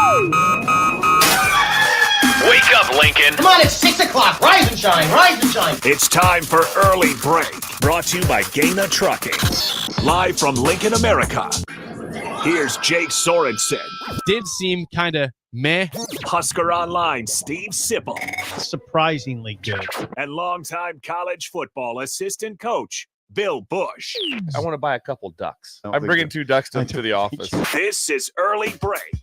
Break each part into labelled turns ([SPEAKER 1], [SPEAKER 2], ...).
[SPEAKER 1] Wake up, Lincoln.
[SPEAKER 2] Come on, it's 6 o'clock. Rise and shine, rise and shine.
[SPEAKER 1] It's time for Early Break. Brought to you by Gaina Trucking. Live from Lincoln, America. Here's Jake Sorensen.
[SPEAKER 3] Did seem kind of meh.
[SPEAKER 1] Husker Online, Steve Sipple.
[SPEAKER 4] Surprisingly good.
[SPEAKER 1] And longtime college football assistant coach, Bill Busch.
[SPEAKER 5] I want to buy a couple ducks. I'm bringing 2 ducks to the office.
[SPEAKER 1] This is Early Break.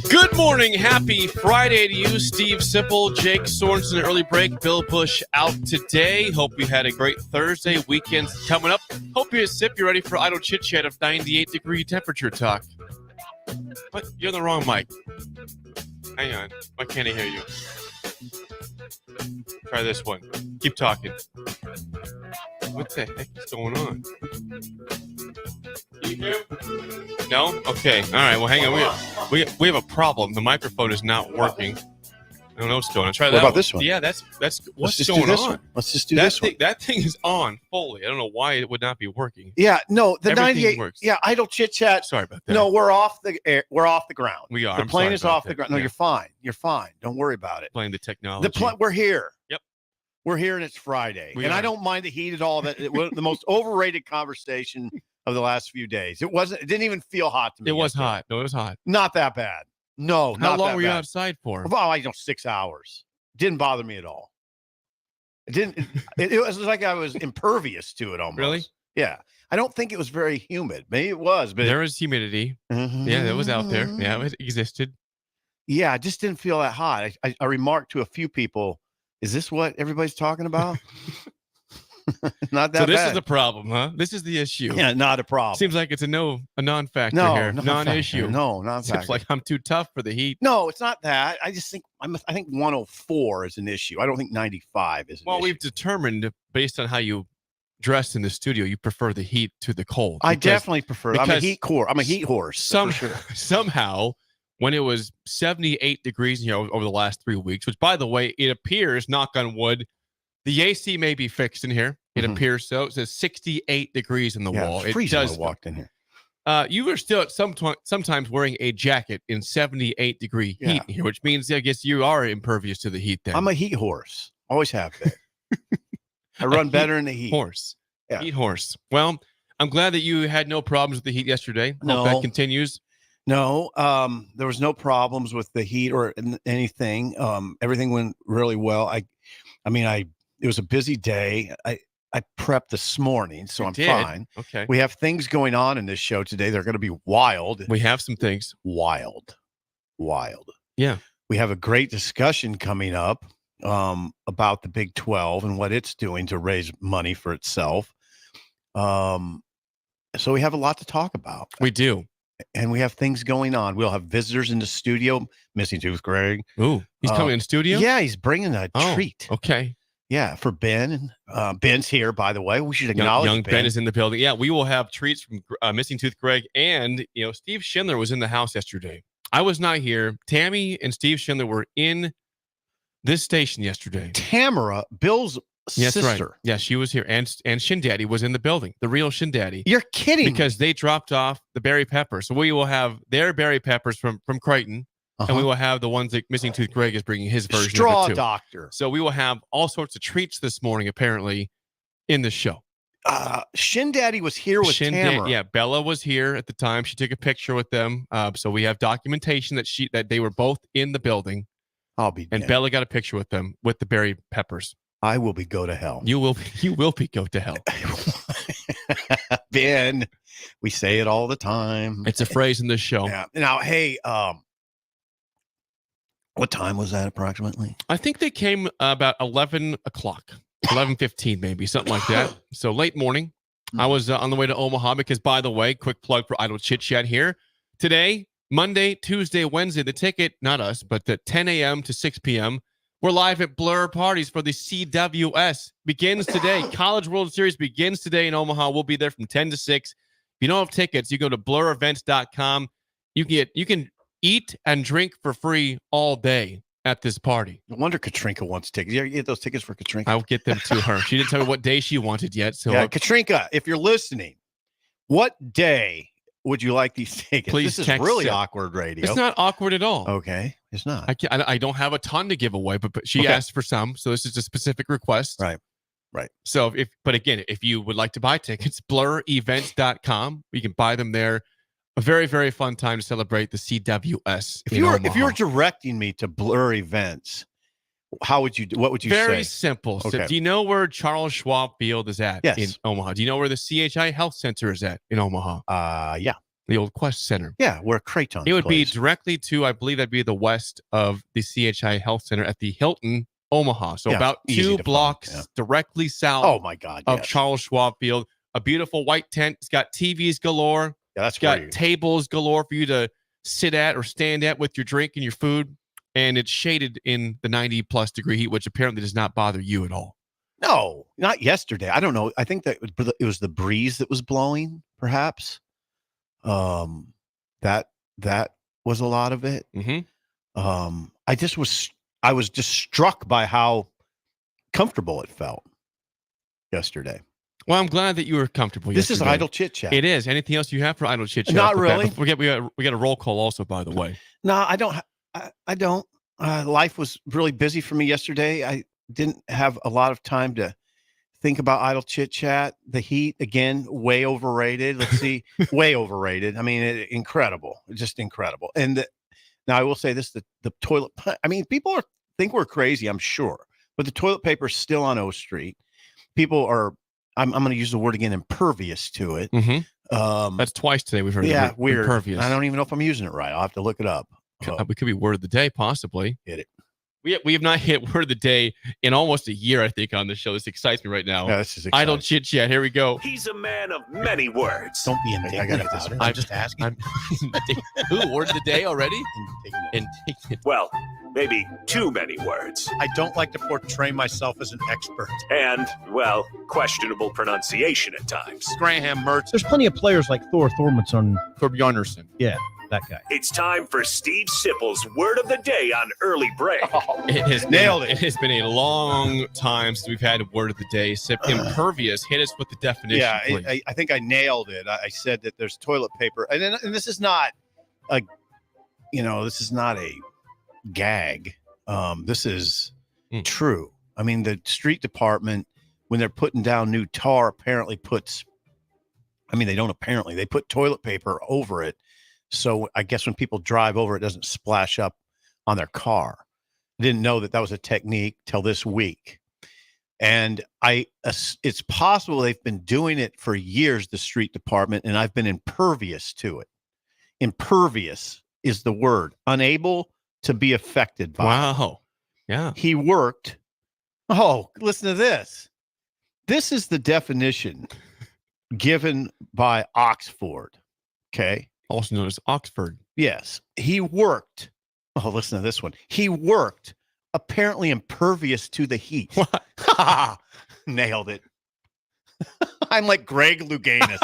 [SPEAKER 3] Good morning. Happy Friday to you, Steve Sipple, Jake Sorensen, Early Break, Bill Busch out today. Hope you had a great Thursday. Weekend's coming up. Hope you're ready for idle chit-chat of 98-degree temperature talk. But you're on the wrong mic. Hang on. Why can't I hear you? Try this one. Keep talking. What the heck is going on? Can you hear? No? Okay. All right. Well, hang on. We have a problem. The microphone is not working. I don't know what's going on. Try that.
[SPEAKER 6] What about this one?
[SPEAKER 3] Yeah, that's what's
[SPEAKER 6] going
[SPEAKER 3] on.
[SPEAKER 6] Let's just do this one.
[SPEAKER 3] That thing is on fully. I don't know why it would not be working.
[SPEAKER 6] Yeah, no, the
[SPEAKER 3] Everything
[SPEAKER 6] 98
[SPEAKER 3] works.
[SPEAKER 6] Yeah, idle chit chat.
[SPEAKER 3] Sorry about that.
[SPEAKER 6] No, we're off the air. We're off the ground.
[SPEAKER 3] We are.
[SPEAKER 6] The
[SPEAKER 3] I'm
[SPEAKER 6] plane
[SPEAKER 3] sorry
[SPEAKER 6] is
[SPEAKER 3] about
[SPEAKER 6] off
[SPEAKER 3] that.
[SPEAKER 6] the ground. No,
[SPEAKER 3] Yeah.
[SPEAKER 6] you're fine. You're fine. Don't worry about it.
[SPEAKER 3] Playing the technology.
[SPEAKER 6] We're here.
[SPEAKER 3] Yep.
[SPEAKER 6] We're here and it's Friday.
[SPEAKER 3] We
[SPEAKER 6] and
[SPEAKER 3] are.
[SPEAKER 6] I don't mind the heat at all. That it was the most overrated conversation of the last few days. It didn't even feel hot to me.
[SPEAKER 3] It was
[SPEAKER 6] yesterday.
[SPEAKER 3] hot. No, it was hot.
[SPEAKER 6] Not that bad. No,
[SPEAKER 3] How
[SPEAKER 6] not
[SPEAKER 3] long
[SPEAKER 6] that
[SPEAKER 3] were you
[SPEAKER 6] bad.
[SPEAKER 3] outside for?
[SPEAKER 6] Well, 6 hours. Didn't bother me at all. It didn't. It was like I was impervious to it almost.
[SPEAKER 3] Really?
[SPEAKER 6] Yeah. I don't think it was very humid. Maybe it was, but
[SPEAKER 3] There was humidity. Yeah, that was out there. Yeah, it existed.
[SPEAKER 6] Yeah, I just didn't feel that hot. I remarked to a few people, is this what everybody's talking about? Not that
[SPEAKER 3] So this
[SPEAKER 6] bad.
[SPEAKER 3] is the problem, huh? This is the issue.
[SPEAKER 6] Yeah, not a problem.
[SPEAKER 3] Seems like it's a non-factor
[SPEAKER 6] no,
[SPEAKER 3] here.
[SPEAKER 6] non-factor.
[SPEAKER 3] Non-issue.
[SPEAKER 6] No,
[SPEAKER 3] Seems
[SPEAKER 6] non-factor.
[SPEAKER 3] like I'm too tough for the heat.
[SPEAKER 6] No, it's not that. I just think I think 104 is an issue. I don't think 95 is an
[SPEAKER 3] Well,
[SPEAKER 6] issue.
[SPEAKER 3] we've determined based on how you dress in the studio, you prefer the heat to the cold.
[SPEAKER 6] I
[SPEAKER 3] because
[SPEAKER 6] definitely prefer. I'm a
[SPEAKER 3] because
[SPEAKER 6] heat core. I'm a heat horse. For sure.
[SPEAKER 3] Somehow, when it was 78 degrees over the last 3 weeks, which, by the way, it appears, knock on wood, the AC may be fixed in here. It appears so. It says 68 degrees in the wall.
[SPEAKER 6] It's freezing
[SPEAKER 3] It
[SPEAKER 6] when
[SPEAKER 3] does.
[SPEAKER 6] I walked in here.
[SPEAKER 3] You are still sometimes wearing a jacket in 78-degree heat here, which means I guess you are impervious to the heat. Then
[SPEAKER 6] I'm a heat horse. Always have been. I run better in the heat.
[SPEAKER 3] horse.
[SPEAKER 6] Yeah.
[SPEAKER 3] Heat horse. Well, I'm glad that you had no problems with the heat yesterday. Hope
[SPEAKER 6] No.
[SPEAKER 3] that continues.
[SPEAKER 6] No, there was no problems with the heat or anything. Everything went really well. It was a busy day. I prepped this morning, so I'm fine.
[SPEAKER 3] Okay.
[SPEAKER 6] We have things going on in this show today. They're going to be wild.
[SPEAKER 3] We have some things.
[SPEAKER 6] Wild.
[SPEAKER 3] Yeah.
[SPEAKER 6] We have a great discussion coming up about the Big 12 and what it's doing to raise money for itself. So we have a lot to talk about.
[SPEAKER 3] We do.
[SPEAKER 6] And we have things going on. We'll have visitors in the studio. Missing Tooth Greg.
[SPEAKER 3] Ooh, he's coming in studio?
[SPEAKER 6] Yeah, he's bringing a treat.
[SPEAKER 3] Okay.
[SPEAKER 6] Yeah, for Ben. Ben's here, by the way. We should acknowledge
[SPEAKER 3] Young Ben is in the building. Yeah, we will have treats from Missing Tooth Greg. And, Steve Schindler was in the house yesterday. I was not here. Tammy and Steve Schindler were in this station yesterday.
[SPEAKER 6] Tamara, Bill's sister.
[SPEAKER 3] Right. Yeah, she was here. And Shin Daddy was in the building. The real Shin Daddy.
[SPEAKER 6] You're kidding.
[SPEAKER 3] Because they dropped off the berry peppers. So we will have their berry peppers from Crichton. And we will have the ones that Missing Tooth Greg is bringing his version
[SPEAKER 6] Straw
[SPEAKER 3] of it too.
[SPEAKER 6] Doctor.
[SPEAKER 3] So we will have all sorts of treats this morning, apparently, in the show.
[SPEAKER 6] Shin Daddy was here with Tamara.
[SPEAKER 3] Yeah, Bella was here at the time. She took a picture with them. So we have documentation that they were both in the building.
[SPEAKER 6] I'll be
[SPEAKER 3] And
[SPEAKER 6] damned.
[SPEAKER 3] Bella got a picture with them with the berry peppers.
[SPEAKER 6] I will be go to hell.
[SPEAKER 3] You will be go to hell.
[SPEAKER 6] Ben, we say it all the time.
[SPEAKER 3] It's a phrase in this show.
[SPEAKER 6] Yeah. Now, hey, what time was that approximately?
[SPEAKER 3] I think they came about 11 o'clock, 11:15 maybe, something like that. So late morning. I was on the way to Omaha because, by the way, quick plug for Idle Chit Chat here. Today, Monday, Tuesday, Wednesday, the ticket, not us, but the 10 a.m. to 6 p.m., we're live at Blur Parties for the CWS. Begins today. College World Series begins today in Omaha. We'll be there from 10 to 6. If you don't have tickets, you go to blurevents.com. You can eat and drink for free all day at this party.
[SPEAKER 6] No wonder Katrinka wants tickets. You get those tickets for Katrinka?
[SPEAKER 3] I'll get them to her. She didn't tell me what day she wanted yet. So
[SPEAKER 6] yeah, Katrinka, if you're listening, what day would you like these tickets?
[SPEAKER 3] Please
[SPEAKER 6] this is
[SPEAKER 3] text
[SPEAKER 6] really
[SPEAKER 3] it.
[SPEAKER 6] awkward radio.
[SPEAKER 3] It's not awkward at all.
[SPEAKER 6] Okay, it's not.
[SPEAKER 3] I don't have a ton to give away, but she asked for some. So this is a specific request.
[SPEAKER 6] Right.
[SPEAKER 3] So but again, if you would like to buy tickets, blurevents.com. You can buy them there. A very, very fun time to celebrate the CWS.
[SPEAKER 6] If you were directing me to Blur Events, how would you do? What would you say?
[SPEAKER 3] Very simple. So do you know where Charles Schwab Field is at in Omaha? Do you know where the CHI Health Center is at in Omaha?
[SPEAKER 6] Yeah.
[SPEAKER 3] The old Quest Center.
[SPEAKER 6] Yeah, where Creighton.
[SPEAKER 3] It would be directly to, I believe that'd be the west of the CHI Health Center at the Hilton Omaha. So about 2 blocks directly south of Charles Schwab Field. A beautiful white tent. It's got TVs galore.
[SPEAKER 6] Yeah, that's
[SPEAKER 3] got tables galore for you to sit at or stand at with your drink and your food. And it's shaded in the 90+ degree heat, which apparently does not bother you at all.
[SPEAKER 6] No, not yesterday. I don't know. I think that it was the breeze that was blowing, perhaps. That was a lot of it.
[SPEAKER 3] Mm-hmm.
[SPEAKER 6] I was just struck by how comfortable it felt yesterday.
[SPEAKER 3] Well, I'm glad that you were comfortable.
[SPEAKER 6] This is idle chit chat.
[SPEAKER 3] It is. Anything else you have for idle chit chat?
[SPEAKER 6] Not really.
[SPEAKER 3] We got a roll call also, by the way.
[SPEAKER 6] No, I don't. I don't. Life was really busy for me yesterday. I didn't have a lot of time to think about idle chit chat. The heat, again, way overrated. Let's see, way overrated. I mean, incredible, just incredible. And now I will say this: the toilet. I mean, people think we're crazy, I'm sure, but the toilet paper is still on O Street. People are. I'm going to use the word again, impervious to it.
[SPEAKER 3] Mm-hmm. That's twice today we've heard.
[SPEAKER 6] Yeah, weird.
[SPEAKER 3] Impervious.
[SPEAKER 6] I don't even know if I'm using it right. I'll have to look it up.
[SPEAKER 3] We could be word of the day, possibly.
[SPEAKER 6] Hit it.
[SPEAKER 3] We have not hit word of the day in almost a year, I think, on this show. This excites me right now.
[SPEAKER 6] Yeah, this is exciting.
[SPEAKER 3] Idle chit chat. Here we go.
[SPEAKER 1] He's a man of many words.
[SPEAKER 6] Don't be indignant about it. I'm just asking.
[SPEAKER 3] Ooh, word of the day already?
[SPEAKER 6] Indignant.
[SPEAKER 1] Well, maybe too many words.
[SPEAKER 4] I don't like to portray myself as an expert.
[SPEAKER 1] And, well, questionable pronunciation at times.
[SPEAKER 6] Graham Mertz.
[SPEAKER 4] There's plenty of players like Thor Thormundsson.
[SPEAKER 3] Thorbjarnarson.
[SPEAKER 4] Yeah, that guy.
[SPEAKER 1] It's time for Steve Sipple's word of the day on Early Break.
[SPEAKER 3] Nailed it. It has been a long time since we've had a word of the day. Impervious. Hit us with the definition.
[SPEAKER 6] Yeah, I think I nailed it. I said that there's toilet paper, and this is not a, this is not a gag. This is true. I mean, the street department, when they're putting down new tar, apparently they put toilet paper over it. So I guess when people drive over, it doesn't splash up on their car. I didn't know that was a technique till this week. And it's possible they've been doing it for years, the street department, and I've been impervious to it. Impervious is the word. Unable to be affected by.
[SPEAKER 3] Wow. Yeah.
[SPEAKER 6] He worked. Oh, listen to this. This is the definition given by Oxford. Okay.
[SPEAKER 3] Also known as Oxford.
[SPEAKER 6] Yes. He worked. Oh, listen to this one. He worked apparently impervious to the heat.
[SPEAKER 3] What?
[SPEAKER 6] Nailed it. I'm like Greg Louganis.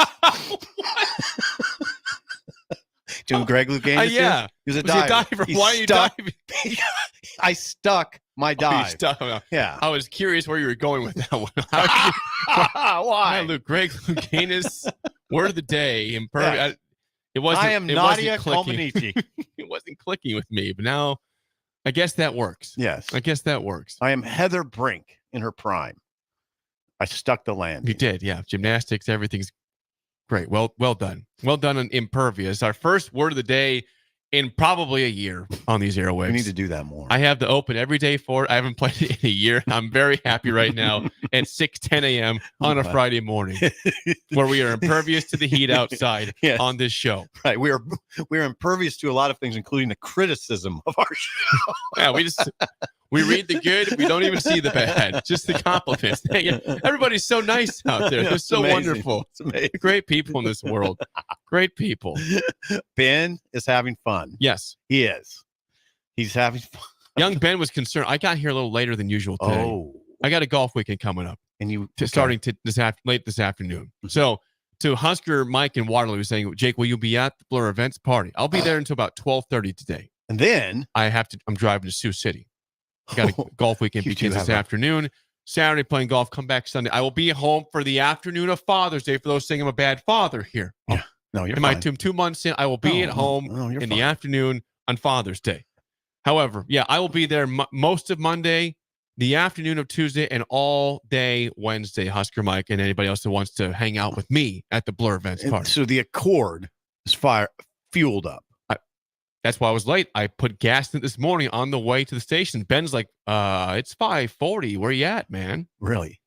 [SPEAKER 6] Do you know Greg Louganis?
[SPEAKER 3] Yeah.
[SPEAKER 6] He was a diver.
[SPEAKER 3] Why are you diving?
[SPEAKER 6] I stuck my dive. Yeah.
[SPEAKER 3] I was curious where you were going with that one.
[SPEAKER 6] Why?
[SPEAKER 3] Luke, Greg Louganis, word of the day. Impervious.
[SPEAKER 6] Yeah. I am Nadia Comaneci.
[SPEAKER 3] It wasn't clicking with me, but now I guess that works.
[SPEAKER 6] Yes.
[SPEAKER 3] I guess that works.
[SPEAKER 6] I am Heather Brink in her prime. I stuck the land.
[SPEAKER 3] You did, yeah. Gymnastics, everything's great. Well done. Well done on impervious. Our first word of the day in probably a year on these airwaves.
[SPEAKER 6] We need to do that more.
[SPEAKER 3] I have the open every day for it. I haven't played it in a year. I'm very happy right now at 6:10 a.m. on a Friday morning where we are impervious to the heat outside on this show.
[SPEAKER 6] Right. We're impervious to a lot of things, including the criticism of our show.
[SPEAKER 3] Yeah, we read the good. We don't even see the bad. Just the compliments. Everybody's so nice out there. They're so wonderful.
[SPEAKER 6] It's amazing.
[SPEAKER 3] Great people in this world. Great people.
[SPEAKER 6] Ben is having fun.
[SPEAKER 3] Yes.
[SPEAKER 6] He is. He's having fun.
[SPEAKER 3] Young Ben was concerned. I got here a little later than usual today.
[SPEAKER 6] Oh.
[SPEAKER 3] I got a golf weekend coming up.
[SPEAKER 6] And you
[SPEAKER 3] starting late this afternoon.
[SPEAKER 6] Mm-hmm.
[SPEAKER 3] So to Husker Mike in Waterloo saying, Jake, will you be at the Blur Events party? I'll be there until about 12:30 today.
[SPEAKER 6] And then
[SPEAKER 3] I'm driving to Sioux City. Got a golf weekend
[SPEAKER 6] You do
[SPEAKER 3] begins this
[SPEAKER 6] have a-
[SPEAKER 3] afternoon. Saturday playing golf, come back Sunday. I will be home for the afternoon of Father's Day for those saying I'm a bad father here.
[SPEAKER 6] Yeah. No, you're
[SPEAKER 3] in my
[SPEAKER 6] fine.
[SPEAKER 3] 2 months in, I will be at home
[SPEAKER 6] you're
[SPEAKER 3] in
[SPEAKER 6] fine.
[SPEAKER 3] the afternoon on Father's Day. However, yeah, I will be there most of Monday, the afternoon of Tuesday, and all day Wednesday, Husker Mike, and anybody else that wants to hang out with me at the Blur Events
[SPEAKER 6] And
[SPEAKER 3] party.
[SPEAKER 6] so the Accord is fueled up.
[SPEAKER 3] That's why I was late. I put gas in it this morning on the way to the station. Ben's like, it's 5:40. Where you at, man?
[SPEAKER 6] Really?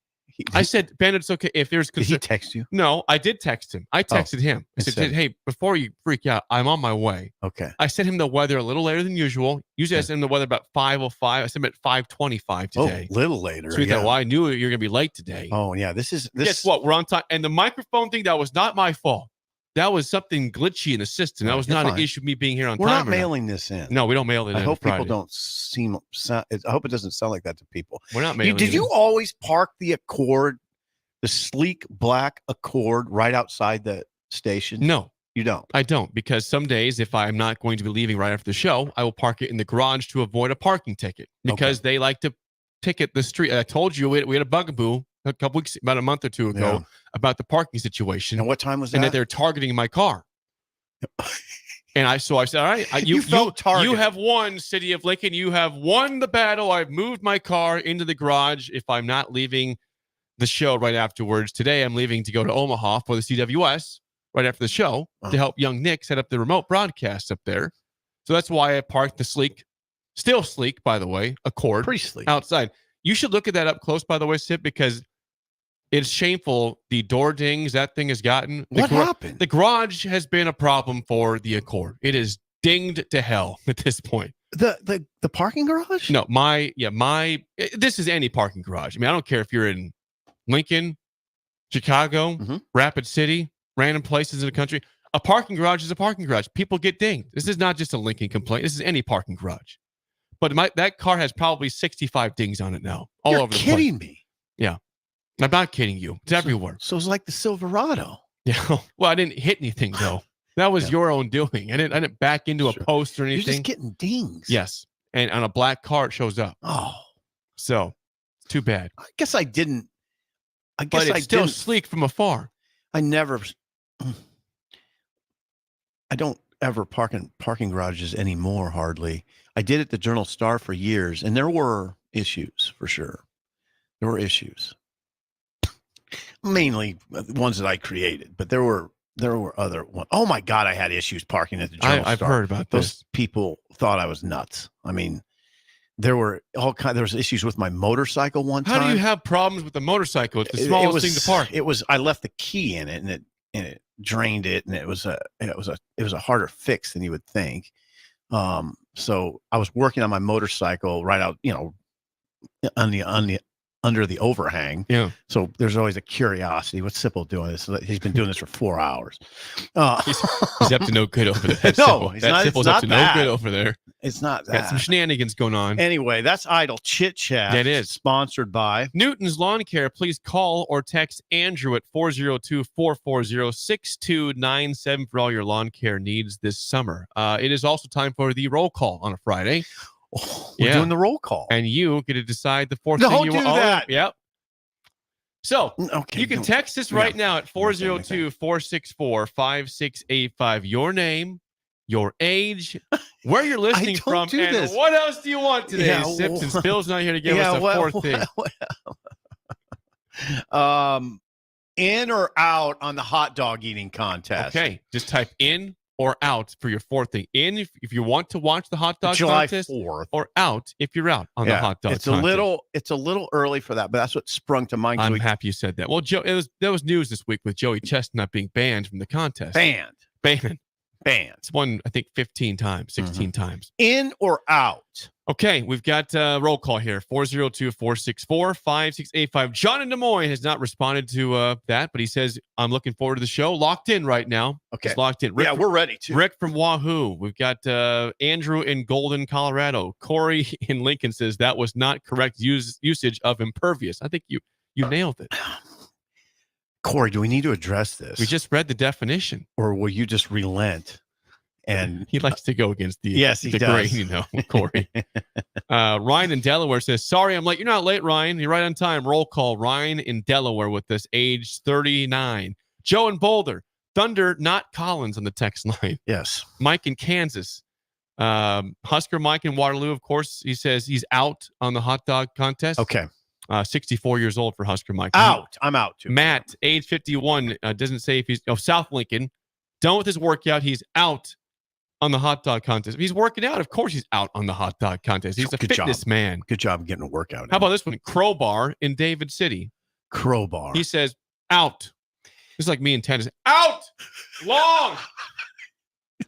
[SPEAKER 3] I said, Ben, it's okay. If there's
[SPEAKER 6] Did he text you?
[SPEAKER 3] No, I did text him. I texted him. I said, hey, before you freak out, I'm on my way.
[SPEAKER 6] Okay.
[SPEAKER 3] I sent him the weather a little later than usual. Usually I send him the weather about 5:05. I sent him at 5:25 today.
[SPEAKER 6] Oh, a little later.
[SPEAKER 3] So he thought, well, I knew you were going to be late today.
[SPEAKER 6] Oh, yeah. This.
[SPEAKER 3] Guess what? We're on time. And the microphone thing, that was not my fault. That was something glitchy in the system. That was not an issue of me being here on
[SPEAKER 6] We're
[SPEAKER 3] time.
[SPEAKER 6] not mailing this in.
[SPEAKER 3] No, we don't mail it in.
[SPEAKER 6] I hope
[SPEAKER 3] Friday.
[SPEAKER 6] people don't I hope it doesn't sound like that to people.
[SPEAKER 3] We're not mailing
[SPEAKER 6] Did you always park the Accord, the sleek black Accord, right outside the station?
[SPEAKER 3] No,
[SPEAKER 6] you don't.
[SPEAKER 3] I don't, because some days, if I'm not going to be leaving right after the show, I will park it in the garage to avoid a parking ticket because they like to ticket the street. I told you we had a bugaboo a couple weeks, about a month or two ago, about the parking situation.
[SPEAKER 6] And what time was that?
[SPEAKER 3] And that they're targeting my car. And I said, all right, you have won, City of Lincoln. You have won the battle. I've moved my car into the garage. If I'm not leaving the show right afterwards, today I'm leaving to go to Omaha for the CWS right after the show to help young Nick set up the remote broadcast up there. So that's why I parked the still sleek, by the way, Accord.
[SPEAKER 6] Pretty sleek.
[SPEAKER 3] Outside. You should look at that up close, by the way, Sip, because it's shameful. The door dings that thing has gotten.
[SPEAKER 6] What happened?
[SPEAKER 3] The garage has been a problem for the Accord. It is dinged to hell at this point.
[SPEAKER 6] The parking garage?
[SPEAKER 3] No, this is any parking garage. I mean, I don't care if you're in Lincoln, Chicago, Rapid City, random places in the country. A parking garage is a parking garage. People get dinged. This is not just a Lincoln complaint. This is any parking garage. But that car has probably 65 dings on it now. All over the place. You're
[SPEAKER 6] kidding me.
[SPEAKER 3] Yeah. I'm not kidding you. It's everywhere.
[SPEAKER 6] So it's like the Silverado.
[SPEAKER 3] Yeah. Well, I didn't hit anything though. That was your own doing. I didn't back into a post or anything.
[SPEAKER 6] You're just getting dings.
[SPEAKER 3] Yes. And on a black car, it shows up.
[SPEAKER 6] Oh.
[SPEAKER 3] So it's too bad.
[SPEAKER 6] I guess I didn't.
[SPEAKER 3] But it's still sleek from afar.
[SPEAKER 6] I don't ever park in parking garages anymore, hardly. I did at the Journal-Star for years, and there were issues for sure. There were issues. Mainly ones that I created, but there were other ones. Oh my God, I had issues parking at the Journal-Star.
[SPEAKER 3] I've heard about
[SPEAKER 6] Those
[SPEAKER 3] this.
[SPEAKER 6] people thought I was nuts. I mean, there were there was issues with my motorcycle one time.
[SPEAKER 3] How do you have problems with the motorcycle? It's the smallest thing to park.
[SPEAKER 6] I left the key in it, and it drained it, and it was a harder fix than you would think. So I was working on my motorcycle right out, under the overhang.
[SPEAKER 3] Yeah.
[SPEAKER 6] So there's always a curiosity. What's Sipple doing this? He's been doing this for 4 hours.
[SPEAKER 3] He's up to no good over there.
[SPEAKER 6] No, he's not.
[SPEAKER 3] Sipple's up to no good over there.
[SPEAKER 6] It's not that.
[SPEAKER 3] Got some shenanigans going on.
[SPEAKER 6] Anyway, that's Idle Chit Chat.
[SPEAKER 3] That is.
[SPEAKER 6] Sponsored by
[SPEAKER 3] Newton's Lawn Care. Please call or text Andrew at 402-440-6297 for all your lawn care needs this summer. It is also time for the roll call on a Friday.
[SPEAKER 6] Oh, we're doing the roll call.
[SPEAKER 3] And you get to decide the fourth thing you want.
[SPEAKER 6] Don't do that.
[SPEAKER 3] Yep. So
[SPEAKER 6] you
[SPEAKER 3] can text us right now at 402-464-5685. Your name, your age, where you're listening from, and what else do you want today, Sips? And Bill's not here to give us a fourth thing.
[SPEAKER 6] In or out on the hot dog eating contest.
[SPEAKER 3] Okay, just type in or out for your fourth thing. In if you want to watch the hot dog
[SPEAKER 6] July
[SPEAKER 3] contest,
[SPEAKER 6] 4th.
[SPEAKER 3] or out if you're out on the hot dog
[SPEAKER 6] It's
[SPEAKER 3] contest.
[SPEAKER 6] It's a little ery for that, but that's what sprung to mind.
[SPEAKER 3] I'm happy you said that. Well, Joe, there was news this week with Joey Chestnut being banned from the contest.
[SPEAKER 6] Banned.
[SPEAKER 3] It's won, I think, 15 times, 16 times.
[SPEAKER 6] In or out?
[SPEAKER 3] Okay, we've got roll call here. 402-464-5685. John in Des Moines has not responded to that, but he says, I'm looking forward to the show. Locked in right now.
[SPEAKER 6] Okay.
[SPEAKER 3] He's locked in. Rick
[SPEAKER 6] we're ready too.
[SPEAKER 3] Rick from Wahoo. We've got Andrew in Golden, Colorado. Corey in Lincoln says that was not correct usage of impervious. I think you nailed it.
[SPEAKER 6] Corey, do we need to address this?
[SPEAKER 3] We just read the definition.
[SPEAKER 6] Or will you just relent And
[SPEAKER 3] He likes to go against the
[SPEAKER 6] yes, he
[SPEAKER 3] the
[SPEAKER 6] does.
[SPEAKER 3] grain, Corey. Ryan in Delaware says, "Sorry, I'm late. You're not late, Ryan. You're right on time." Roll call. Ryan in Delaware with us, age 39. Joe in Boulder. Thunder, not Collins on the text line.
[SPEAKER 6] Yes.
[SPEAKER 3] Mike in Kansas. Husker Mike in Waterloo, of course. He says he's out on the hot dog contest.
[SPEAKER 6] Okay.
[SPEAKER 3] 64 years old for Husker Mike.
[SPEAKER 6] Out. I'm out too.
[SPEAKER 3] Matt, age 51, doesn't say if he's South Lincoln. Done with his workout. He's out on the hot dog contest. If he's working out, of course he's out on the hot dog contest. He's a
[SPEAKER 6] Good
[SPEAKER 3] fitness
[SPEAKER 6] job.
[SPEAKER 3] man.
[SPEAKER 6] Good job getting a workout.
[SPEAKER 3] How about this one? Crowbar in David City.
[SPEAKER 6] Crowbar?
[SPEAKER 3] He says, out. It's like me in tennis. Out! Long!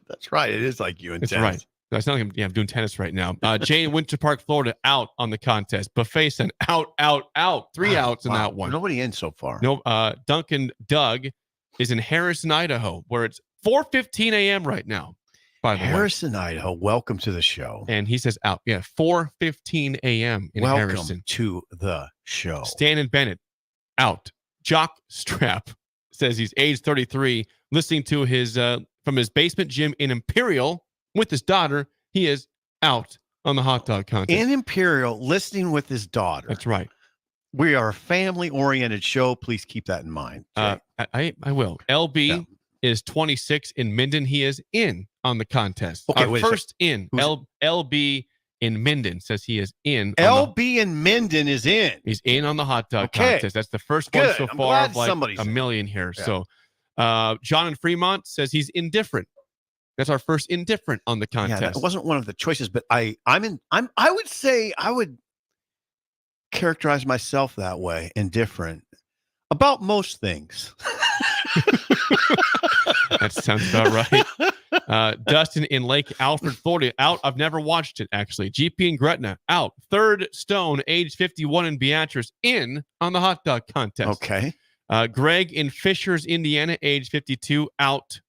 [SPEAKER 6] That's right. It is like you in
[SPEAKER 3] That's
[SPEAKER 6] tennis.
[SPEAKER 3] right. It's not like I'm doing tennis right now. Jane in Winter Park, Florida, out on the contest. Buffet said out. 3 outs in that one.
[SPEAKER 6] Nobody in so far.
[SPEAKER 3] No, Duncan Doug is in Harrison, Idaho, where it's 4:15 a.m. right now. By the way,
[SPEAKER 6] Harrison, Idaho. Welcome to the show.
[SPEAKER 3] and he says out. Yeah, 4:15 a.m. in
[SPEAKER 6] Welcome
[SPEAKER 3] Harrison.
[SPEAKER 6] to the show.
[SPEAKER 3] Stan and Bennett out. Jock Strap says he's age 33, listening to his from his basement gym in Imperial with his daughter. He is out on the hot dog contest.
[SPEAKER 6] In Imperial, listening with his daughter.
[SPEAKER 3] That's right.
[SPEAKER 6] We are a family-oriented show. Please keep that in mind. Jay.
[SPEAKER 3] I will. LB
[SPEAKER 6] Yeah.
[SPEAKER 3] is 26 in Minden. He is in on the contest.
[SPEAKER 6] Okay, wait a
[SPEAKER 3] first in.
[SPEAKER 6] Who's-
[SPEAKER 3] LB in Minden says he is in.
[SPEAKER 6] LB in Minden is in.
[SPEAKER 3] He's in on the hot dog
[SPEAKER 6] Okay.
[SPEAKER 3] contest. That's the first one
[SPEAKER 6] Good.
[SPEAKER 3] so
[SPEAKER 6] I'm
[SPEAKER 3] far
[SPEAKER 6] glad
[SPEAKER 3] of like
[SPEAKER 6] somebody's
[SPEAKER 3] a
[SPEAKER 6] in.
[SPEAKER 3] million here.
[SPEAKER 6] Yeah.
[SPEAKER 3] So John in Fremont says he's indifferent. That's our first indifferent on the
[SPEAKER 6] Yeah,
[SPEAKER 3] contest.
[SPEAKER 6] that wasn't one of the choices, but I would say I would characterize myself that way, indifferent about most things.
[SPEAKER 3] That sounds about right. Dustin in Lake Alfred, Florida, out. I've never watched it, actually. GP in Gretna, out. Third Stone, age 51 in Beatrice, in on the hot dog contest.
[SPEAKER 6] Okay.
[SPEAKER 3] Greg in Fishers, Indiana, age 52, out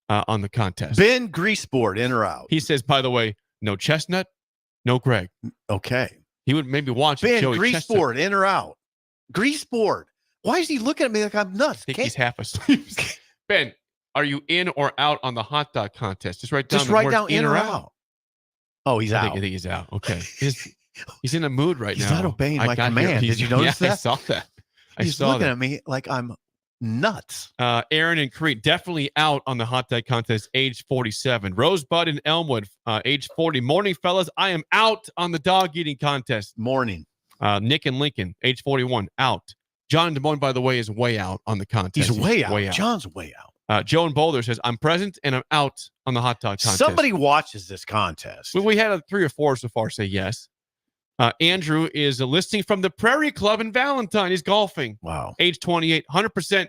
[SPEAKER 3] on the contest.
[SPEAKER 6] Ben Greaseboard, in or out?
[SPEAKER 3] He says, by the way, no Chestnut, no Greg.
[SPEAKER 6] Okay.
[SPEAKER 3] He would maybe watch
[SPEAKER 6] Ben
[SPEAKER 3] Joey Chestnut.
[SPEAKER 6] Greaseboard, in or out? Greaseboard. Why is he looking at me like I'm nuts?
[SPEAKER 3] I think he's half asleep. Ben, are you in or out on the hot dog contest? Just write down.
[SPEAKER 6] Just
[SPEAKER 3] the
[SPEAKER 6] write
[SPEAKER 3] words
[SPEAKER 6] down in or out. Oh, he's
[SPEAKER 3] I
[SPEAKER 6] out.
[SPEAKER 3] think he's out. Okay. He's in a mood right
[SPEAKER 6] He's
[SPEAKER 3] now.
[SPEAKER 6] not obeying
[SPEAKER 3] I
[SPEAKER 6] my
[SPEAKER 3] got here.
[SPEAKER 6] command.
[SPEAKER 3] He's-
[SPEAKER 6] Did you notice
[SPEAKER 3] yeah, I
[SPEAKER 6] that?
[SPEAKER 3] saw that.
[SPEAKER 6] He's looking at me like I'm nuts.
[SPEAKER 3] Aaron and Crete definitely out on the hot dog contest, age 47. Rosebud and Elmwood, age 40. Morning, fellas. I am out on the dog eating contest.
[SPEAKER 6] Morning.
[SPEAKER 3] Nick and Lincoln, age 41, out. John Des Moines, by the way, is way out on the contest.
[SPEAKER 6] He's way out. John's way out.
[SPEAKER 3] Joe in Boulder says, I'm present and I'm out on the hot dog contest.
[SPEAKER 6] Somebody watches this contest.
[SPEAKER 3] We had 3 or 4 so far say yes. Andrew is listing from the Prairie Club in Valentine. He's golfing.
[SPEAKER 6] Wow.
[SPEAKER 3] Age 28, 100%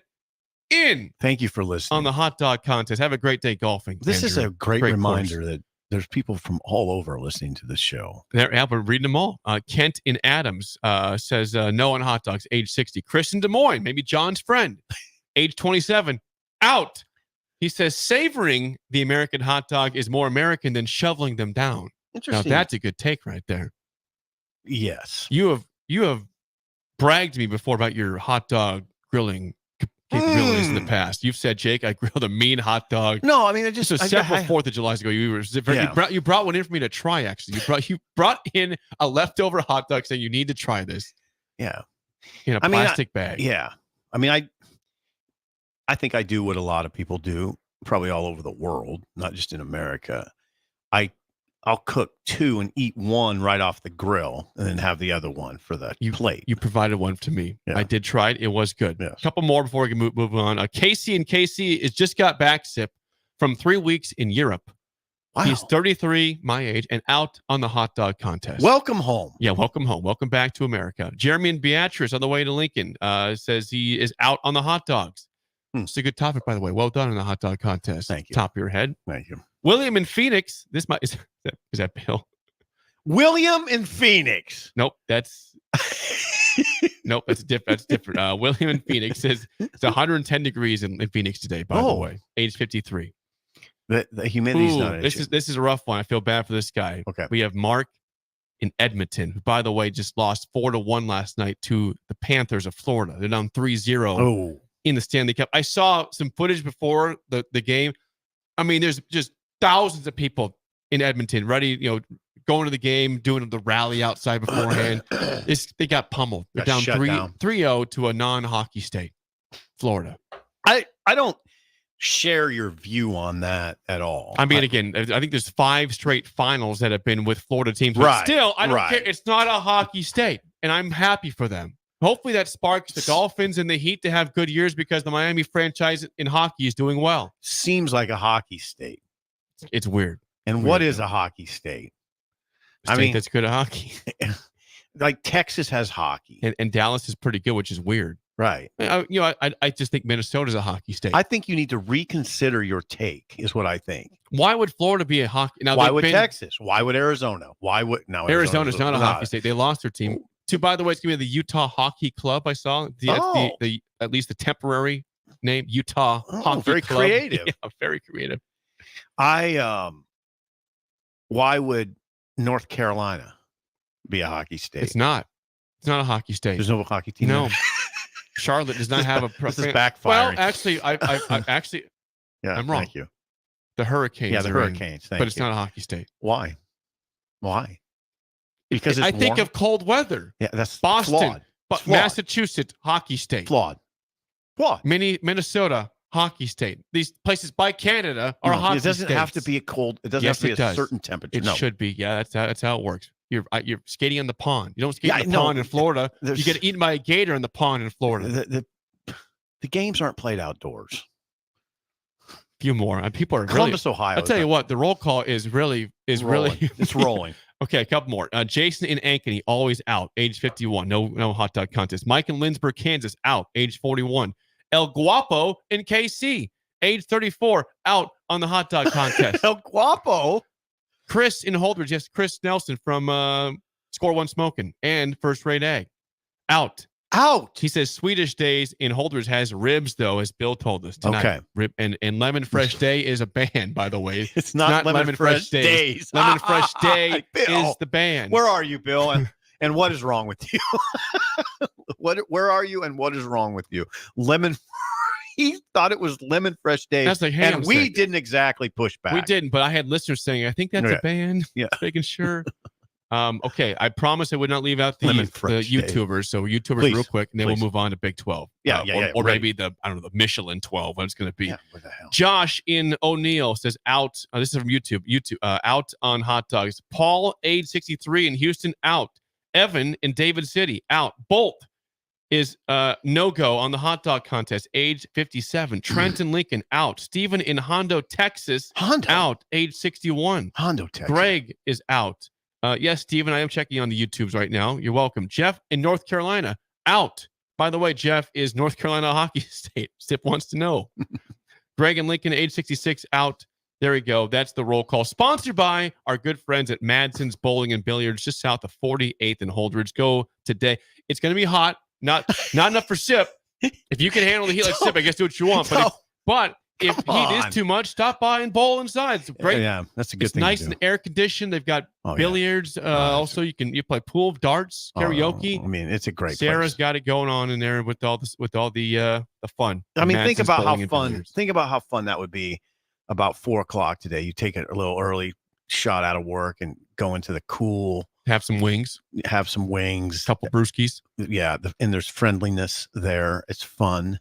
[SPEAKER 3] in
[SPEAKER 6] Thank you for listening.
[SPEAKER 3] on the hot dog contest. Have a great day golfing.
[SPEAKER 6] This is
[SPEAKER 3] Andrew.
[SPEAKER 6] a great
[SPEAKER 3] Great
[SPEAKER 6] reminder that there's people from all over listening to this show.
[SPEAKER 3] There, yeah, we're reading them all. Kent in Adams says no on hot dogs, age 60. Chris in Des Moines, maybe John's friend, age 27, out. He says savoring the American hot dog is more American than shoveling them down. Now
[SPEAKER 6] Interesting.
[SPEAKER 3] that's a good take right there.
[SPEAKER 6] Yes.
[SPEAKER 3] You have bragged to me before about your hot dog grilling capabilities in the past. You've said, Jake, I grilled a mean hot dog.
[SPEAKER 6] No, I mean,
[SPEAKER 3] This was several 4th of July's ago. You brought one in for me to try. Actually, you brought in a leftover hot dog saying you need to try this.
[SPEAKER 6] Yeah.
[SPEAKER 3] In a plastic bag.
[SPEAKER 6] Yeah. I mean, I think I do what a lot of people do, probably all over the world, not just in America. I'll cook 2 and eat 1 right off the grill and then have the other one for the plate.
[SPEAKER 3] You provided one to me.
[SPEAKER 6] Yeah.
[SPEAKER 3] I did try it. It was good.
[SPEAKER 6] Yes.
[SPEAKER 3] A couple more before we can move on. Casey is just got back from 3 weeks in Europe.
[SPEAKER 6] Wow.
[SPEAKER 3] He's 33, my age, and out on the hot dog contest.
[SPEAKER 6] Welcome home.
[SPEAKER 3] Yeah, welcome home. Welcome back to America. Jeremy and Beatrice on the way to Lincoln says he is out on the hot dogs. It's a good topic, by the way. Well done on the hot dog contest.
[SPEAKER 6] Thank you.
[SPEAKER 3] Top of your head.
[SPEAKER 6] Thank you.
[SPEAKER 3] William in Phoenix. Is that Bill?
[SPEAKER 6] William in Phoenix.
[SPEAKER 3] Nope, that's different. That's different. William in Phoenix says it's 110 degrees in Phoenix today. By the way, age 53.
[SPEAKER 6] The humidity's not an
[SPEAKER 3] this
[SPEAKER 6] issue.
[SPEAKER 3] is a rough one. I feel bad for this guy.
[SPEAKER 6] Okay.
[SPEAKER 3] We have Mark in Edmonton, who, by the way, just lost 4-1 last night to the Panthers of Florida. They're down 3-0 in the Stanley Cup. I saw some footage before the game. I mean, there's just thousands of people in Edmonton ready, going to the game, doing the rally outside beforehand. They got pummeled. They're down 3-0 to a non-hockey state, Florida.
[SPEAKER 4] I don't share your view on that at all.
[SPEAKER 3] I mean, again, I think there's 5 straight finals that have been with Florida teams. But still, I don't care. It's not a hockey state, and I'm happy for them. Hopefully that sparks the Dolphins and the Heat to have good years because the Miami franchise in hockey is doing well.
[SPEAKER 4] Seems like a hockey state.
[SPEAKER 3] It's weird.
[SPEAKER 4] And what is a hockey state?
[SPEAKER 3] I mean, that's good at hockey.
[SPEAKER 4] Like Texas has hockey.
[SPEAKER 3] And Dallas is pretty good, which is weird.
[SPEAKER 4] Right.
[SPEAKER 3] I just think Minnesota's a hockey state.
[SPEAKER 4] I think you need to reconsider your take, is what I think.
[SPEAKER 3] Why would Florida be a hockey? Now,
[SPEAKER 4] why would Texas? Why would Arizona? Why would now?
[SPEAKER 3] Arizona's not a hockey state. They lost their team. By the way, it's gonna be the Utah Hockey Club. I saw the at least the temporary name Utah Hockey
[SPEAKER 4] very
[SPEAKER 3] Club.
[SPEAKER 4] Creative.
[SPEAKER 3] Yeah, very creative.
[SPEAKER 4] Why would North Carolina be a hockey state?
[SPEAKER 3] It's not. It's not a hockey state.
[SPEAKER 4] There's no hockey team.
[SPEAKER 3] No. Charlotte does not have a.
[SPEAKER 4] This is backfiring.
[SPEAKER 3] Well, actually, I actually, I'm wrong.
[SPEAKER 4] Thank you.
[SPEAKER 3] The Hurricanes.
[SPEAKER 4] Yeah, the Hurricanes.
[SPEAKER 3] But it's not a hockey state.
[SPEAKER 4] Why? Because it's
[SPEAKER 3] think of cold weather.
[SPEAKER 4] Yeah, that's
[SPEAKER 3] Boston,
[SPEAKER 4] flawed.
[SPEAKER 3] But Massachusetts, hockey state.
[SPEAKER 4] Flawed.
[SPEAKER 3] Minnesota, hockey state. These places by Canada are hockey states.
[SPEAKER 4] It doesn't have to be a cold. It doesn't have to be a certain temperature.
[SPEAKER 3] It should be. Yeah, that's how it works. You're skating on the pond. You don't skate in the pond in Florida. You get eaten by a gator in the pond in Florida.
[SPEAKER 4] The games aren't played outdoors.
[SPEAKER 3] Few more. And people are
[SPEAKER 4] Columbus, Ohio.
[SPEAKER 3] I'll tell you what, the roll call is really
[SPEAKER 4] it's rolling.
[SPEAKER 3] Okay, a couple more. Jason in Ankeny, always out, age 51. No hot dog contest. Mike in Lindsborg, Kansas, out, age 41. El Guapo in KC, age 34, out on the hot dog contest.
[SPEAKER 4] El Guapo.
[SPEAKER 3] Chris in Holdridge, yes, Chris Nelson from Score One Smoking and First Rate Egg, out. He says Swedish Days in Holdridge has ribs, though, as Bill told us tonight.
[SPEAKER 4] Okay.
[SPEAKER 3] Rib and Lemon Fresh Day is a band, by the way.
[SPEAKER 4] It's not Lemon Fresh Days.
[SPEAKER 3] Lemon Fresh Day
[SPEAKER 4] Bill,
[SPEAKER 3] is the band.
[SPEAKER 4] Where are you, Bill? And what is wrong with you? Where are you? And what is wrong with you? He thought it was Lemon Fresh Days.
[SPEAKER 3] That's like, hey,
[SPEAKER 4] and we didn't exactly push back.
[SPEAKER 3] We didn't, but I had listeners saying, I think that's a band.
[SPEAKER 4] Yeah.
[SPEAKER 3] Making sure. Okay, I promise I would not leave out the YouTubers. So YouTubers,
[SPEAKER 4] please,
[SPEAKER 3] real quick, and then we'll move on to Big 12. Or maybe the Michelin 12. What it's going to be.
[SPEAKER 4] Yeah, what the hell?
[SPEAKER 3] Josh in O'Neill says out. This is from YouTube. Out on hot dogs. Paul, age 63 in Houston, out. Evan in David City, out. Bolt is no go on the hot dog contest, age 57. Trent in Lincoln, out. Stephen in Hondo, Texas, out, age 61.
[SPEAKER 4] Hondo, Texas.
[SPEAKER 3] Greg is out. Yes, Stephen, I am checking on the YouTubes right now. You're welcome. Jeff in North Carolina, out. By the way, Jeff is North Carolina hockey state. Sip wants to know. Greg in Lincoln, age 66, out. There we go. That's the roll call. Sponsored by our good friends at Madsen's Bowling and Billiards, just south of 48th and Holdridge. Go today. It's going to be hot. Not enough for Sip. If you can handle the heat like Sip, I guess do what you want. But if heat is too much, stop by and bowl inside. It's great.
[SPEAKER 4] Yeah, that's a good thing.
[SPEAKER 3] It's nice and air conditioned. They've got billiards. Also, you play pool, darts, karaoke.
[SPEAKER 4] I mean, it's a great.
[SPEAKER 3] Sarah's got it going on in there with all the fun.
[SPEAKER 4] I mean, think about how fun. Think about how fun that would be. About 4:00 today, you take it a little early, shot out of work, and go into the cool.
[SPEAKER 3] Have some wings.
[SPEAKER 4] A
[SPEAKER 3] couple brewskis.
[SPEAKER 4] Yeah, and there's friendliness there. It's fun.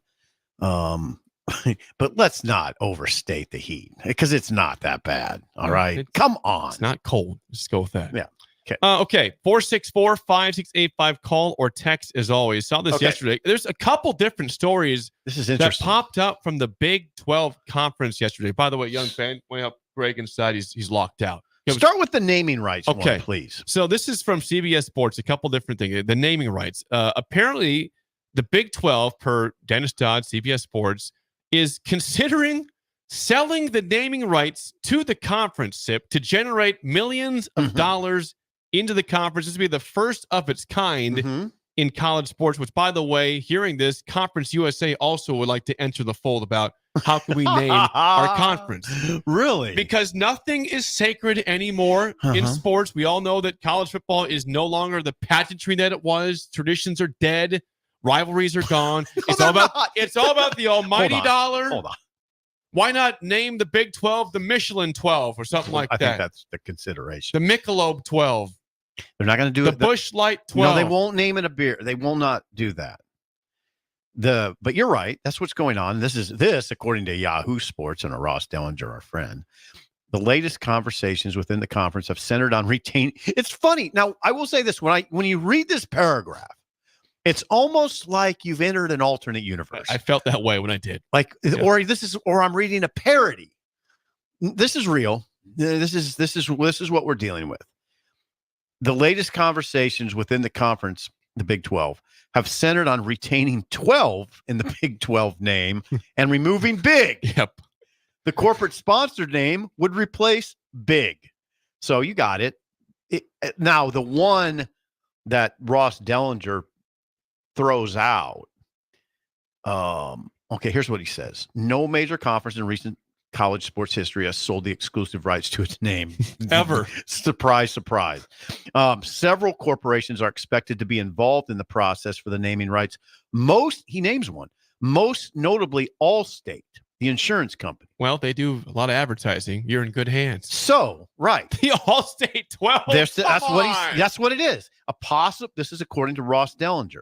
[SPEAKER 4] But let's not overstate the heat because it's not that bad. All right. Come on.
[SPEAKER 3] It's not cold. Just go with that.
[SPEAKER 4] Yeah. Okay.
[SPEAKER 3] Okay. 464-5685. Call or text as always. Saw this yesterday. There's a couple different stories.
[SPEAKER 4] This is interesting.
[SPEAKER 3] That popped up from the Big 12 conference yesterday. By the way, young fan, way up Greg inside. He's locked out.
[SPEAKER 4] Start with the naming rights one, please.
[SPEAKER 3] So this is from CBS Sports, a couple different things. The naming rights. Apparently, the Big 12, per Dennis Dodd, CBS Sports, is considering selling the naming rights to the conference, SIP, to generate millions of dollars into the conference. This would be the first of its kind in college sports, which, by the way, hearing this, Conference USA also would like to enter the fold about how can we name our conference.
[SPEAKER 4] Really?
[SPEAKER 3] Because nothing is sacred anymore in sports. We all know that college football is no longer the pageantry that it was. Traditions are dead. Rivalries are gone. It's all about the almighty dollar.
[SPEAKER 4] Hold on.
[SPEAKER 3] Why not name the Big 12 the Michelin 12 or something like
[SPEAKER 4] I
[SPEAKER 3] that?
[SPEAKER 4] think that's the consideration.
[SPEAKER 3] The Michelob 12.
[SPEAKER 4] They're not going to do
[SPEAKER 3] The
[SPEAKER 4] it.
[SPEAKER 3] Busch Light 12.
[SPEAKER 4] No, they won't name it a beer. They will not do that. But you're right. That's what's going on. This, according to Yahoo Sports and a Ross Dellinger, our friend. The latest conversations within the conference have centered on retaining. It's funny. Now, I will say this: when you read this paragraph, it's almost like you've entered an alternate universe.
[SPEAKER 3] I felt that way when I did.
[SPEAKER 4] Or I'm reading a parody. This is real. This is what we're dealing with. The latest conversations within the conference, the Big 12, have centered on retaining 12 in the Big 12 name and removing Big.
[SPEAKER 3] Yep.
[SPEAKER 4] The corporate sponsored name would replace Big. So you got it. Now, the one that Ross Dellinger throws out. Okay, here's what he says. No major conference in recent college sports history has sold the exclusive rights to its name.
[SPEAKER 3] Ever.
[SPEAKER 4] Surprise, surprise. Several corporations are expected to be involved in the process for the naming rights. He names one. Most notably, Allstate, the insurance company.
[SPEAKER 3] Well, they do a lot of advertising. You're in good hands.
[SPEAKER 4] So, right.
[SPEAKER 3] The Allstate 12.
[SPEAKER 4] That's what it is. This is according to Ross Dellinger.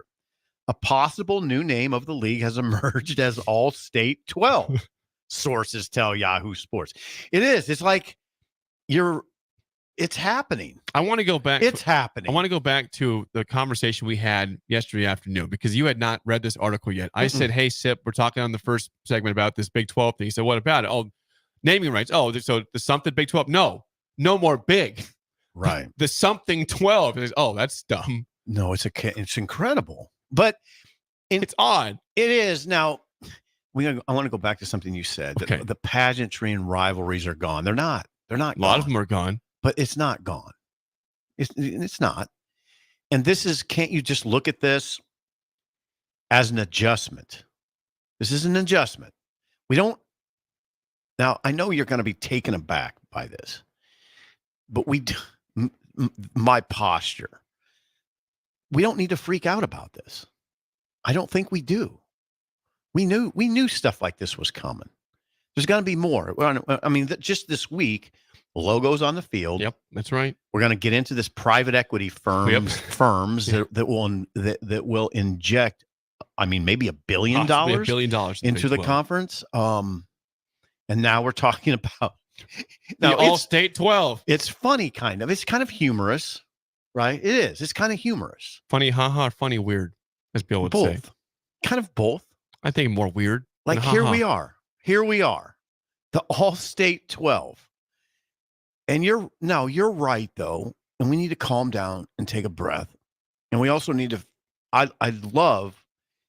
[SPEAKER 4] A possible new name of the league has emerged as Allstate 12. Sources tell Yahoo Sports. It is. It's like it's happening.
[SPEAKER 3] I want to go back.
[SPEAKER 4] It's happening.
[SPEAKER 3] I want to go back to the conversation we had yesterday afternoon because you had not read this article yet. I said, hey, Sip, we're talking on the first segment about this Big 12 thing. He said, what about it? Oh, naming rights. Oh, so the something Big 12? No more Big.
[SPEAKER 4] Right.
[SPEAKER 3] The something 12. And oh, that's dumb.
[SPEAKER 4] No, it's incredible. But
[SPEAKER 3] it's odd.
[SPEAKER 4] It is. Now, I want to go back to something you said.
[SPEAKER 3] Okay.
[SPEAKER 4] The pageantry and rivalries are gone. They're not. A
[SPEAKER 3] lot of them are gone.
[SPEAKER 4] But it's not gone. It's not. And can't you just look at this as an adjustment? This is an adjustment. Now, I know you're going to be taken aback by this, but my posture, we don't need to freak out about this. I don't think we do. We knew stuff like this was coming. There's going to be more. I mean, just this week, logos on the field.
[SPEAKER 3] Yep, that's right.
[SPEAKER 4] We're going to get into this private equity firms that will inject, I mean, maybe $1 billion into the conference. And now we're talking about
[SPEAKER 3] the Allstate 12.
[SPEAKER 4] It's funny, kind of. It's kind of humorous, right? It is. It's kind of humorous.
[SPEAKER 3] Funny, haha, funny, weird, as Bill would say.
[SPEAKER 4] Kind of both.
[SPEAKER 3] I think more weird.
[SPEAKER 4] Like here we are, the Allstate 12. And you're right though, and we need to calm down and take a breath. And we also need to. I love,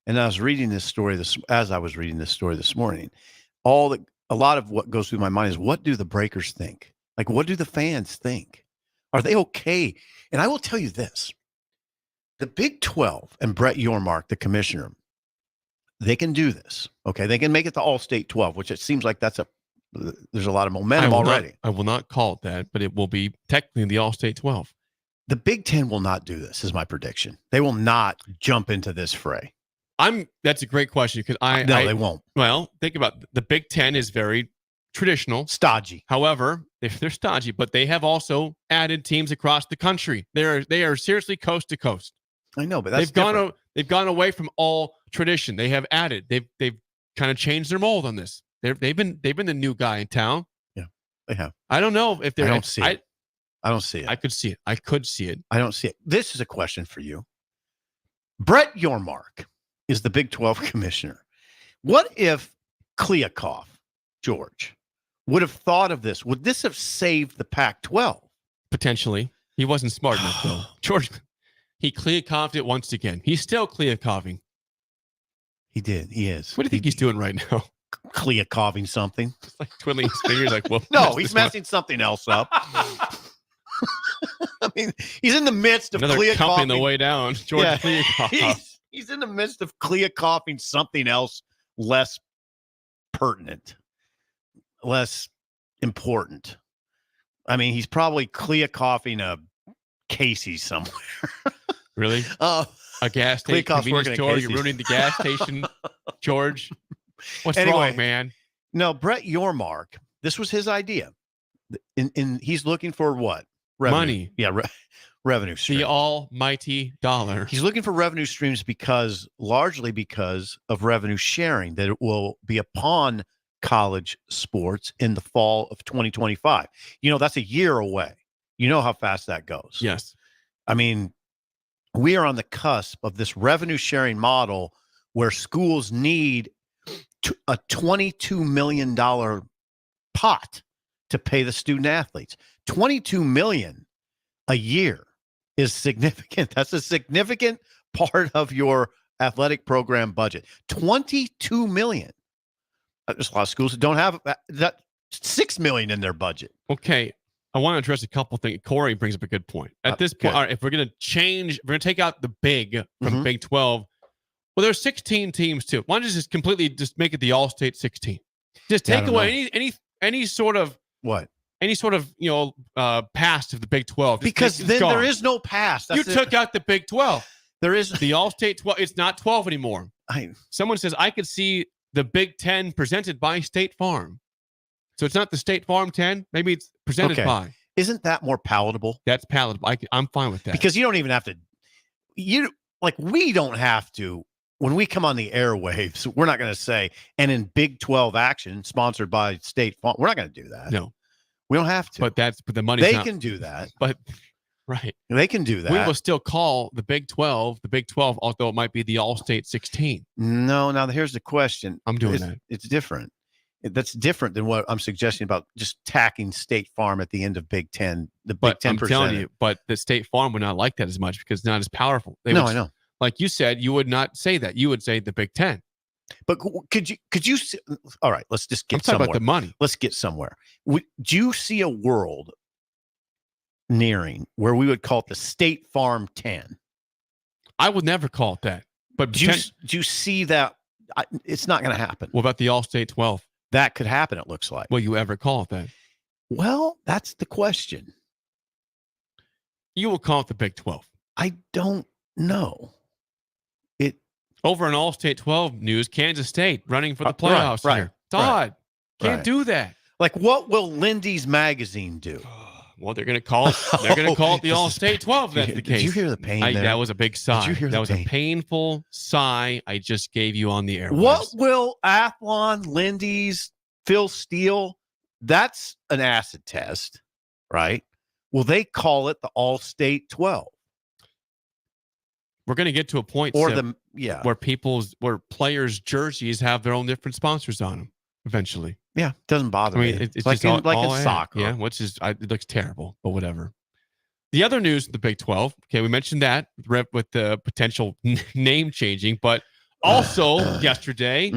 [SPEAKER 4] and I was reading this story this morning. A lot of what goes through my mind is, what do the Breakers think? Like, what do the fans think? Are they okay? And I will tell you this: the Big 12 and Brett Yormark, the commissioner, they can do this. Okay, they can make it the All-State 12, which it seems like there's a lot of momentum already.
[SPEAKER 3] I will not call it that, but it will be technically the All-State 12.
[SPEAKER 4] The Big 10 will not do this, is my prediction. They will not jump into this fray.
[SPEAKER 3] That's a great question because
[SPEAKER 4] they won't.
[SPEAKER 3] Well, think about it. The Big 10 is very traditional,
[SPEAKER 4] stodgy.
[SPEAKER 3] However, they're stodgy, but they have also added teams across the country. They are seriously coast to coast.
[SPEAKER 4] I know, but
[SPEAKER 3] they've gone away from all tradition. They have added. They've kind of changed their mold on this. They've been the new guy in town.
[SPEAKER 4] Yeah, they have.
[SPEAKER 3] I don't know if they're.
[SPEAKER 4] I don't see it. I don't see it.
[SPEAKER 3] I could see it. I could see it.
[SPEAKER 4] I don't see it. This is a question for you. Brett Yormark is the Big 12 commissioner. What if Kliakoff, George, would have thought of this? Would this have saved the Pac-12?
[SPEAKER 3] Potentially. He wasn't smart enough, though. George, he Kliakoffed it once again. He's still Kliakoffing.
[SPEAKER 4] He did. He is.
[SPEAKER 3] What do you think he's doing right now?
[SPEAKER 4] Kliakoffing something.
[SPEAKER 3] Just like twiddling his fingers like, well.
[SPEAKER 4] No, he's messing something else up. I mean, he's in the midst of
[SPEAKER 3] Kliakoffing on the way down. George Kliakoff.
[SPEAKER 4] He's in the midst of Kliakoffing something else less pertinent, less important. I mean, he's probably Kliakoffing a Casey somewhere.
[SPEAKER 3] Really? A gas station, convenience store. You're ruining the gas station, George. What's wrong, man?
[SPEAKER 4] No, Brett Yormark, this was his idea. He's looking for what? Revenue.
[SPEAKER 3] Money.
[SPEAKER 4] Yeah, revenue streams.
[SPEAKER 3] The almighty dollar.
[SPEAKER 4] He's looking for revenue streams largely because of revenue sharing that it will be upon college sports in the fall of 2025. That's a year away. You know how fast that goes.
[SPEAKER 3] Yes.
[SPEAKER 4] I mean, we are on the cusp of this revenue sharing model where schools need a $22 million pot to pay the student athletes. $22 million a year is significant. That's a significant part of your athletic program budget. $22 million. There's a lot of schools that don't have that $6 million in their budget.
[SPEAKER 3] Okay. I want to address a couple things. Corey brings up a good point. At this point, all right, if we're going to take out the big from Big 12, well, there's 16 teams too. Why don't you just completely just make it the All-State 16? Just take away any sort of
[SPEAKER 4] what?
[SPEAKER 3] Any sort of past of the Big 12.
[SPEAKER 4] Because then there is no past.
[SPEAKER 3] You took out the Big 12.
[SPEAKER 4] There is
[SPEAKER 3] the All-State 12. It's not 12 anymore. Someone says I could see the Big 10 presented by State Farm. So it's not the State Farm 10. Maybe it's presented by.
[SPEAKER 4] Isn't that more palatable?
[SPEAKER 3] That's palatable. I'm fine with that.
[SPEAKER 4] Because you don't even have to. We don't have to. When we come on the airwaves, we're not going to say, and in Big 12 action, sponsored by State Farm. We're not going to do that.
[SPEAKER 3] No.
[SPEAKER 4] We don't have to.
[SPEAKER 3] But the money.
[SPEAKER 4] They can do that.
[SPEAKER 3] But right.
[SPEAKER 4] They can do that.
[SPEAKER 3] We will still call the Big 12, although it might be the All-State 16.
[SPEAKER 4] No, now here's the question.
[SPEAKER 3] I'm doing that.
[SPEAKER 4] It's different. That's different than what I'm suggesting about just tacking State Farm at the end of Big 10. Big 10%.
[SPEAKER 3] I'm telling you, but the State Farm would not like that as much because it's not as powerful.
[SPEAKER 4] I know.
[SPEAKER 3] Like you said, you would not say that. You would say the Big 10.
[SPEAKER 4] But could you? All right, let's just get somewhere.
[SPEAKER 3] I'm talking about the money.
[SPEAKER 4] Let's get somewhere. Do you see a world nearing where we would call it the State Farm 10?
[SPEAKER 3] I would never call it that. But
[SPEAKER 4] do you see that? It's not going to happen.
[SPEAKER 3] What about the All-State 12?
[SPEAKER 4] That could happen, it looks like.
[SPEAKER 3] Will you ever call it that?
[SPEAKER 4] Well, that's the question.
[SPEAKER 3] You will call it the Big 12.
[SPEAKER 4] I don't know.
[SPEAKER 3] Over in All-State 12 news, Kansas State running for the playoffs
[SPEAKER 4] right,
[SPEAKER 3] here. Todd, can't
[SPEAKER 4] right.
[SPEAKER 3] do that.
[SPEAKER 4] Like, what will Lindy's magazine do?
[SPEAKER 3] Well, they're going to call it. They're going to call it the All-State 12. That's the case.
[SPEAKER 4] Did you hear the pain there?
[SPEAKER 3] That was a big sigh.
[SPEAKER 4] Did you hear
[SPEAKER 3] that was
[SPEAKER 4] pain?
[SPEAKER 3] A painful sigh I just gave you on the air.
[SPEAKER 4] What will Athlon, Lindy's, Phil Steele? That's an acid test, right? Will they call it the All-State 12?
[SPEAKER 3] We're going to get to a point where players' jerseys have their own different sponsors on them eventually.
[SPEAKER 4] Yeah, doesn't bother me.
[SPEAKER 3] It's
[SPEAKER 4] like
[SPEAKER 3] just
[SPEAKER 4] in soccer.
[SPEAKER 3] Yeah, it looks terrible, but whatever. The other news, the Big 12. Okay, we mentioned that with the potential name changing, but also yesterday,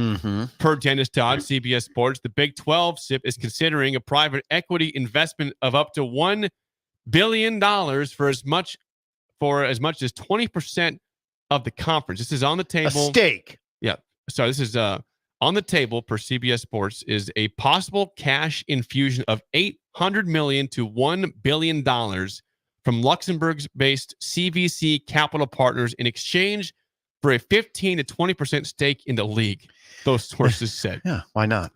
[SPEAKER 3] per Dennis Dodd, CBS Sports, the Big 12 SIP is considering a private equity investment of up to $1 billion for as much as 20% of the conference. This is on the table.
[SPEAKER 4] A stake.
[SPEAKER 3] Yeah. So this is on the table per CBS Sports is a possible cash infusion of $800 million to $1 billion from Luxembourg-based CVC Capital Partners in exchange for a 15 to 20% stake in the league, those sources said.
[SPEAKER 4] Yeah, why not?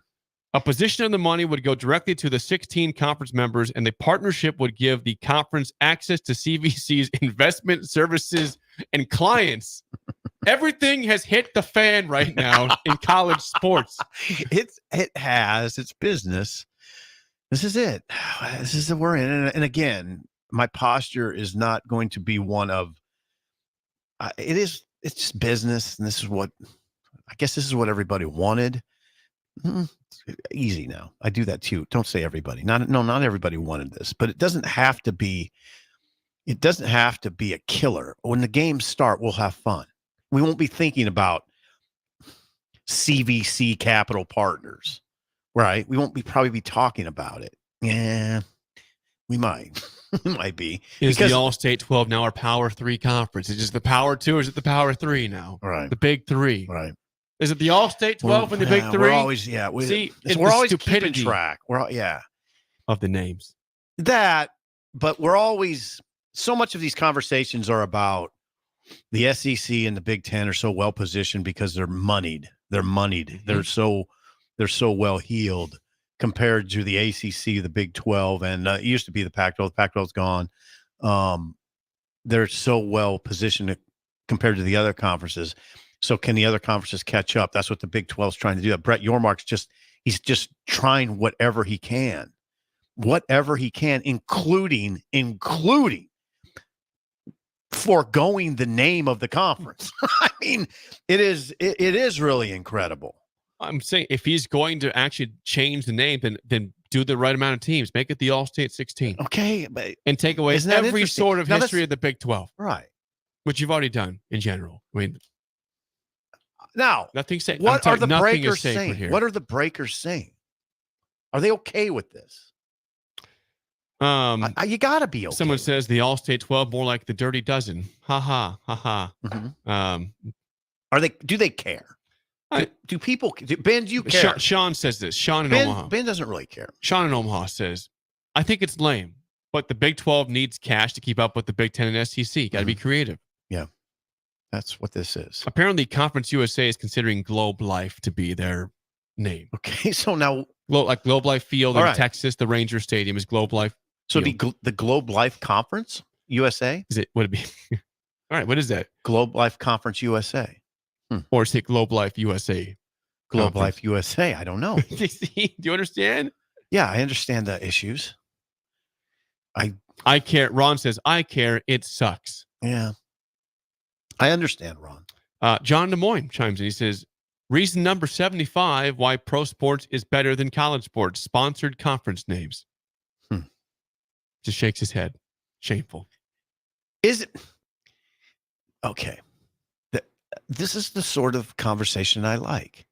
[SPEAKER 3] A position of the money would go directly to the 16 conference members, and the partnership would give the conference access to CVC's investment services and clients. Everything has hit the fan right now in college sports.
[SPEAKER 4] It's business. This is it. This is the we're in. And again, my posture is not going to be one of, it's just business. And this is what everybody wanted. Easy now. I do that too. Don't say everybody. Not everybody wanted this, but it doesn't have to be a killer. When the games start, we'll have fun. We won't be thinking about CVC Capital Partners, right? We won't probably be talking about it. Yeah, we might. We might be.
[SPEAKER 3] Is the All-State 12 now our Power 3 conference? Is it the Power 2 or is it the Power 3 now?
[SPEAKER 4] Right.
[SPEAKER 3] The Big 3.
[SPEAKER 4] Right.
[SPEAKER 3] Is it the All-State 12 and the Big 3?
[SPEAKER 4] We're always, we're always keeping track.
[SPEAKER 3] Of the names.
[SPEAKER 4] But we're always, so much of these conversations are about the SEC and the Big Ten are so well positioned because they're moneyed. They're moneyed. They're they're so well heeled compared to the ACC, the Big 12, and it used to be the Pac-12. The Pac-12's gone. They're so well positioned compared to the other conferences. So can the other conferences catch up? That's what the Big 12 is trying to do. Brett Yormark's he's just trying whatever he can, including foregoing the name of the conference. I mean, it is really incredible.
[SPEAKER 3] I'm saying if he's going to actually change the name, then do the right amount of teams. Make it the All-State 16.
[SPEAKER 4] Okay. But
[SPEAKER 3] and take away every sort of history of the Big 12.
[SPEAKER 4] Right.
[SPEAKER 3] Which you've already done in general. I mean,
[SPEAKER 4] now,
[SPEAKER 3] nothing safe.
[SPEAKER 4] What are the breakers saying? Here. What are the breakers saying? Are they okay with this? You got to be okay.
[SPEAKER 3] Someone says the All-State 12 more like the Dirty Dozen. Ha ha ha ha.
[SPEAKER 4] Mm-hmm. Do they care? Do people? Ben, do you care?
[SPEAKER 3] Sean says this. Sean in Omaha.
[SPEAKER 4] Ben doesn't really care.
[SPEAKER 3] Sean in Omaha says, I think it's lame, but the Big 12 needs cash to keep up with the Big 10 and SEC. Got to be creative.
[SPEAKER 4] Yeah. That's what this is.
[SPEAKER 3] Apparently, Conference USA is considering Globe Life to be their name.
[SPEAKER 4] Okay, so now...
[SPEAKER 3] like Globe Life Field in Texas, the Ranger Stadium is Globe Life.
[SPEAKER 4] So the Globe Life Conference USA?
[SPEAKER 3] Would it be? All right, what is that?
[SPEAKER 4] Globe Life Conference USA.
[SPEAKER 3] Or is it Globe Life USA?
[SPEAKER 4] Globe Life USA. I don't know.
[SPEAKER 3] Do you understand?
[SPEAKER 4] Yeah, I understand the issues.
[SPEAKER 3] I care. Ron says, I care. It sucks.
[SPEAKER 4] Yeah. I understand, Ron.
[SPEAKER 3] John Des Moines chimes in. He says, reason number 75 why pro sports is better than college sports. Sponsored conference names. Just shakes his head. Shameful.
[SPEAKER 4] Is it? Okay. This is the sort of conversation I like.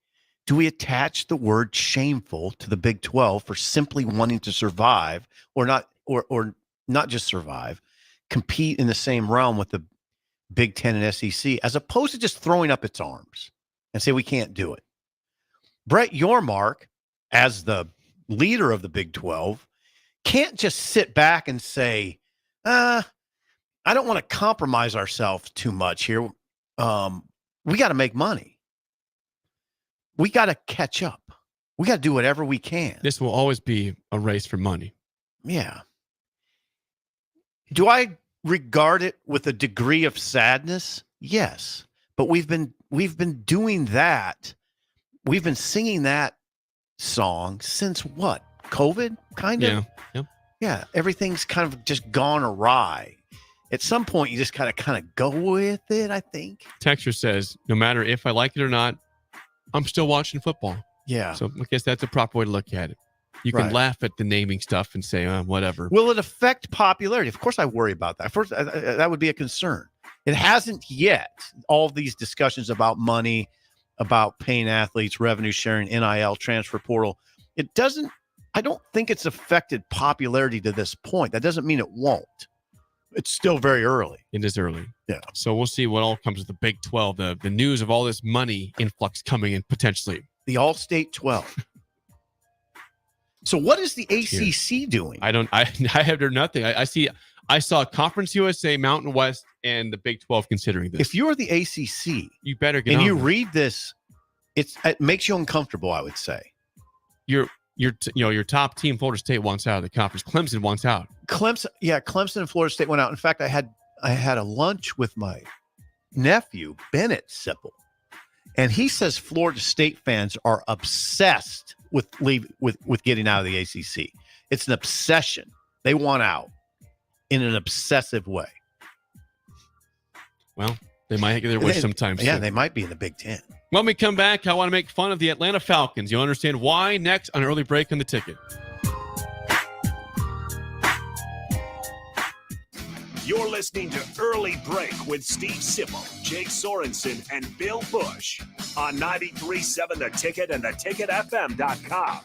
[SPEAKER 4] Do we attach the word shameful to the Big 12 for simply wanting to survive or not just survive, compete in the same realm with the Big 10 and SEC, as opposed to just throwing up its arms and say we can't do it? Brett Yormark, as the leader of the Big 12, can't just sit back and say, I don't want to compromise ourselves too much here. We got to make money. We got to catch up. We got to do whatever we can.
[SPEAKER 3] This will always be a race for money.
[SPEAKER 4] Yeah. Do I regard it with a degree of sadness? Yes. But we've been doing that. We've been singing that song since what? COVID, kind of?
[SPEAKER 3] Yeah.
[SPEAKER 4] Yeah. Everything's kind of just gone awry. At some point, you just kind of go with it, I think.
[SPEAKER 3] Texture says, no matter if I like it or not, I'm still watching football.
[SPEAKER 4] Yeah.
[SPEAKER 3] So I guess that's a proper way to look at it. You can laugh at the naming stuff and say, whatever.
[SPEAKER 4] Will it affect popularity? Of course, I worry about that. First, that would be a concern. It hasn't yet. All these discussions about money, about paying athletes, revenue sharing, NIL, transfer portal. It doesn't. I don't think it's affected popularity to this point. That doesn't mean it won't. It's still very early.
[SPEAKER 3] It is early.
[SPEAKER 4] Yeah.
[SPEAKER 3] So we'll see what all comes with the Big 12, the news of all this money influx coming in potentially.
[SPEAKER 4] The All-State 12. So what is the ACC doing?
[SPEAKER 3] I have heard nothing. I saw Conference USA, Mountain West, and the Big 12 considering this.
[SPEAKER 4] If you're the ACC,
[SPEAKER 3] you better get
[SPEAKER 4] and
[SPEAKER 3] on
[SPEAKER 4] you
[SPEAKER 3] this.
[SPEAKER 4] read this, it makes you uncomfortable, I would say.
[SPEAKER 3] Your top team, Florida State, wants out of the conference. Clemson wants out.
[SPEAKER 4] Clemson and Florida State went out. In fact, I had a lunch with my nephew, Bennett Sipple, and he says Florida State fans are obsessed with getting out of the ACC. It's an obsession. They want out in an obsessive way.
[SPEAKER 3] Well, they might get their wish sometimes.
[SPEAKER 4] Yeah, they might be in the Big 10.
[SPEAKER 3] When we come back, I want to make fun of the Atlanta Falcons. You'll understand why next on Early Break on the Ticket.
[SPEAKER 1] You're listening to Early Break with Steve Sipple, Jake Sorensen, and Bill Busch on 93.7 The Ticket and theticketfm.com.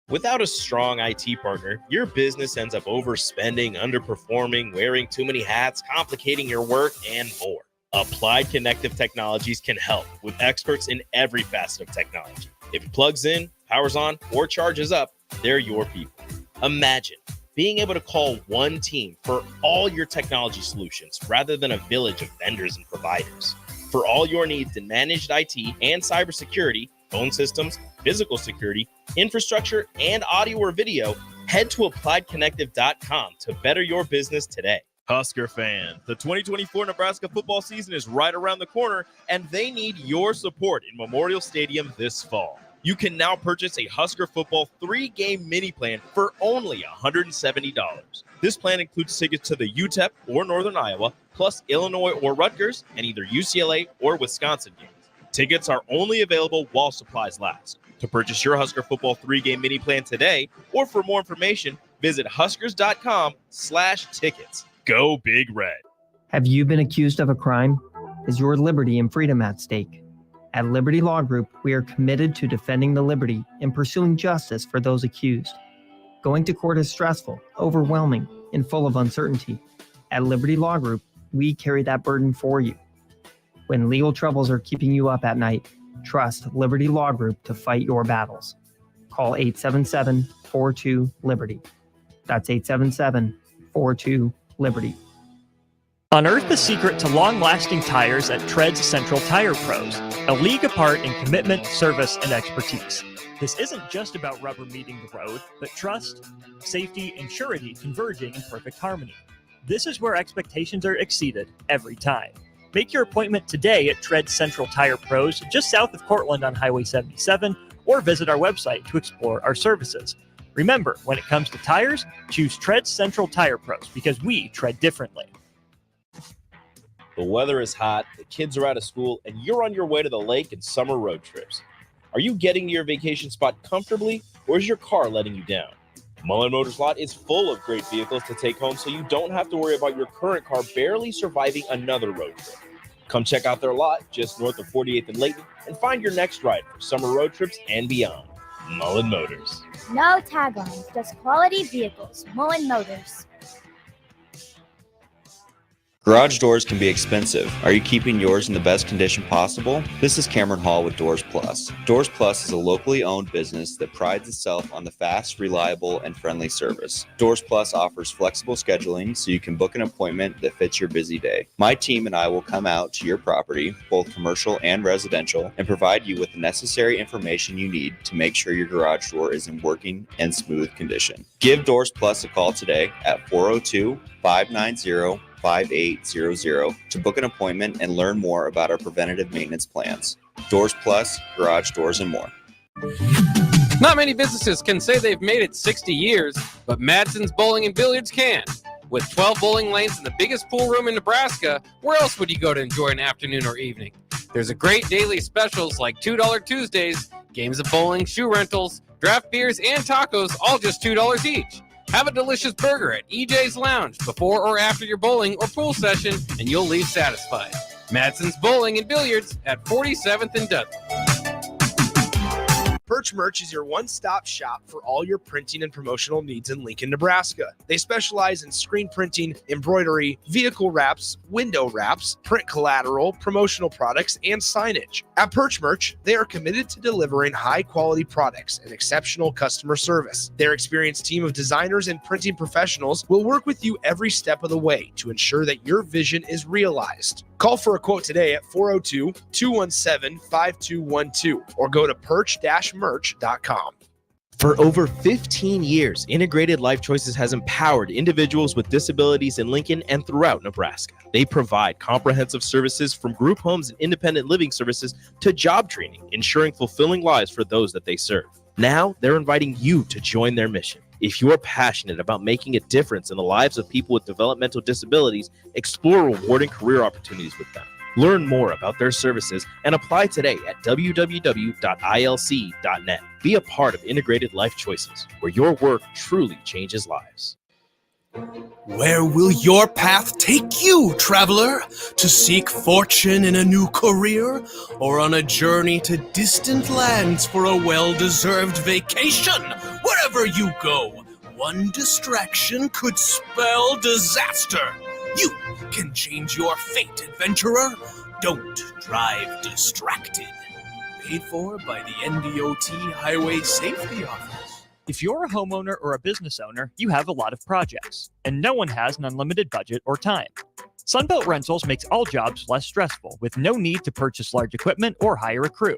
[SPEAKER 7] Without a strong IT partner, your business ends up overspending, underperforming, wearing too many hats, complicating your work, and more. Applied Connective Technologies can help with experts in every facet of technology. If it plugs in, powers on, or charges up, they're your people. Imagine being able to call one team for all your technology solutions rather than a village of vendors and providers. For all your needs in managed IT and cybersecurity, phone systems, physical security, infrastructure, and audio or video, head to appliedconnective.com to better your business today. Husker fans, the 2024 Nebraska football season is right around the corner, and they need your support in Memorial Stadium this fall. You can now purchase a Husker football 3-game mini plan for only $170. This plan includes tickets to the UTEP or Northern Iowa, plus Illinois or Rutgers, and either UCLA or Wisconsin games. Tickets are only available while supplies last. To purchase your Husker football 3-game mini plan today, or for more information, visit huskers.com/tickets. Go Big Red.
[SPEAKER 8] Have you been accused of a crime? Is your liberty and freedom at stake? At Liberty Law Group, we are committed to defending the liberty and pursuing justice for those accused. Going to court is stressful, overwhelming, and full of uncertainty. At Liberty Law Group, we carry that burden for you. When legal troubles are keeping you up at night, trust Liberty Law Group to fight your battles. Call 877-42-LIBERTY. That's 877-42-LIBERTY.
[SPEAKER 9] Unearth the secret to long-lasting tires at Tread's Central Tire Pros, a league apart in commitment, service, and expertise. This isn't just about rubber meeting the road, but trust, safety, and surety converging in perfect harmony. This is where expectations are exceeded every time. Make your appointment today at Tread's Central Tire Pros, just south of Cortland on Highway 77, or visit our website to explore our services. Remember, when it comes to tires, choose Tread's Central Tire Pros because we tread differently.
[SPEAKER 7] The weather is hot, the kids are out of school, and you're on your way to the lake and summer road trips. Are you getting to your vacation spot comfortably, or is your car letting you down? Mullen Motors Lot is full of great vehicles to take home, so you don't have to worry about your current car barely surviving another road trip. Come check out their lot just north of 48th and Layton and find your next ride for summer road trips and beyond. Mullen Motors.
[SPEAKER 10] No taglines, just quality vehicles. Mullen Motors.
[SPEAKER 11] Garage doors can be expensive. Are you keeping yours in the best condition possible? This is Cameron Hall with Doors Plus. Doors Plus is a locally owned business that prides itself on the fast, reliable, and friendly service. Doors Plus offers flexible scheduling so you can book an appointment that fits your busy day. My team and I will come out to your property, both commercial and residential, and provide you with the necessary information you need to make sure your garage door is in working and smooth condition. Give Doors Plus a call today at 402-590-5800 to book an appointment and learn more about our preventative maintenance plans. Doors Plus, garage doors, and more.
[SPEAKER 12] Not many businesses can say they've made it 60 years, but Madsen's Bowling and Billiards can. With 12 bowling lanes and the biggest pool room in Nebraska, where else would you go to enjoy an afternoon or evening? There's a great daily specials like $2 Tuesdays, games of bowling, shoe rentals, draft beers, and tacos, all just $2 each. Have a delicious burger at EJ's Lounge before or after your bowling or pool session, and you'll leave satisfied. Madsen's Bowling and Billiards at 47th and Dudley.
[SPEAKER 13] Birch Merch is your one-stop shop for all your printing and promotional needs in Lincoln, Nebraska. They specialize in screen printing, embroidery, vehicle wraps, window wraps, print collateral, promotional products, and signage. At Birch Merch, they are committed to delivering high-quality products and exceptional customer service. Their experienced team of designers and printing professionals will work with you every step of the way to ensure that your vision is realized. Call for a quote today at 402-217-5212 or go to perch-merch.com.
[SPEAKER 7] For over 15 years, Integrated Life Choices has empowered individuals with disabilities in Lincoln and throughout Nebraska. They provide comprehensive services from group homes and independent living services to job training, ensuring fulfilling lives for those that they serve. Now, they're inviting you to join their mission. If you're passionate about making a difference in the lives of people with developmental disabilities, explore rewarding career opportunities with them. Learn more about their services and apply today at www.ilc.net. Be a part of Integrated Life Choices, where your work truly changes lives.
[SPEAKER 14] Where will your path take you, traveler? To seek fortune in a new career? Or on a journey to distant lands for a well-deserved vacation? Wherever you go, one distraction could spell disaster. You can change your fate, adventurer. Don't drive distracted. Paid for by the NDOT Highway Safety Office.
[SPEAKER 9] If you're a homeowner or a business owner, you have a lot of projects, and no one has an unlimited budget or time. Sunbelt Rentals makes all jobs less stressful with no need to purchase large equipment or hire a crew.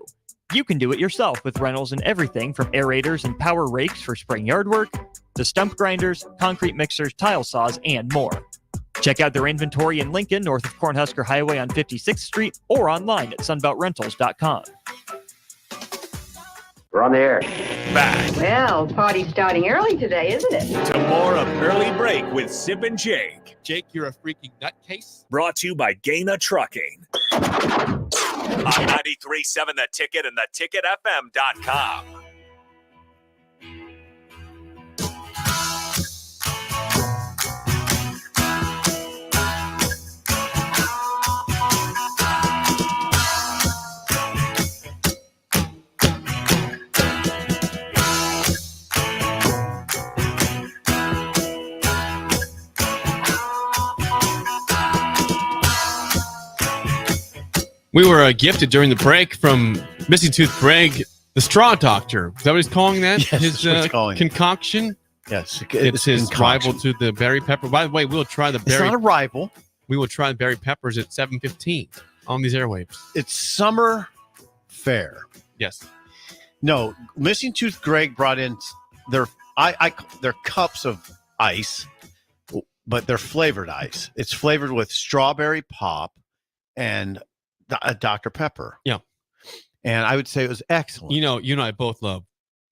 [SPEAKER 9] You can do it yourself with rentals and everything from aerators and power rakes for spring yard work to stump grinders, concrete mixers, tile saws, and more. Check out their inventory in Lincoln, north of Cornhusker Highway on 56th Street, or online at sunbeltrentals.com.
[SPEAKER 2] We're on the air.
[SPEAKER 1] Back
[SPEAKER 15] Well, party's starting early today, isn't it?
[SPEAKER 1] to more of Early Break with Sip and Jake.
[SPEAKER 3] Jake, you're a freaking nutcase.
[SPEAKER 1] Brought to you by Gaina Trucking. On 93.7 The Ticket and theticketfm.com.
[SPEAKER 3] We were gifted during the break from Missing Tooth Greg, the straw doctor. Is that what he's calling that?
[SPEAKER 4] Yes,
[SPEAKER 3] his
[SPEAKER 4] that's what he's calling it.
[SPEAKER 3] concoction?
[SPEAKER 4] Yes.
[SPEAKER 3] It's his
[SPEAKER 4] concoction.
[SPEAKER 3] rival to the berry pepper. By the way, we'll try the
[SPEAKER 4] It's
[SPEAKER 3] berry.
[SPEAKER 4] not a rival.
[SPEAKER 3] We will try the berry peppers at 7:15 on these airwaves.
[SPEAKER 4] It's summer fair.
[SPEAKER 3] Yes.
[SPEAKER 4] No, Missing Tooth Greg brought in their their cups of ice, but they're flavored ice. It's flavored with strawberry pop and Dr. Pepper.
[SPEAKER 3] Yeah.
[SPEAKER 4] And I would say it was excellent.
[SPEAKER 3] You and I both love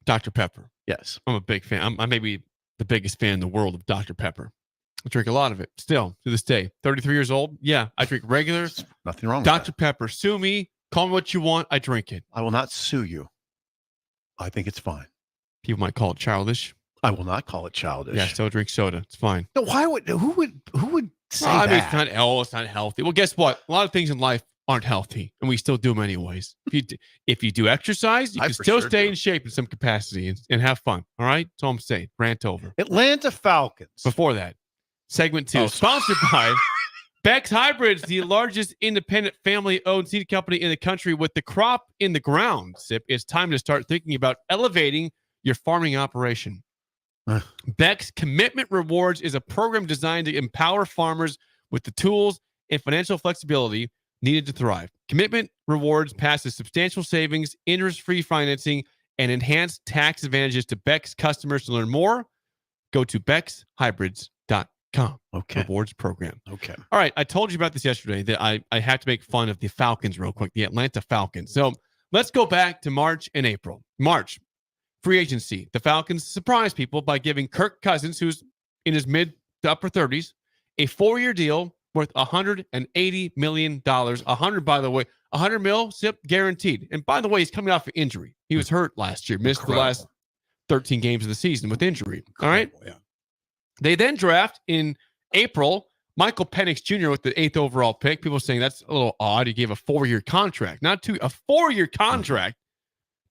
[SPEAKER 3] Dr. Pepper.
[SPEAKER 4] Yes.
[SPEAKER 3] I'm a big fan. I'm maybe the biggest fan in the world of Dr. Pepper. I drink a lot of it still to this day. 33 years old. Yeah, I drink regular.
[SPEAKER 4] Nothing wrong with
[SPEAKER 3] Dr. Pepper. Sue me. Call me what you want. I drink it.
[SPEAKER 4] I will not sue you. I think it's fine.
[SPEAKER 3] People might call it childish.
[SPEAKER 4] I will not call it childish.
[SPEAKER 3] Yeah, still drink soda. It's fine.
[SPEAKER 4] No, who would say
[SPEAKER 3] Well, I
[SPEAKER 4] that?
[SPEAKER 3] mean, it's not healthy. Well, guess what? A lot of things in life aren't healthy, and we still do them anyways. If you do exercise, you
[SPEAKER 4] I
[SPEAKER 3] can
[SPEAKER 4] for
[SPEAKER 3] still
[SPEAKER 4] sure
[SPEAKER 3] stay
[SPEAKER 4] do.
[SPEAKER 3] in shape in some capacity and have fun. All right? That's all I'm saying. Rant over.
[SPEAKER 4] Atlanta Falcons.
[SPEAKER 3] Before that, segment 2, sponsored by Beck's Hybrids, the largest independent family-owned seed company in the country with the crop in the ground. Sip, it's time to start thinking about elevating your farming operation. Beck's Commitment Rewards is a program designed to empower farmers with the tools and financial flexibility needed to thrive. Commitment Rewards passes substantial savings, interest-free financing, and enhanced tax advantages to Beck's customers. To learn more, go to beckshybrids.com.
[SPEAKER 4] Okay.
[SPEAKER 3] Rewards program.
[SPEAKER 4] Okay.
[SPEAKER 3] All right. I told you about this yesterday that I had to make fun of the Falcons real quick, the Atlanta Falcons. So let's go back to March and April. March, free agency. The Falcons surprised people by giving Kirk Cousins, who's in his mid to upper 30s, a 4-year deal worth $180 million. 100, by the way, 100 mil, Sip, guaranteed. And by the way, he's coming off an injury. He was hurt last year, missed the last 13 games of the season with injury. All right.
[SPEAKER 4] Yeah.
[SPEAKER 3] They then draft in April Michael Penix Jr. with the 8th overall pick. People saying that's a little odd. He gave a 4-year contract, a 4-year contract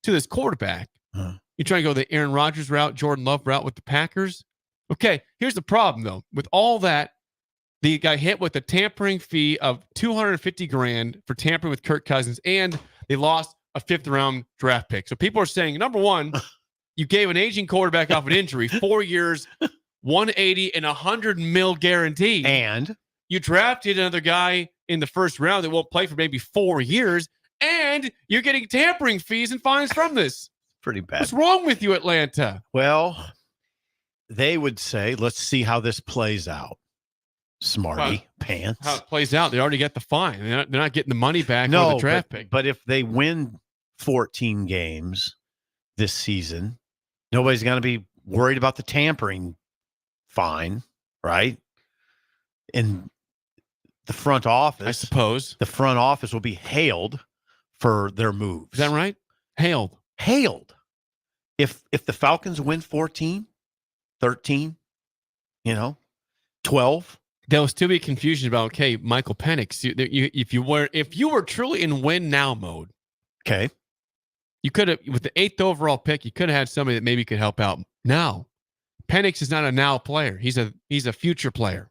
[SPEAKER 3] to this quarterback. You're trying to go the Aaron Rodgers route, Jordan Love route with the Packers. Okay, here's the problem though. With all that, the guy hit with a tampering fee of $250,000 for tampering with Kirk Cousins, and they lost a 5th-round draft pick. So people are saying, number one, you gave an aging quarterback off an injury, 4 years, 180 and 100 mil guaranteed.
[SPEAKER 4] And
[SPEAKER 3] you drafted another guy in the first round that won't play for maybe 4 years, and you're getting tampering fees and fines from this.
[SPEAKER 4] Pretty bad.
[SPEAKER 3] What's wrong with you, Atlanta?
[SPEAKER 4] Well, they would say, let's see how this plays out. Smarty pants.
[SPEAKER 3] How it plays out. They already get the fine. They're not getting the money back
[SPEAKER 4] No,
[SPEAKER 3] or the draft pick.
[SPEAKER 4] but if they win 14 games this season, nobody's going to be worried about the tampering fine, right? And the front office,
[SPEAKER 3] I suppose,
[SPEAKER 4] the front office will be hailed for their moves.
[SPEAKER 3] Is that right? Hailed.
[SPEAKER 4] If the Falcons win 14, 13, 12,
[SPEAKER 3] there will still be confusion about, okay, Michael Penix. If you were truly in win now mode,
[SPEAKER 4] okay,
[SPEAKER 3] you could have, with the 8th overall pick, you could have had somebody that maybe could help out now. Penix is not a now player. He's a future player.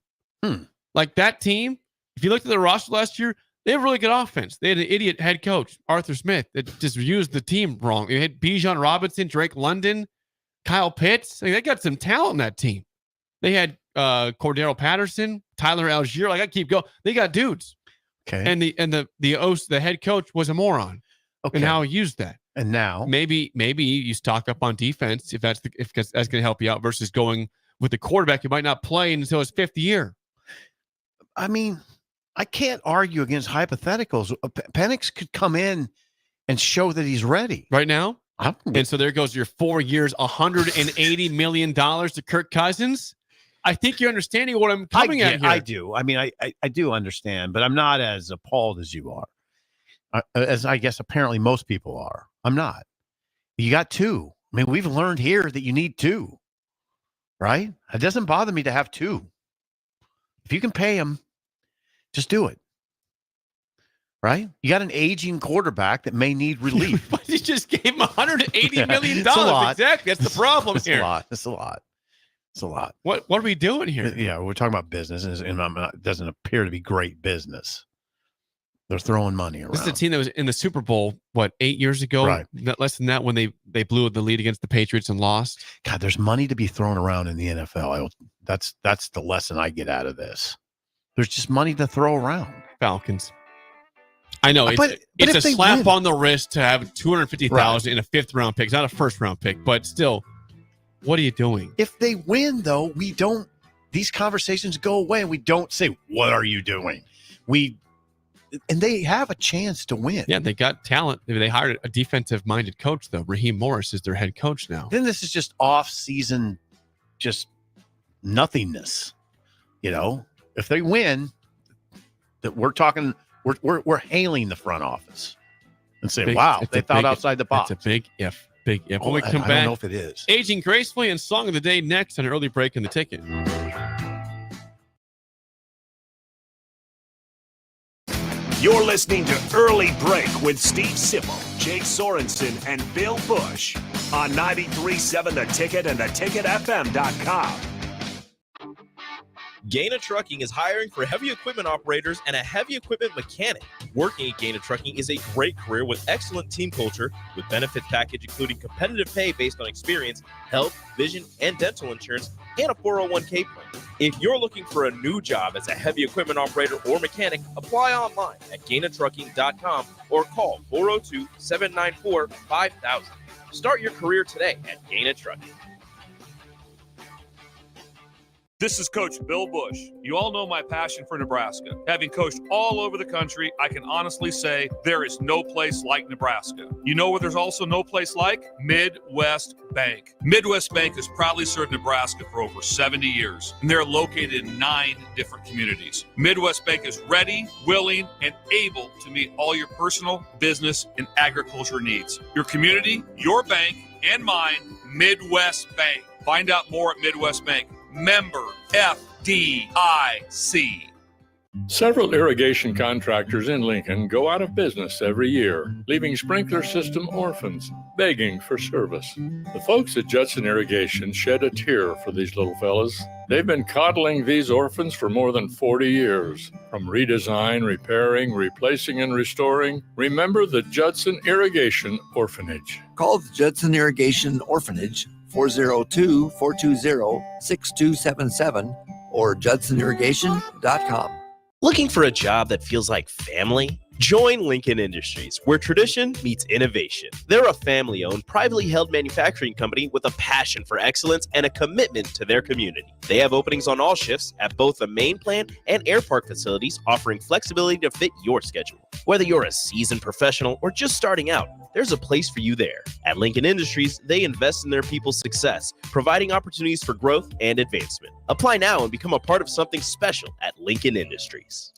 [SPEAKER 3] Like that team, if you looked at the roster last year, they have really good offense. They had an idiot head coach, Arthur Smith, that just used the team wrong. They had Bijan Robinson, Drake London, Kyle Pitts. They got some talent in that team. They had Cordero Patterson, Tyler Algier. Like I keep going. They got dudes.
[SPEAKER 4] Okay.
[SPEAKER 3] And the head coach was a moron.
[SPEAKER 4] Okay.
[SPEAKER 3] And how he used that.
[SPEAKER 4] And now
[SPEAKER 3] maybe you stock up on defense if that's going to help you out versus going with the quarterback who might not play until his 5th year.
[SPEAKER 4] I mean, I can't argue against hypotheticals. Penix could come in and show that he's ready
[SPEAKER 3] right now. And so there goes your 4 years, $180 million to Kirk Cousins. I think you're understanding what I'm coming at here.
[SPEAKER 4] I do. I mean, I do understand, but I'm not as appalled as you are, as I guess apparently most people are. I'm not. You got 2. I mean, we've learned here that you need 2, right? It doesn't bother me to have 2. If you can pay them, just do it. Right? You got an aging quarterback that may need relief.
[SPEAKER 3] But you just gave him $180 million.
[SPEAKER 4] It's a lot.
[SPEAKER 3] Exactly. That's the problem
[SPEAKER 4] It's
[SPEAKER 3] here.
[SPEAKER 4] It's a lot.
[SPEAKER 3] What are we doing here?
[SPEAKER 4] Yeah, we're talking about business, and it doesn't appear to be great business. They're throwing money around.
[SPEAKER 3] This is a team that was in the Super Bowl, 8 years ago?
[SPEAKER 4] Right.
[SPEAKER 3] Not less than that when they blew the lead against the Patriots and lost.
[SPEAKER 4] God, there's money to be thrown around in the NFL. That's the lesson I get out of this. There's just money to throw around.
[SPEAKER 3] Falcons. I know
[SPEAKER 4] But
[SPEAKER 3] it's
[SPEAKER 4] if
[SPEAKER 3] a
[SPEAKER 4] they
[SPEAKER 3] slap
[SPEAKER 4] win-
[SPEAKER 3] on the wrist to have $250,000 in a 5th round pick. It's not a 1st round pick, but still, what are you doing?
[SPEAKER 4] If they win, though, these conversations go away and we don't say, what are you doing? And they have a chance to win.
[SPEAKER 3] Yeah, they got talent. They hired a defensive-minded coach, though. Raheem Morris is their head coach now.
[SPEAKER 4] Then this is just off-season, just nothingness. If they win, that we're talking, we're hailing the front office and say, wow, they thought outside the box.
[SPEAKER 3] It's a big if. Big if. When we come
[SPEAKER 4] I
[SPEAKER 3] back,
[SPEAKER 4] don't know if it is.
[SPEAKER 3] Aging gracefully and song of the day next on an early break in the ticket.
[SPEAKER 1] You're listening to Early Break with Steve Sipple, Jake Sorensen, and Bill Busch on 93.7 The Ticket and theticketfm.com.
[SPEAKER 7] Gaina Trucking is hiring for heavy equipment operators and a heavy equipment mechanic. Working at Gaina Trucking is a great career with excellent team culture, with benefit package including competitive pay based on experience, health, vision, and dental insurance, and a 401k plan. If you're looking for a new job as a heavy equipment operator or mechanic, apply online at GainaTrucking.com or call 402-794-5000. Start your career today at Gaina Trucking.
[SPEAKER 16] This is Coach Bill Busch. You all know my passion for Nebraska. Having coached all over the country, I can honestly say there is no place like Nebraska. You know where there's also no place like? Midwest Bank. Midwest Bank has proudly served Nebraska for over 70 years, and they're located in 9 different communities. Midwest Bank is ready, willing, and able to meet all your personal, business, and agriculture needs. Your community, your bank, and mine, Midwest Bank. Find out more at Midwest Bank. Member FDIC.
[SPEAKER 17] Several irrigation contractors in Lincoln go out of business every year, leaving sprinkler system orphans, begging for service. The folks at Judson Irrigation shed a tear for these little fellas. They've been coddling these orphans for more than 40 years. From redesign, repairing, replacing, and restoring, remember the Judson Irrigation Orphanage.
[SPEAKER 18] Call the Judson Irrigation Orphanage 402-420-6277 or judsonirrigation.com.
[SPEAKER 7] Looking for a job that feels like family? Join Lincoln Industries, where tradition meets innovation. They're a family-owned, privately held manufacturing company with a passion for excellence and a commitment to their community. They have openings on all shifts at both the main plant and air park facilities, offering flexibility to fit your schedule. Whether you're a seasoned professional or just starting out, there's a place for you there. At Lincoln Industries, they invest in their people's success, providing opportunities for growth and advancement. Apply now and become a part of something special at Lincoln Industries.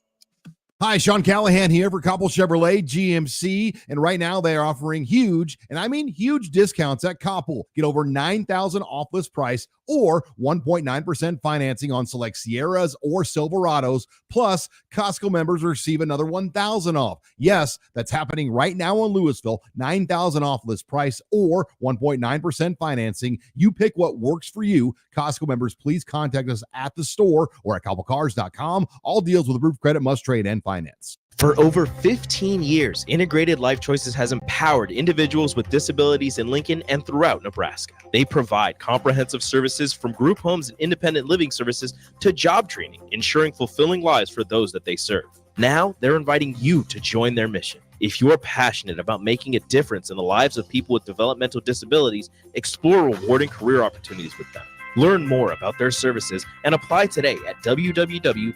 [SPEAKER 19] Hi, Sean Callahan here for Copple Chevrolet GMC, and right now they are offering huge, and I mean huge discounts at Copple. Get over $9,000 off list price or 1.9% financing on select Sierras or Silverados, plus Costco members receive another $1,000 off. Yes, that's happening right now in Louisville, $9,000 off list price or 1.9% financing. You pick what works for you. Costco members, please contact us at the store or at CoppleCars.com. All deals with approved credit must trade and finance.
[SPEAKER 7] For over 15 years, Integrated Life Choices has empowered individuals with disabilities in Lincoln and throughout Nebraska. They provide comprehensive services from group homes and independent living services to job training, ensuring fulfilling lives for those that they serve. Now, they're inviting you to join their mission. If you're passionate about making a difference in the lives of people with developmental disabilities, explore rewarding career opportunities with them. Learn more about their services and apply today at www.ilc.net.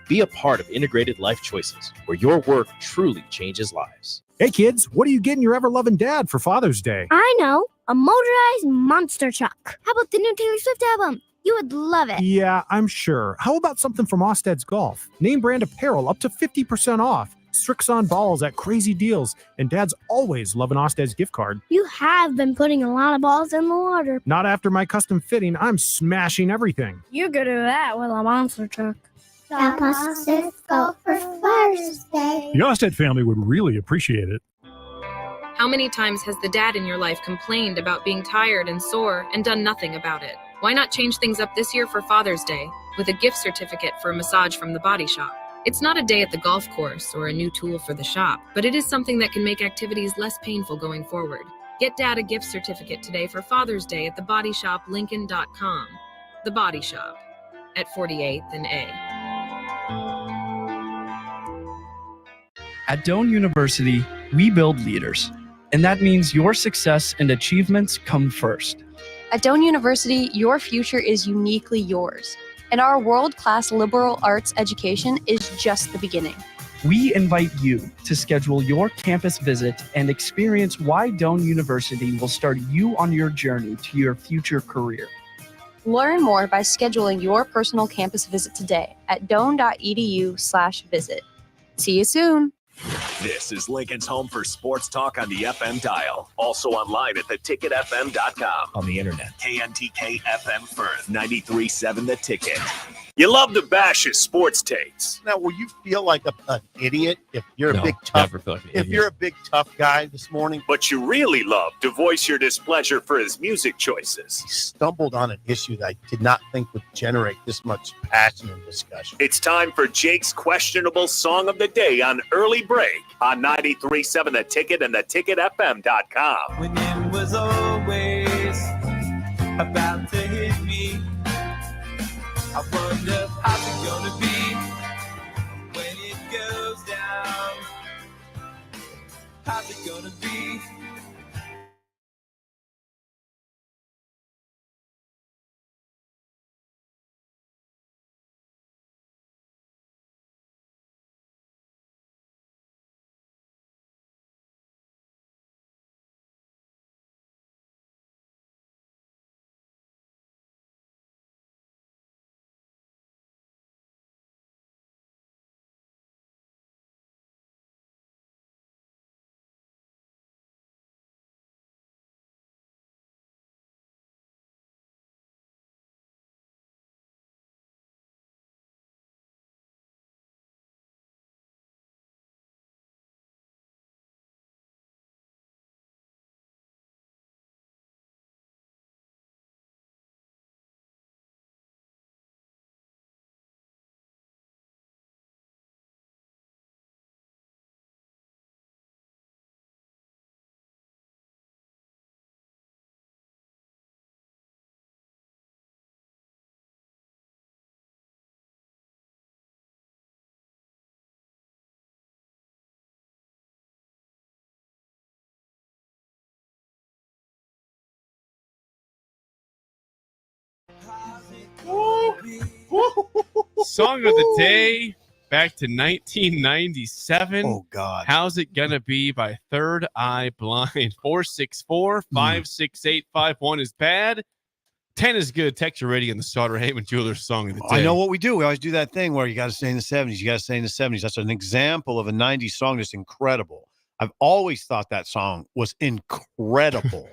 [SPEAKER 7] Be a part of Integrated Life Choices, where your work truly changes lives.
[SPEAKER 20] Hey kids, what are you getting your ever-loving dad for Father's Day?
[SPEAKER 10] I know, a motorized monster truck. How about the new Taylor Swift album? You would love it.
[SPEAKER 20] Yeah, I'm sure. How about something from Osted's Golf? Name brand apparel up to 50% off. Strixon balls at crazy deals. And Dad's always love an Osted's gift card.
[SPEAKER 10] You have been putting a lot of balls in the water.
[SPEAKER 20] Not after my custom fitting. I'm smashing everything.
[SPEAKER 10] You're good at that with a monster truck.
[SPEAKER 15] Help us go for Father's Day.
[SPEAKER 20] The Osted family would really appreciate it.
[SPEAKER 21] How many times has the dad in your life complained about being tired and sore and done nothing about it? Why not change things up this year for Father's Day with a gift certificate for a massage from the Body Shop? It's not a day at the golf course or a new tool for the shop, but it is something that can make activities less painful going forward. Get Dad a gift certificate today for Father's Day at thebodyshoplincoln.com. The Body Shop at 48th and A.
[SPEAKER 22] At Doane University, we build leaders, and that means your success and achievements come first.
[SPEAKER 23] At Doane University, your future is uniquely yours, and our world-class liberal arts education is just the beginning.
[SPEAKER 22] We invite you to schedule your campus visit and experience why Doane University will start you on your journey to your future career.
[SPEAKER 23] Learn more by scheduling your personal campus visit today at doane.edu/visit. See you soon.
[SPEAKER 1] This is Lincoln's home for sports talk on the FM dial. Also online at theticketfm.com. On the internet. KNTK FM Firth, 93.7 The Ticket. You love to bash his sports takes.
[SPEAKER 6] Now, will you feel like an idiot if you're a
[SPEAKER 3] No,
[SPEAKER 6] big tough?
[SPEAKER 3] never feel like an
[SPEAKER 6] if
[SPEAKER 3] idiot.
[SPEAKER 6] you're a big tough guy this morning,
[SPEAKER 1] But you really love to voice your displeasure for his music choices.
[SPEAKER 6] he stumbled on an issue that I did not think would generate this much passion and discussion.
[SPEAKER 1] It's time for Jake's questionable song of the day on Early Break on 93.7 The Ticket and theticketfm.com.
[SPEAKER 24] When it was always about to hit me, I wonder how's it gonna be when it goes down. How's it gonna be?
[SPEAKER 3] Song of the day, back to 1997.
[SPEAKER 6] Oh, God.
[SPEAKER 3] How's It Gonna Be by Third Eye Blind. 464-568-51 is bad. 10 is good. Text your rating on the Starter Heyman Jewelers song of the day.
[SPEAKER 6] I know what we do. We always do that thing where you got to stay in the 70s. You got to stay in the 70s. That's an example of a 90s song that's incredible. I've always thought that song was incredible.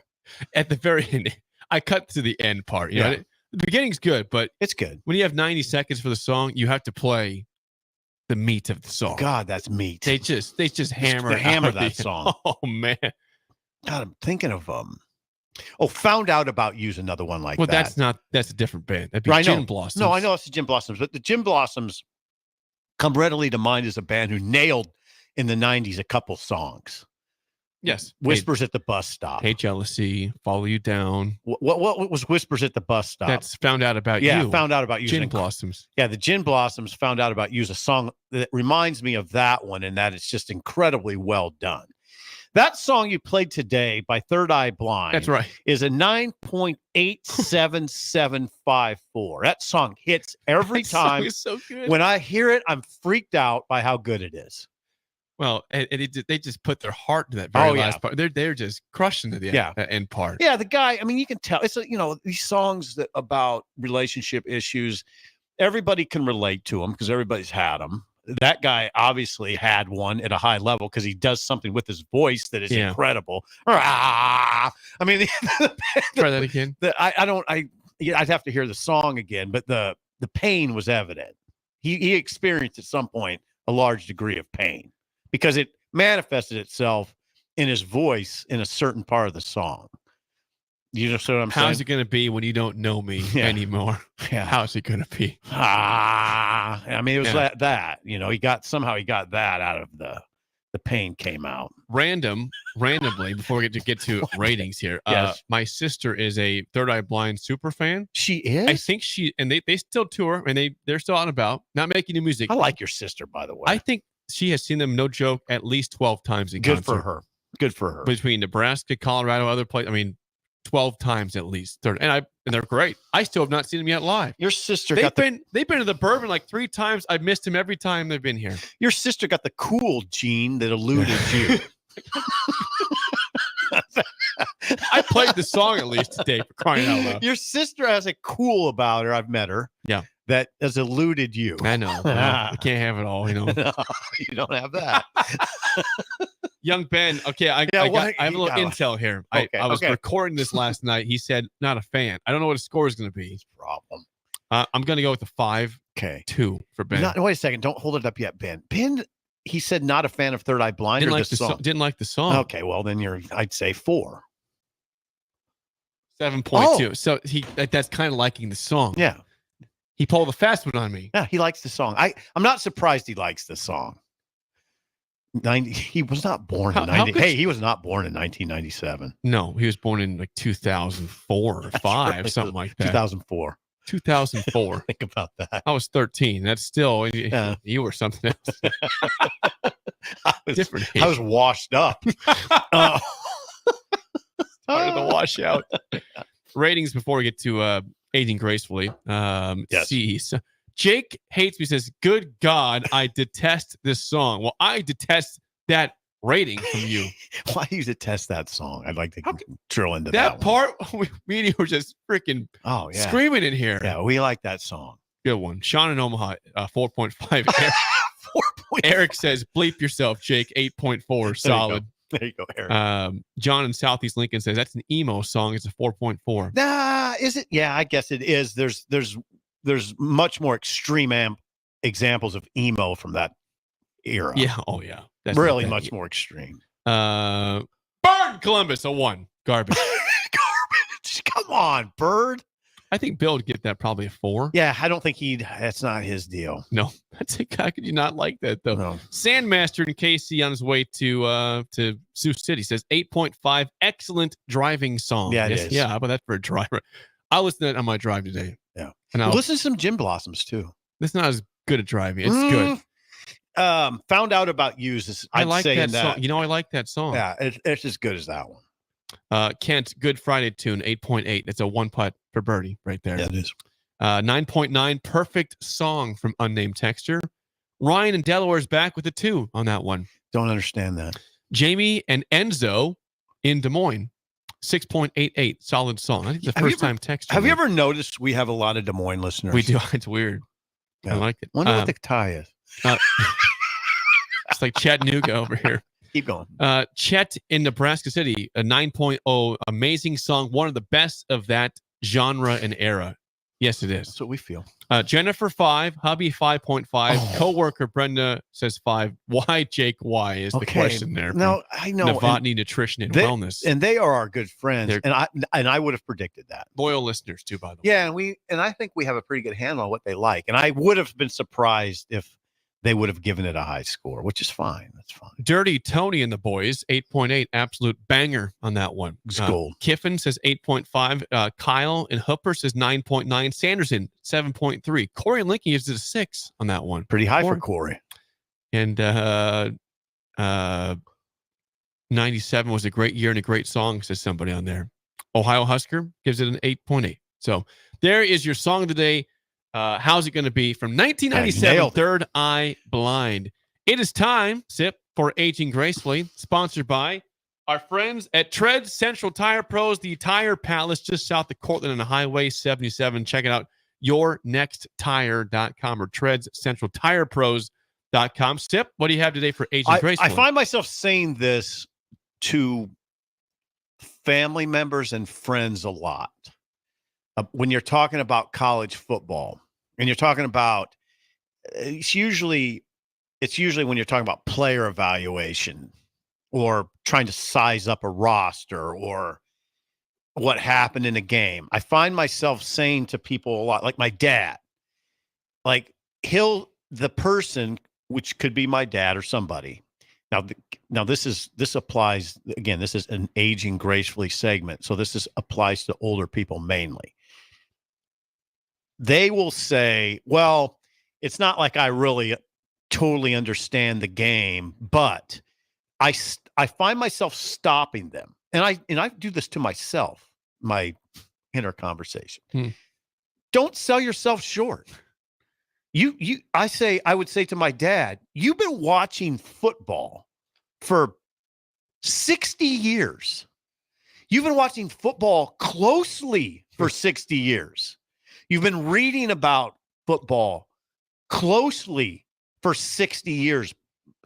[SPEAKER 3] At the very end, I cut to the end part. You know, the beginning's good, but
[SPEAKER 6] it's good.
[SPEAKER 3] When you have 90 seconds for the song, you have to play the meat of the song.
[SPEAKER 6] God, that's meat.
[SPEAKER 3] They just hammer
[SPEAKER 6] that song.
[SPEAKER 3] Oh man.
[SPEAKER 6] God, I'm thinking of Found Out About You's another one like that.
[SPEAKER 3] That's a different band. That'd be
[SPEAKER 6] Right,
[SPEAKER 3] Gin Blossoms.
[SPEAKER 6] No, I know it's the Gin Blossoms, but the Gin Blossoms come readily to mind as a band who nailed in the 90s a couple songs.
[SPEAKER 3] Yes.
[SPEAKER 6] Whispers at the bus stop.
[SPEAKER 3] Hate jealousy, follow you down.
[SPEAKER 6] What was Whispers at the bus stop?
[SPEAKER 3] That's Found Out About
[SPEAKER 6] Yeah,
[SPEAKER 3] You.
[SPEAKER 6] Found Out About You.
[SPEAKER 3] Gin Blossoms.
[SPEAKER 6] Yeah, the Gin Blossoms, Found Out About You is a song that reminds me of that one, and that it's just incredibly well done. That song you played today by Third Eye Blind.
[SPEAKER 3] That's right.
[SPEAKER 6] Is a 9.87754. That song hits every time.
[SPEAKER 3] Song is so good.
[SPEAKER 6] When I hear it, I'm freaked out by how good it is.
[SPEAKER 3] Well, and they just put their heart into that very last part. They're just crushing to the end part.
[SPEAKER 6] Yeah, the guy, I mean, you can tell it's these songs that about relationship issues, everybody can relate to them because everybody's had them. That guy obviously had one at a high level because he does something with his voice that is incredible. I mean,
[SPEAKER 3] try that again.
[SPEAKER 6] I'd have to hear the song again, but the pain was evident. He experienced at some point a large degree of pain because it manifested itself in his voice in a certain part of the song. You know what I'm saying?
[SPEAKER 3] How's it going to be when you don't know me anymore?
[SPEAKER 6] Yeah.
[SPEAKER 3] How's it going to be?
[SPEAKER 6] I mean, it was that, he got that out of the pain came out.
[SPEAKER 3] Randomly, before we get to ratings here,
[SPEAKER 6] Yes.
[SPEAKER 3] my sister is a Third Eye Blind super fan.
[SPEAKER 6] She is?
[SPEAKER 3] I think they still tour, and they're still out and about, not making new music.
[SPEAKER 6] I like your sister, by the way.
[SPEAKER 3] I think she has seen them, no joke, at least 12 times in
[SPEAKER 6] Good
[SPEAKER 3] concert.
[SPEAKER 6] for her. Good for her.
[SPEAKER 3] Between Nebraska, Colorado, other places. I mean, 12 times at least. And they're great. I still have not seen them yet live.
[SPEAKER 6] Your sister
[SPEAKER 3] they've been to the Bourbon like 3 times. I've missed them every time they've been here.
[SPEAKER 6] Your sister got the cool gene that eluded you.
[SPEAKER 3] I played the song at least today, for crying out loud.
[SPEAKER 6] Your sister has a cool about her. I've met her.
[SPEAKER 3] Yeah.
[SPEAKER 6] That has eluded you.
[SPEAKER 3] I know. I can't have it all,
[SPEAKER 6] No, you don't have that.
[SPEAKER 3] Young Ben. Okay, I have a little intel here. I was recording this last night. He said not a fan. I don't know what his score is going to be.
[SPEAKER 6] Problem.
[SPEAKER 3] I'm going to go with a 5-2 for Ben.
[SPEAKER 6] Wait a second. Don't hold it up yet, Ben. Ben, he said not a fan of Third Eye Blind.
[SPEAKER 3] Didn't
[SPEAKER 6] or
[SPEAKER 3] like the song. Didn't like the song.
[SPEAKER 6] Okay, well then I'd say 4.
[SPEAKER 3] 7.2. So that's kind of liking the song.
[SPEAKER 6] Yeah.
[SPEAKER 3] He pulled a fast one on me.
[SPEAKER 6] Yeah, he likes the song. I'm not surprised he likes the song. He was not born in 90. Hey, he was not born in 1997.
[SPEAKER 3] No, he was born in like 2004 or 5, right. Something like that.
[SPEAKER 6] 2004.
[SPEAKER 3] 2004.
[SPEAKER 6] Think about that.
[SPEAKER 3] I was 13. That's still you were something else. Different.
[SPEAKER 6] I was washed up.
[SPEAKER 3] Started to wash out. Ratings before we get to aging gracefully.
[SPEAKER 6] Yes.
[SPEAKER 3] See. So Jake hates me, says, good God, I detest this song. Well, I detest that rating from you.
[SPEAKER 6] Why do you detest that song? I'd like to drill into
[SPEAKER 3] that part. Me and you were just freaking screaming in here.
[SPEAKER 6] Yeah, we like that song.
[SPEAKER 3] Good one. Sean in Omaha, 4.5. Eric says, bleep yourself, Jake, 8.4. Solid.
[SPEAKER 6] There you go, Eric.
[SPEAKER 3] John in Southeast Lincoln says that's an emo song. It's a 4.4.
[SPEAKER 6] Nah, is it? Yeah, I guess it is. There's much more extreme examples of emo from that era.
[SPEAKER 3] Yeah. Oh yeah.
[SPEAKER 6] That's really much more extreme.
[SPEAKER 3] Bird Columbus, a 1. Garbage.
[SPEAKER 6] Garbage. Come on, Bird.
[SPEAKER 3] I think Bill would get that probably a 4.
[SPEAKER 6] Yeah, I don't think that's not his deal.
[SPEAKER 3] No, that's it. How could you not like that though?
[SPEAKER 6] No.
[SPEAKER 3] Sandmaster in KC on his way to Sioux City says 8.5. Excellent driving song.
[SPEAKER 6] Yeah, it is.
[SPEAKER 3] Yeah, how about that for a driver? I'll listen to that on my drive today.
[SPEAKER 6] Yeah,
[SPEAKER 3] and
[SPEAKER 6] I'll listen to some Gin Blossoms too.
[SPEAKER 3] It's not as good at driving. It's good.
[SPEAKER 6] Found Out About You is.
[SPEAKER 3] I like that song. You know, I like that song.
[SPEAKER 6] Yeah, it's as good as that one.
[SPEAKER 3] Kent, Good Friday tune, 8.8. It's a 1 putt for birdie right there.
[SPEAKER 6] Yeah, it is.
[SPEAKER 3] 9.9, perfect song from unnamed texture. Ryan in Delaware's back with a 2 on that one.
[SPEAKER 6] Don't understand that.
[SPEAKER 3] Jamie and Enzo in Des Moines, 6.88, solid song. I think it's the first time texture.
[SPEAKER 6] Have you ever noticed we have a lot of Des Moines listeners?
[SPEAKER 3] We do. It's weird.
[SPEAKER 6] Yeah.
[SPEAKER 3] I like it.
[SPEAKER 6] Wonder what the tie is.
[SPEAKER 3] It's like Chattanooga over here.
[SPEAKER 6] Keep going.
[SPEAKER 3] Chet in Nebraska City, a 9.0, amazing song, one of the best of that genre and era. Yes, it is.
[SPEAKER 6] That's what we feel.
[SPEAKER 3] Jennifer 5, hubby 5.5, coworker Brenda says 5. Why, Jake? Why is the question there?
[SPEAKER 6] No, I know.
[SPEAKER 3] Novotny Nutrition and Wellness,
[SPEAKER 6] and they are our good friends, and I would have predicted that.
[SPEAKER 3] Loyal listeners too, by the way.
[SPEAKER 6] Yeah, and I think we have a pretty good handle on what they like, and I would have been surprised if they would have given it a high score, which is fine. That's fine.
[SPEAKER 3] Dirty Tony and the boys, 8.8, absolute banger on that one.
[SPEAKER 6] It's gold.
[SPEAKER 3] Kiffin says 8.5. Kyle and Hooper says 9.9. Sanderson, 7.3. Corey and Lincoln gives it a 6 on that one.
[SPEAKER 6] Pretty high for Corey.
[SPEAKER 3] And 97 was a great year and a great song, says somebody on there. Ohio Husker gives it an 8.8. So there is your song of the day. How's it going to be from 1997, Third Eye Blind. It is time, Sip, for Aging Gracefully, sponsored by our friends at Tread Central Tire Pros, the Tire Palace just south of Cortland on Highway 77. Check it out, yournexttire.com or treadscentraltirepros.com. Sip, what do you have today for Aging Gracefully?
[SPEAKER 6] I find myself saying this to family members and friends a lot. When you're talking about college football and you're talking about, it's usually when you're talking about player evaluation or trying to size up a roster or what happened in a game. I find myself saying to people a lot, like my dad, like the person, which could be my dad or somebody. Now this applies again. This is an Aging Gracefully segment, so this applies to older people mainly. They will say, well, it's not like I really totally understand the game, but I find myself stopping them. And I do this to myself, my inner conversation. Don't sell yourself short. I would say to my dad, you've been watching football for 60 years. You've been watching football closely for 60 years. You've been reading about football closely for 60 years,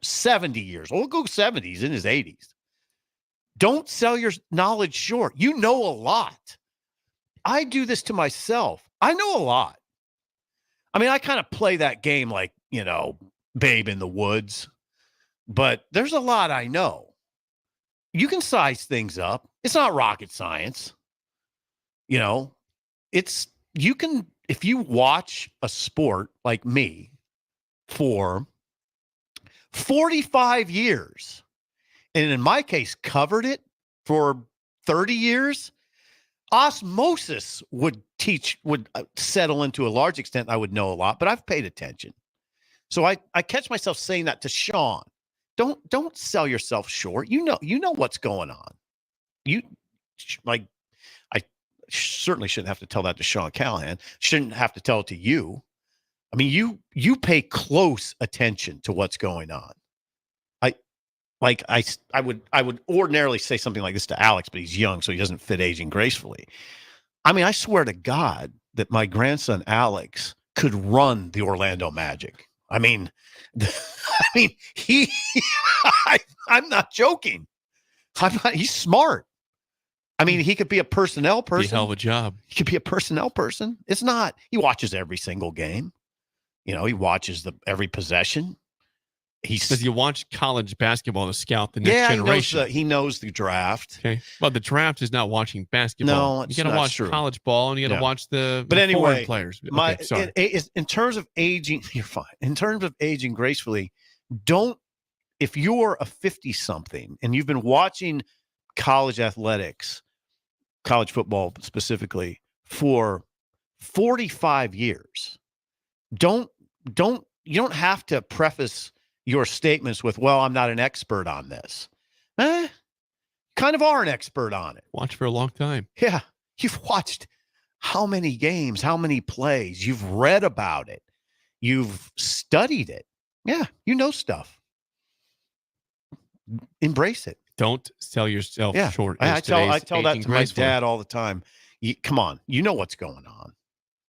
[SPEAKER 6] 70 years. We'll go 70s, in his 80s. Don't sell your knowledge short. You know a lot. I do this to myself. I know a lot. I mean, I kind of play that game like, Babe in the Woods, but there's a lot I know. You can size things up. It's not rocket science. If you watch a sport like me for 45 years, and in my case, covered it for 30 years, osmosis would settle into a large extent. I would know a lot, but I've paid attention. So I catch myself saying that to Sean. Don't sell yourself short. You know what's going on. I certainly shouldn't have to tell that to Sean Callahan. Shouldn't have to tell it to you. I mean, you pay close attention to what's going on. I would ordinarily say something like this to Alex, but he's young, so he doesn't fit Aging Gracefully. I mean, I swear to God that my grandson Alex could run the Orlando Magic. I'm not joking. He's smart. I mean, he could be a personnel person.
[SPEAKER 3] Be a hell of a job.
[SPEAKER 6] He could be a personnel person. It's not. He watches every single game. He watches every possession.
[SPEAKER 3] Does he watch college basketball to scout the next generation?
[SPEAKER 6] He knows the draft.
[SPEAKER 3] Okay. Well, the draft is not watching basketball.
[SPEAKER 6] No,
[SPEAKER 3] you got to watch college ball, and you got to watch the foreign players.
[SPEAKER 6] Sorry. In terms of aging, you're fine. In terms of Aging Gracefully, if you're a 50-something and you've been watching college athletics, college football specifically, for 45 years, you don't have to preface your statements with, well, I'm not an expert on this. Kind of are an expert on it.
[SPEAKER 3] Watch for a long time.
[SPEAKER 6] Yeah. You've watched how many games, how many plays. You've read about it. You've studied it. Yeah. You know stuff. Embrace it.
[SPEAKER 3] Don't sell yourself short.
[SPEAKER 6] I tell that to my dad all the time. Come on. You know what's going on.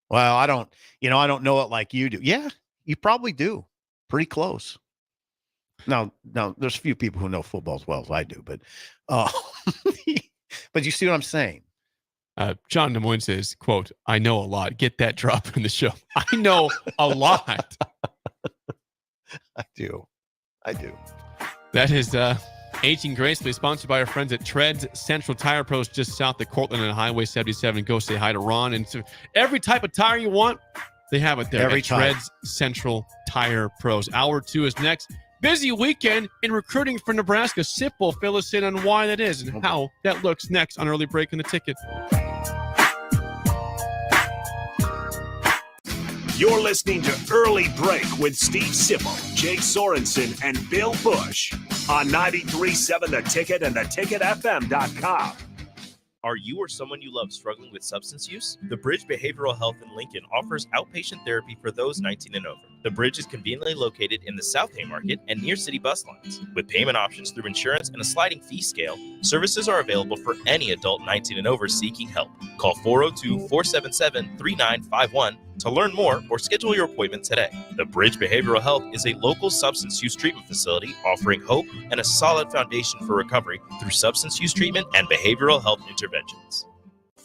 [SPEAKER 6] Well, I don't know it like you do. Yeah, you probably do. Pretty close. Now, there's a few people who know football as well as I do, but you see what I'm saying?
[SPEAKER 3] John Des Moines says, quote, I know a lot. Get that drop in the show. I know a lot.
[SPEAKER 6] I do.
[SPEAKER 3] That is Aging Gracefully, sponsored by our friends at Treads Central Tire Pros, just south of Cortland and Highway 77. Go say hi to Ron. And so every type of tire you want, they have it there.
[SPEAKER 6] Every
[SPEAKER 3] at Treads Central Tire Pros. Hour 2 is next. Busy weekend in recruiting for Nebraska. Sip will fill us in on why that is and how that looks next on Early Break in the Ticket.
[SPEAKER 1] You're listening to Early Break with Steve Sipple, Jake Sorensen, and Bill Busch on 93.7 The Ticket and theticketfm.com.
[SPEAKER 7] Are you or someone you love struggling with substance use? The Bridge Behavioral Health in Lincoln offers outpatient therapy for those 19 and over. The Bridge is conveniently located in the South Haymarket and near city bus lines. With payment options through insurance and a sliding fee scale, services are available for any adult 19 and over seeking help. Call 402-477-3951 to learn more or schedule your appointment today. The Bridge Behavioral Health is a local substance use treatment facility offering hope and a solid foundation for recovery through substance use treatment and behavioral health interventions.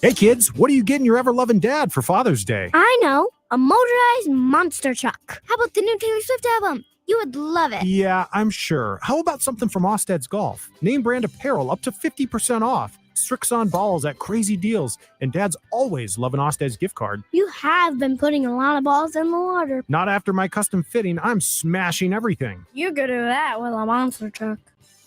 [SPEAKER 20] Hey kids, what are you getting your ever-loving dad for Father's Day?
[SPEAKER 10] I know, a motorized monster truck. How about the new Taylor Swift album? You would love it.
[SPEAKER 20] Yeah, I'm sure. How about something from Osted's Golf? Name brand apparel up to 50% off. Strixon balls at crazy deals. And Dad's always love an Osted's gift card.
[SPEAKER 10] You have been putting a lot of balls in the water.
[SPEAKER 20] Not after my custom fitting. I'm smashing everything.
[SPEAKER 10] You're good at that with a monster truck.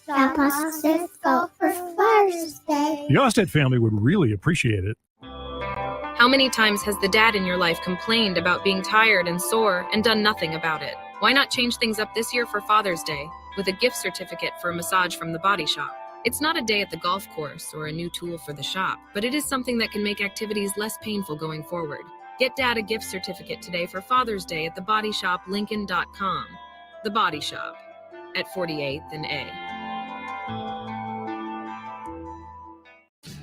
[SPEAKER 15] Shop Osted's Golf for Father's Day.
[SPEAKER 20] The Osted family would really appreciate it.
[SPEAKER 21] How many times has the dad in your life complained about being tired and sore and done nothing about it? Why not change things up this year for Father's Day with a gift certificate for a massage from the Body Shop? It's not a day at the golf course or a new tool for the shop, but it is something that can make activities less painful going forward. Get Dad a gift certificate today for Father's Day at thebodyshoplincoln.com. The Body Shop at 48th and A.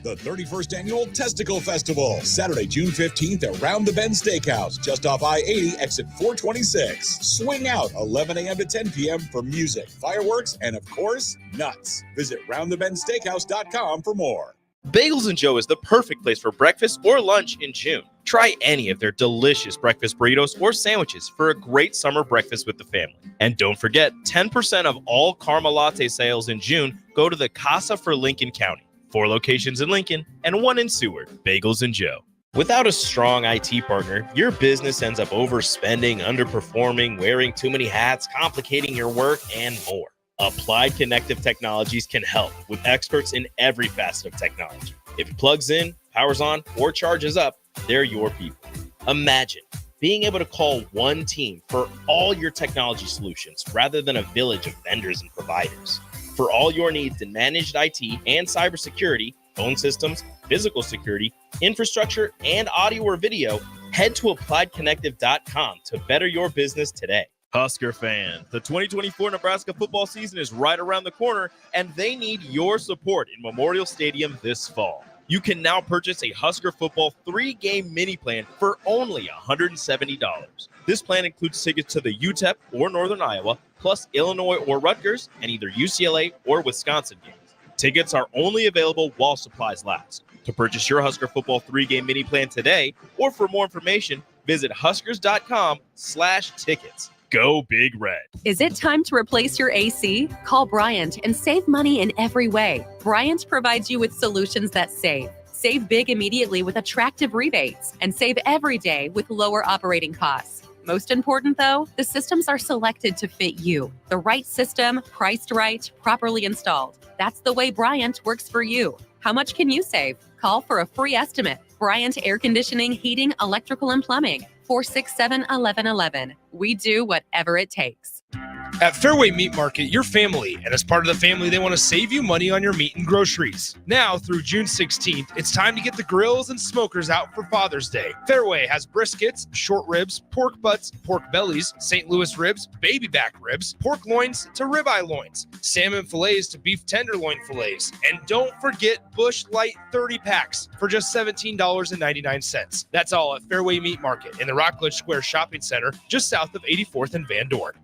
[SPEAKER 5] The 31st Annual Testicle Festival, Saturday, June 15th at Round the Bend Steakhouse, just off I-80, exit 426. Swing out 11 a.m. to 10 p.m. for music, fireworks, and of course, nuts. Visit roundthebendsteakhouse.com for more.
[SPEAKER 7] Bagels and Joe is the perfect place for breakfast or lunch in June. Try any of their delicious breakfast burritos or sandwiches for a great summer breakfast with the family. And don't forget, 10% of all Karma Latte sales in June go to the Casa for Lincoln County. 4 locations in Lincoln and 1 in Seward. Bagels and Joe. Without a strong IT partner, your business ends up overspending, underperforming, wearing too many hats, complicating your work, and more. Applied Connective Technologies can help with experts in every facet of technology. If it plugs in, powers on, or charges up, they're your people. Imagine being able to call one team for all your technology solutions rather than a village of vendors and providers. For all your needs in managed IT and cybersecurity, phone systems, physical security, infrastructure, and audio or video, head to appliedconnective.com to better your business today. Husker fan, the 2024 Nebraska football season is right around the corner, and they need your support in Memorial Stadium this fall. You can now purchase a Husker football 3-game mini plan for only $170. This plan includes tickets to the UTEP or Northern Iowa, plus Illinois or Rutgers, and either UCLA or Wisconsin games. Tickets are only available while supplies last. To purchase your Husker football 3-game mini plan today, or for more information, visit huskers.com/tickets. Go Big Red.
[SPEAKER 8] Is it time to replace your AC? Call Bryant and save money in every way. Bryant provides you with solutions that save. Save big immediately with attractive rebates, and save every day with lower operating costs. Most important, though, the systems are selected to fit you. The right system, priced right, properly installed. That's the way Bryant works for you. How much can you save? Call for a free estimate. Bryant Air Conditioning, Heating, Electrical, and Plumbing. 467-1111. We do whatever it takes.
[SPEAKER 13] At Fairway Meat Market, your family, and as part of the family, they want to save you money on your meat and groceries. Now through June 16th, it's time to get the grills and smokers out for Father's Day. Fairway has briskets, short ribs, pork butts, pork bellies, St. Louis ribs, baby back ribs, pork loins to ribeye loins, salmon fillets to beef tenderloin fillets, and don't forget Busch Light 30 packs for just $17.99. That's all at Fairway Meat Market in the Rockledge Square Shopping Center, just south of 84th and Van Dorn.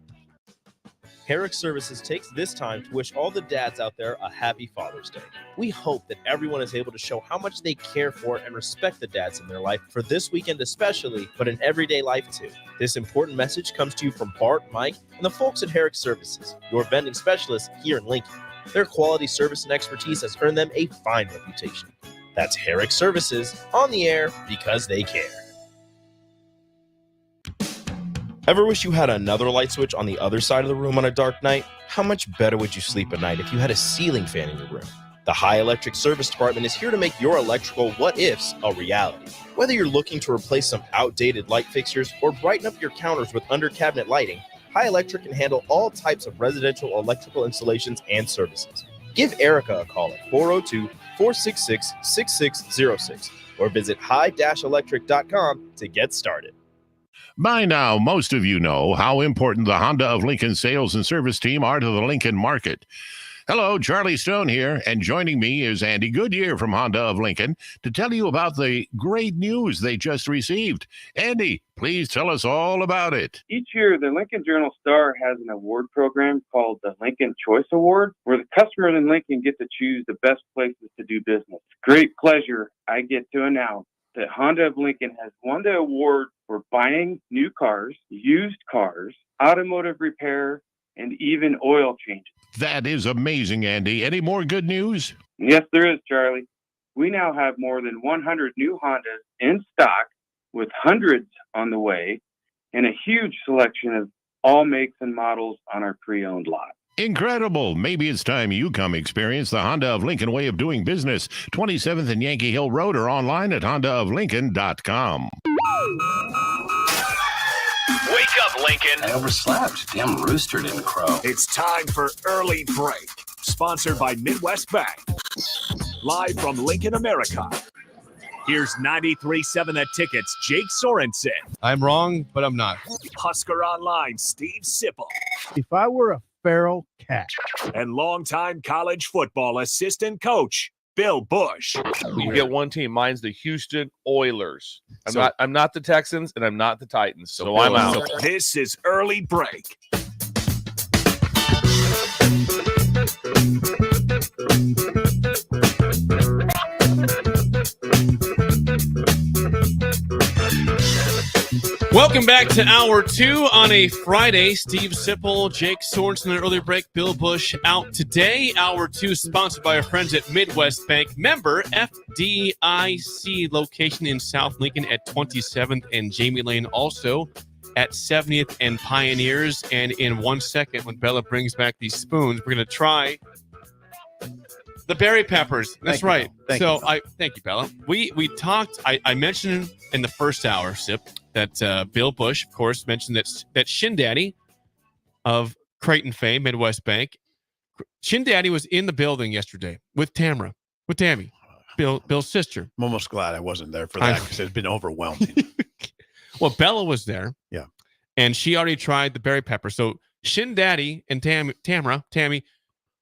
[SPEAKER 7] Herrick Services takes this time to wish all the dads out there a happy Father's Day. We hope that everyone is able to show how much they care for and respect the dads in their life for this weekend especially, but in everyday life too. This important message comes to you from Bart, Mike, and the folks at Herrick Services, your vending specialists here in Lincoln. Their quality service and expertise has earned them a fine reputation. That's Herrick Services, on the air because they care. Ever wish you had another light switch on the other side of the room on a dark night? How much better would you sleep at night if you had a ceiling fan in your room? The High Electric Service Department is here to make your electrical what-ifs a reality. Whether you're looking to replace some outdated light fixtures or brighten up your counters with under-cabinet lighting, High Electric can handle all types of residential electrical installations and services. Give Erica a call at 402-466-6606 or visit high-electric.com to get started.
[SPEAKER 9] By now, most of you know how important the Honda of Lincoln sales and service team are to the Lincoln market. Hello, Charlie Stone here, and joining me is Andy Goodyear from Honda of Lincoln to tell you about the great news they just received. Andy, please tell us all about it.
[SPEAKER 11] Each year, the Lincoln Journal-Star has an award program called the Lincoln Choice Award, where the customers in Lincoln get to choose the best places to do business. Great pleasure I get to announce that Honda of Lincoln has won the award for buying new cars, used cars, automotive repair, and even oil changes.
[SPEAKER 9] That is amazing, Andy. Any more good news?
[SPEAKER 11] Yes, there is, Charlie. We now have more than 100 new Hondas in stock, with hundreds on the way, and a huge selection of all makes and models on our pre-owned lot.
[SPEAKER 9] Incredible. Maybe it's time you come experience the Honda of Lincoln way of doing business. 27th and Yankee Hill Road, or online at hondaoflincoln.com.
[SPEAKER 1] Wake up, Lincoln.
[SPEAKER 12] I overslept. Damn rooster didn't crow.
[SPEAKER 1] It's time for Early Break, sponsored by Midwest Bank. Live from Lincoln, America. Here's 93.7 The Ticket's Jake Sorensen.
[SPEAKER 3] I'm wrong, but I'm not.
[SPEAKER 1] Husker Online, Steve Sipple.
[SPEAKER 14] If I were a feral cat.
[SPEAKER 1] And longtime college football assistant coach, Bill Busch.
[SPEAKER 25] You get one team. Mine's the Houston Oilers.
[SPEAKER 1] So-
[SPEAKER 25] I'm not the Texans, and I'm not the Titans. So I'm out.
[SPEAKER 1] This is Early Break.
[SPEAKER 3] Welcome back to Hour 2 on a Friday. Steve Sipple, Jake Sorensen, an Early Break, Bill Busch out today. Hour 2 sponsored by our friends at Midwest Bank. Member FDIC, location in South Lincoln at 27th and Jamie Lane, also at 70th and Pioneers. And in 1 second, when Bella brings back these spoons, we're going to try the berry peppers. That's right. Thank you, Bella. We talked, I mentioned in the first hour, Sip, that Bill Busch, of course, mentioned that Shin Daddy of Creighton fame, Midwest Bank. Shin Daddy was in the building yesterday with Tammy, Bill's sister.
[SPEAKER 4] I'm almost glad I wasn't there for that because it's been overwhelming.
[SPEAKER 3] Well, Bella was there.
[SPEAKER 4] Yeah.
[SPEAKER 3] And she already tried the berry pepper. So Shin Daddy and Tammy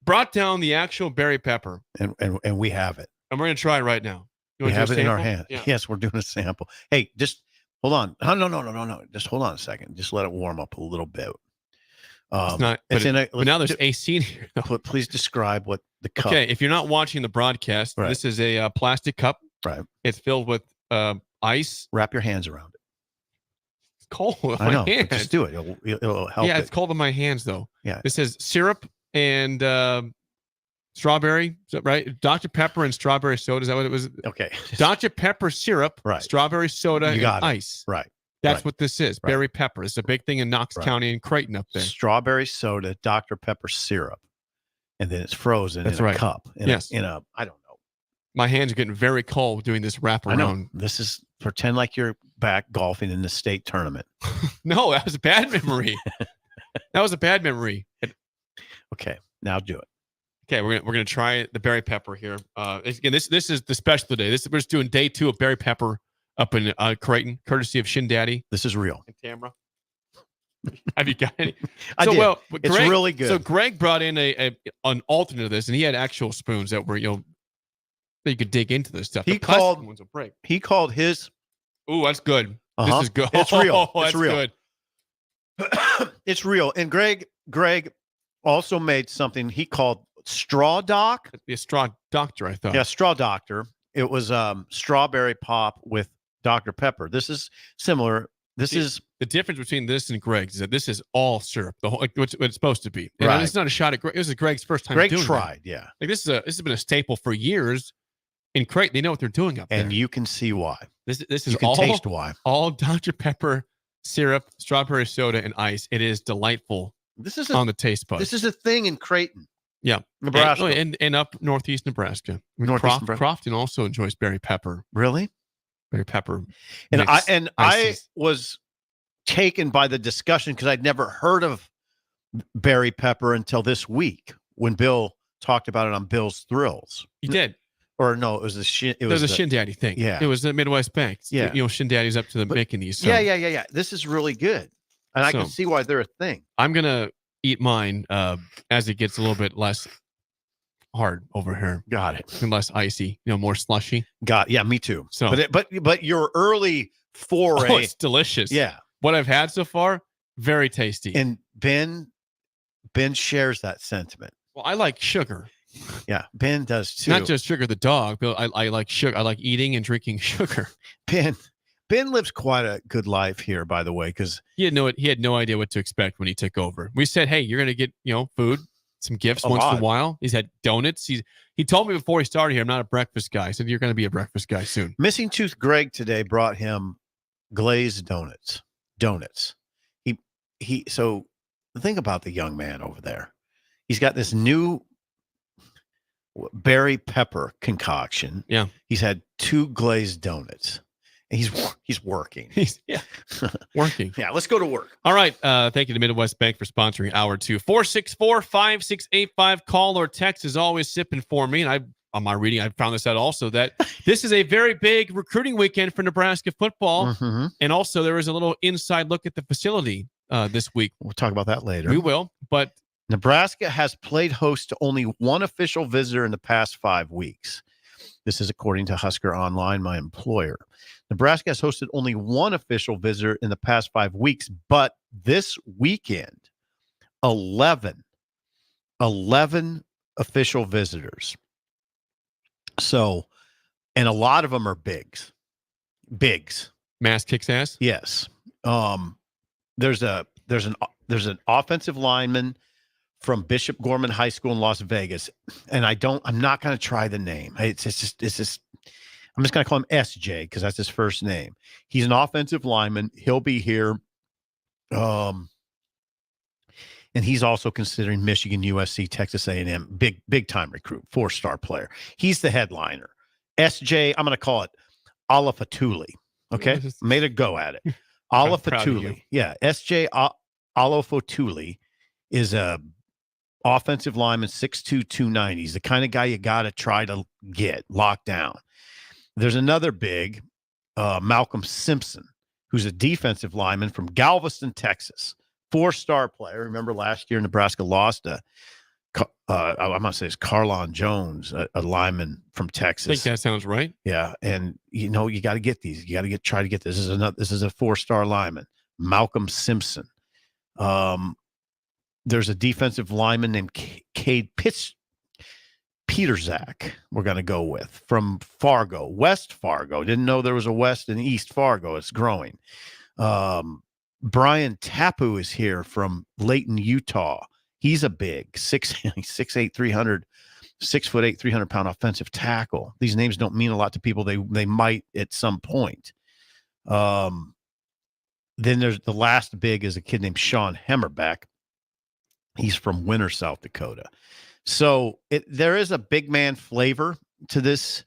[SPEAKER 3] brought down the actual berry pepper.
[SPEAKER 4] And we have it.
[SPEAKER 3] And we're going to try it right now. You
[SPEAKER 4] We
[SPEAKER 3] wanna do
[SPEAKER 4] have
[SPEAKER 3] a
[SPEAKER 4] it in our
[SPEAKER 3] sample?
[SPEAKER 4] hand.
[SPEAKER 3] Yeah.
[SPEAKER 4] Yes, we're doing a sample. Hey, just hold on. Oh, no. Just hold on a second. Just let it warm up a little bit.
[SPEAKER 3] It's not, but now there's AC in here.
[SPEAKER 4] Please describe what the cup.
[SPEAKER 3] Okay, if you're not watching the broadcast,
[SPEAKER 4] Right.
[SPEAKER 3] this is a plastic cup.
[SPEAKER 4] Right.
[SPEAKER 3] It's filled with ice.
[SPEAKER 4] Wrap your hands around it.
[SPEAKER 3] It's cold with
[SPEAKER 4] I
[SPEAKER 3] my
[SPEAKER 4] know.
[SPEAKER 3] hands.
[SPEAKER 4] Just do it. It'll help.
[SPEAKER 3] Yeah,
[SPEAKER 4] it.
[SPEAKER 3] it's cold in my hands, though.
[SPEAKER 4] Yeah.
[SPEAKER 3] This is syrup and strawberry. Is that right? Dr. Pepper and strawberry soda. Is that what it was?
[SPEAKER 4] Okay.
[SPEAKER 3] Dr. Pepper syrup,
[SPEAKER 4] Right.
[SPEAKER 3] strawberry soda,
[SPEAKER 4] You
[SPEAKER 3] and
[SPEAKER 4] got it.
[SPEAKER 3] ice.
[SPEAKER 4] Right.
[SPEAKER 3] That's
[SPEAKER 4] Right.
[SPEAKER 3] what this is.
[SPEAKER 4] Right.
[SPEAKER 3] Berry pepper. It's a big thing in Knox
[SPEAKER 4] Right.
[SPEAKER 3] County and Creighton up there.
[SPEAKER 4] Strawberry soda, Dr. Pepper syrup, and then it's frozen
[SPEAKER 3] That's
[SPEAKER 4] in
[SPEAKER 3] right.
[SPEAKER 4] a cup.
[SPEAKER 3] Yes.
[SPEAKER 4] In a I don't know.
[SPEAKER 3] My hands are getting very cold doing this wrap
[SPEAKER 4] I know.
[SPEAKER 3] around.
[SPEAKER 4] This is pretend like you're back golfing in the state tournament.
[SPEAKER 3] No, that was a bad memory. That was a bad memory.
[SPEAKER 4] Okay, now do it.
[SPEAKER 3] Okay, we're gonna try the berry pepper here. Again, this is the special today. We're just doing day 2 of berry pepper up in Creighton, courtesy of Shin Daddy.
[SPEAKER 4] This is real.
[SPEAKER 3] And Tamra. Have you got any?
[SPEAKER 4] I did. It's
[SPEAKER 3] Greg,
[SPEAKER 4] really good.
[SPEAKER 3] So Greg brought in an alternate of this, and he had actual spoons that were that you could dig into this stuff.
[SPEAKER 4] He
[SPEAKER 3] The plastic
[SPEAKER 4] called-
[SPEAKER 3] ones will break.
[SPEAKER 4] He called his.
[SPEAKER 3] Ooh, that's good.
[SPEAKER 4] Uh-huh.
[SPEAKER 3] This is good.
[SPEAKER 4] It's real.
[SPEAKER 3] Oh,
[SPEAKER 4] It's
[SPEAKER 3] that's
[SPEAKER 4] real.
[SPEAKER 3] good.
[SPEAKER 4] It's real. And Greg also made something he called Straw Doc.
[SPEAKER 3] It'd be a straw doctor, I thought.
[SPEAKER 4] Yeah, Straw Doctor. It was strawberry pop with Dr. Pepper. This is similar. This is
[SPEAKER 3] the difference between this and Greg's is that this is all syrup, the whole what it's supposed to be. And
[SPEAKER 4] Right.
[SPEAKER 3] it's not a shot at Greg. This is Greg's first time
[SPEAKER 4] Greg
[SPEAKER 3] doing
[SPEAKER 4] tried,
[SPEAKER 3] that.
[SPEAKER 4] yeah.
[SPEAKER 3] Like this has been a staple for years in Creighton. They know what they're doing up there.
[SPEAKER 4] and you can see why.
[SPEAKER 3] This is
[SPEAKER 4] You can
[SPEAKER 3] all
[SPEAKER 4] taste why.
[SPEAKER 3] all Dr. Pepper syrup, strawberry soda, and ice. It is delightful.
[SPEAKER 4] This is
[SPEAKER 3] on the taste buds.
[SPEAKER 4] This is a thing in Creighton.
[SPEAKER 3] Yeah,
[SPEAKER 4] Nebraska.
[SPEAKER 3] and up northeast Nebraska.
[SPEAKER 4] Northeast Nebraska.
[SPEAKER 3] Crofton also enjoys berry pepper.
[SPEAKER 4] Really?
[SPEAKER 3] Berry pepper.
[SPEAKER 4] And
[SPEAKER 3] mix
[SPEAKER 4] I was taken by the discussion because I'd never heard of berry pepper until this week when Bill talked about it on Bill's Thrills.
[SPEAKER 3] He did.
[SPEAKER 4] Or no, it was a Shin. It
[SPEAKER 3] was a Shin Daddy thing.
[SPEAKER 4] Yeah,
[SPEAKER 3] it was the Midwest Bank.
[SPEAKER 4] Yeah,
[SPEAKER 3] Shin Daddy's up to the making these. So.
[SPEAKER 4] Yeah. This is really good, and I can see why they're a thing.
[SPEAKER 3] I'm gonna eat mine as it gets a little bit less hard over here.
[SPEAKER 4] Got it.
[SPEAKER 3] And less icy, more slushy.
[SPEAKER 4] Yeah, me too.
[SPEAKER 3] So,
[SPEAKER 4] but your early foray,
[SPEAKER 3] it's delicious.
[SPEAKER 4] Yeah,
[SPEAKER 3] what I've had so far, very tasty.
[SPEAKER 4] And Ben shares that sentiment.
[SPEAKER 3] Well, I like sugar.
[SPEAKER 4] Yeah, Ben does too.
[SPEAKER 3] Not just sugar the dog, but I like sugar. I like eating and drinking sugar.
[SPEAKER 4] Ben lives quite a good life here, by the way, because
[SPEAKER 3] he had no idea what to expect when he took over. We said, hey, you're gonna get food, some gifts once in a while. He's had donuts. He told me before he started here, I'm not a breakfast guy. I said, you're gonna be a breakfast guy soon.
[SPEAKER 4] Missing Tooth Greg today brought him glazed donuts. So think about the young man over there. He's got this new berry pepper concoction.
[SPEAKER 3] Yeah.
[SPEAKER 4] He's had 2 glazed donuts. And he's working.
[SPEAKER 3] Working.
[SPEAKER 4] Yeah, let's go to work.
[SPEAKER 3] All right. Thank you to Midwest Bank for sponsoring Hour 2. 464-5685. Call or text is always sipping for me. And on my reading, I found this out also that this is a very big recruiting weekend for Nebraska football.
[SPEAKER 4] Mm-hmm.
[SPEAKER 3] And also there is a little inside look at the facility this week.
[SPEAKER 4] We'll talk about that later.
[SPEAKER 3] We will. But
[SPEAKER 4] Nebraska has played host to only one official visitor in the past 5 weeks. This is according to Husker Online, my employer. Nebraska has hosted only one official visitor in the past 5 weeks, but this weekend, 11 official visitors. So, and a lot of them are bigs.
[SPEAKER 3] Mass kicks ass?
[SPEAKER 4] Yes. There's an offensive lineman from Bishop Gorman High School in Las Vegas, and I'm not going to try the name. I'm just going to call him SJ because that's his first name. He's an offensive lineman. He'll be here. And he's also considering Michigan, USC, Texas A&M, big time recruit, 4-star player. He's the headliner. SJ, I'm going to call it Alafatuli. Okay. Made a go at it. Alafatuli. Yeah. SJ Alafatuli is a offensive lineman, 6'2", 290. He's the kind of guy you got to try to get locked down. There's another big, Malcolm Simpson, who's a defensive lineman from Galveston, Texas. 4-star player. Remember last year Nebraska lost I'm going to say it's Carlon Jones, a lineman from Texas.
[SPEAKER 3] I think that sounds right.
[SPEAKER 4] Yeah, and you got to get these. You got to try to get this. This is a 4-star lineman, Malcolm Simpson. There's a defensive lineman named Cade Peterzak. We're going to go with from Fargo, West Fargo. Didn't know there was a West and East Fargo. It's growing. Brian Tapu is here from Layton, Utah. He's a big 6'8", 300, 6'8", 300-pound offensive tackle. These names don't mean a lot to people. They might at some point. Then there's the last big is a kid named Sean Hemmerbeck. He's from Winter, South Dakota. So there is a big man flavor to this